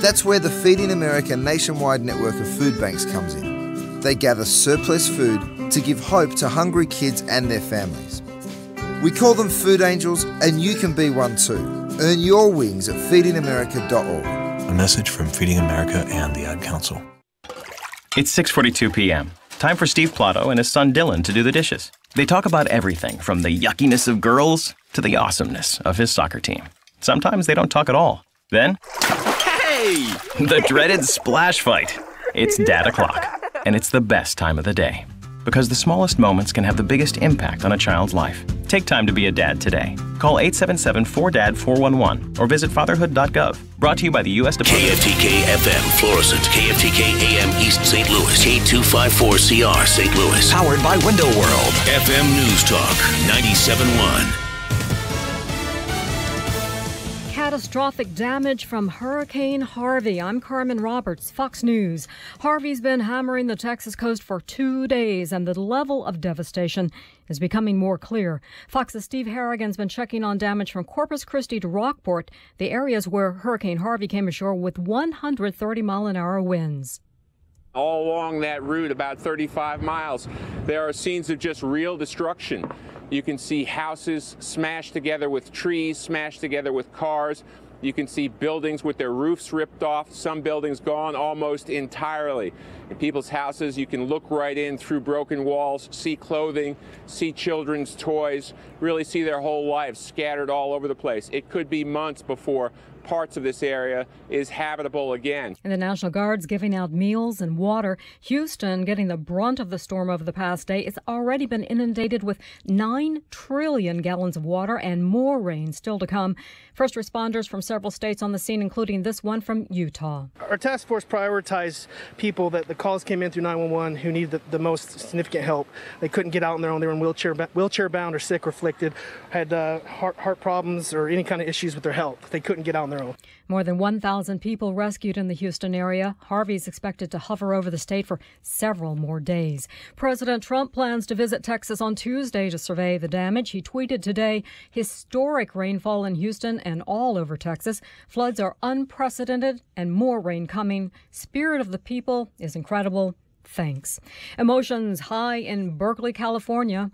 That's where the Feeding America nationwide network of food banks comes in. They gather surplus food to give hope to hungry kids and their families. We call them food angels, and you can be one too. Earn your wings at feedingamerica.org. A message from Feeding America and the Ad Council. It's 6:42 p.m. Time for Steve Plotto and his son Dylan to do the dishes. They talk about everything from the yuckiness of girls to the awesomeness of his soccer team. Sometimes they don't talk at all. Then, hey! The dreaded splash fight. It's Dad o'clock, and it's the best time of the day. Because the smallest moments can have the biggest impact on a child's life. Take time to be a dad today. Call 877-4DAD-411 or visit fatherhood.gov. Brought to you by the U.S. Department of KFTK-FM Florissant, KFTK-AM East St. Louis, K254CR St. Louis. Powered by Window World. FM News Talk 97.1. Catastrophic damage from Hurricane Harvey. I'm Carmen Roberts, Fox News. Harvey's been hammering the Texas coast for 2 days, and the level of devastation is becoming more clear. Fox's Steve Harrigan's been checking on damage from Corpus Christi to Rockport, the areas where Hurricane Harvey came ashore with 130-mile-an-hour winds. All along that route, about 35 miles, there are scenes of just real destruction. You can see houses smashed together with trees, smashed together with cars. You can see buildings with their roofs ripped off, some buildings gone almost entirely. In people's houses, you can look right in through broken walls, see clothing, see children's toys, really see their whole lives scattered all over the place. It could be months before parts of this area is habitable again. And the National Guard's giving out meals and water. Houston, getting the brunt of the storm over the past day, it's already been inundated with 9 trillion gallons of water and more rain still to come. First responders from several states on the scene, including this one from Utah. Our task force prioritized people that the calls came in through 911 who needed the most significant help. They couldn't get out on their own. They were in wheelchair bound or sick or afflicted, had heart problems or any kind of issues with their health. They couldn't get out on their own. More than 1,000 people rescued in the Houston area. Harvey is expected to hover over the state for several more days. President Trump plans to visit Texas on Tuesday to survey the damage. He tweeted today, historic rainfall in Houston and all over Texas. Floods are unprecedented and more rain coming. Spirit of the people is incredible. Thanks. Emotions high in Berkeley, California.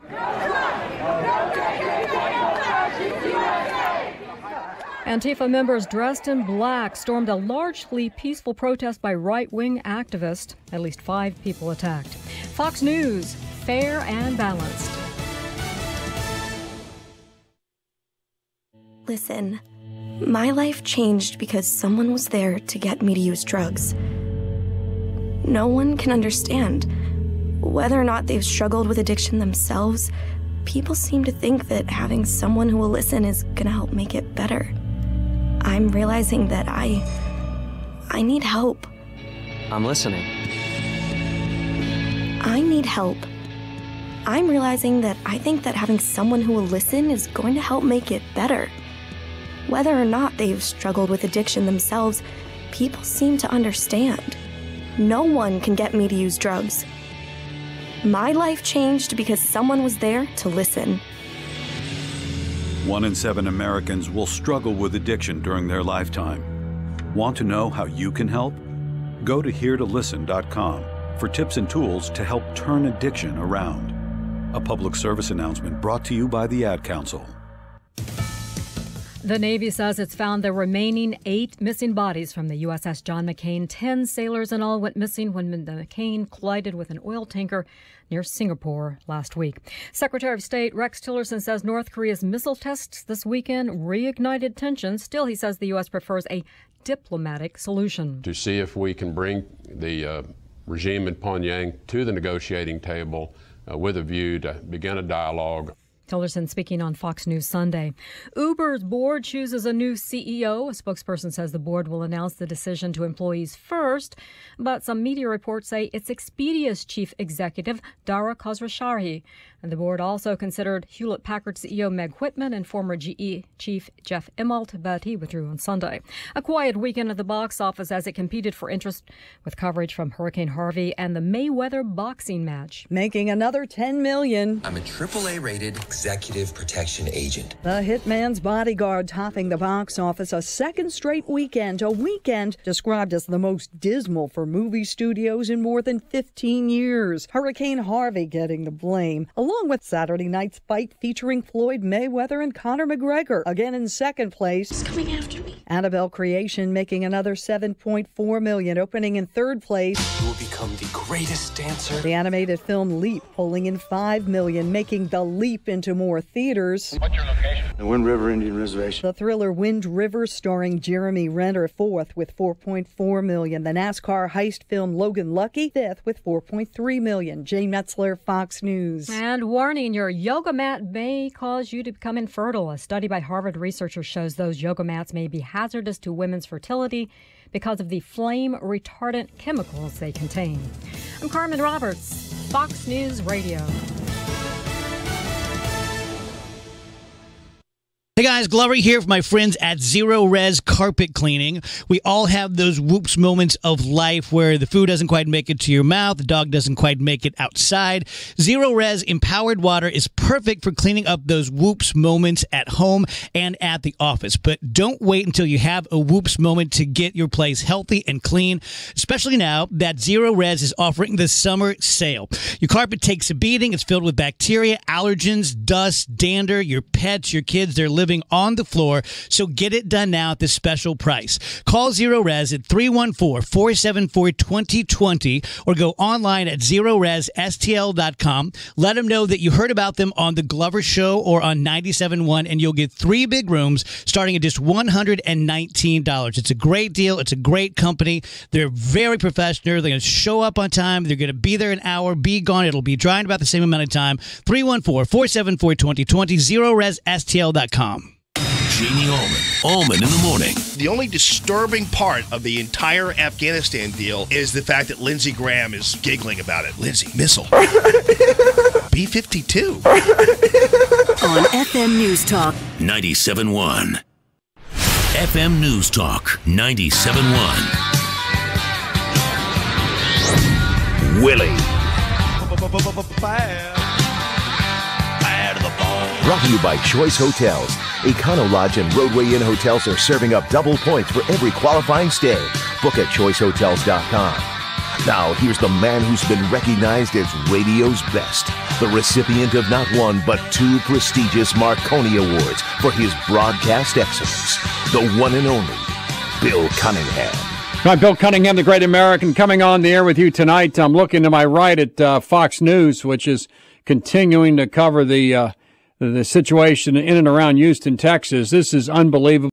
Antifa members dressed in black stormed a largely peaceful protest by right-wing activists. At least 5 people attacked. Fox News, fair and balanced. Listen, my life changed because someone was there to get me to use drugs. No one can understand. Whether or not they've struggled with addiction themselves, people seem to think that having someone who will listen is gonna help make it better. I'm realizing that I need help. I'm listening. I need help. I'm realizing that I think that having someone who will listen is going to help make it better. Whether or not they've struggled with addiction themselves, people seem to understand. No one can get me to use drugs. My life changed because someone was there to listen. 1 in 7 Americans will struggle with addiction during their lifetime. Want to know how you can help? Go to heretolisten.com for tips and tools to help turn addiction around. A public service announcement brought to you by the Ad Council. The Navy says it's found the remaining 8 missing bodies from the USS John McCain. 10 sailors in all went missing when the McCain collided with an oil tanker near Singapore last week. Secretary of State Rex Tillerson says North Korea's missile tests this weekend reignited tensions. Still, he says the U.S. prefers a diplomatic solution. To see if we can bring the regime in Pyongyang to the negotiating table with a view to begin a dialogue. Tillerson speaking on Fox News Sunday. Uber's board chooses a new CEO. A spokesperson says the board will announce the decision to employees first, but some media reports say it's Expedia's chief executive, Dara Khosrowshahi. And the board also considered Hewlett-Packard CEO Meg Whitman and former GE chief Jeff Immelt, but he withdrew on Sunday. A quiet weekend at the box office as it competed for interest with coverage from Hurricane Harvey and the Mayweather boxing match. Making another $10 million. I'm a AAA-rated executive protection agent. The Hitman's Bodyguard topping the box office a second straight weekend, a weekend described as the most dismal for movie studios in more than 15 years. Hurricane Harvey getting the blame, along with Saturday night's fight featuring Floyd Mayweather and Conor McGregor, again in second place. He's coming after me. Annabelle Creation making another $7.4 million, opening in third place. You will become the greatest dancer. The animated film Leap pulling in $5 million, making the leap into more theaters. What's your location? The Wind River Indian Reservation. The thriller Wind River, starring Jeremy Renner, fourth with $4.4 million. The NASCAR heist film Logan Lucky, fifth with $4.3 million. Jay Metzler, Fox News. And warning, your yoga mat may cause you to become infertile. A study by Harvard researchers shows those yoga mats may be hazardous to women's fertility because of the flame retardant chemicals they contain. I'm Carmen Roberts, Fox News Radio. Hey guys, Glover here for my friends at Zero Res Carpet Cleaning. We all have those whoops moments of life where the food doesn't quite make it to your mouth, the dog doesn't quite make it outside. Zero Res Empowered Water is perfect for cleaning up those whoops moments at home and at the office. But don't wait until you have a whoops moment to get your place healthy and clean, especially now that Zero Res is offering the summer sale. Your carpet takes a beating. It's filled with bacteria, allergens, dust, dander. Your pets, your kids, they're living on the floor, so get it done now at this special price. Call Zero Res at 314-474-2020 or go online at ZeroResSTL.com. Let them know that you heard about them on The Glover Show or on 97.1, and you'll get 3 big rooms starting at just $119. It's a great deal. It's a great company. They're very professional. They're going to show up on time. They're going to be there an hour, be gone. It'll be dry in about the same amount of time. 314-474-2020, ZeroResSTL.com. Jamie Allman in the morning. The only disturbing part of the entire Afghanistan deal is the fact that Lindsey Graham is giggling about it. Lindsey, missile. B-52. On FM News Talk 97.1. FM News Talk 97.1. Willie. Brought to you by Choice Hotels. Econo Lodge and Roadway Inn hotels are serving up double points for every qualifying stay. Book at choicehotels.com. Now, here's the man who's been recognized as radio's best, the recipient of not one but 2 prestigious Marconi Awards for his broadcast excellence, the one and only Bill Cunningham. Hi, Bill Cunningham, the great American, coming on the air with you tonight. I'm looking to my right at Fox News, which is continuing to cover the situation in and around Houston, Texas. This is unbelievable.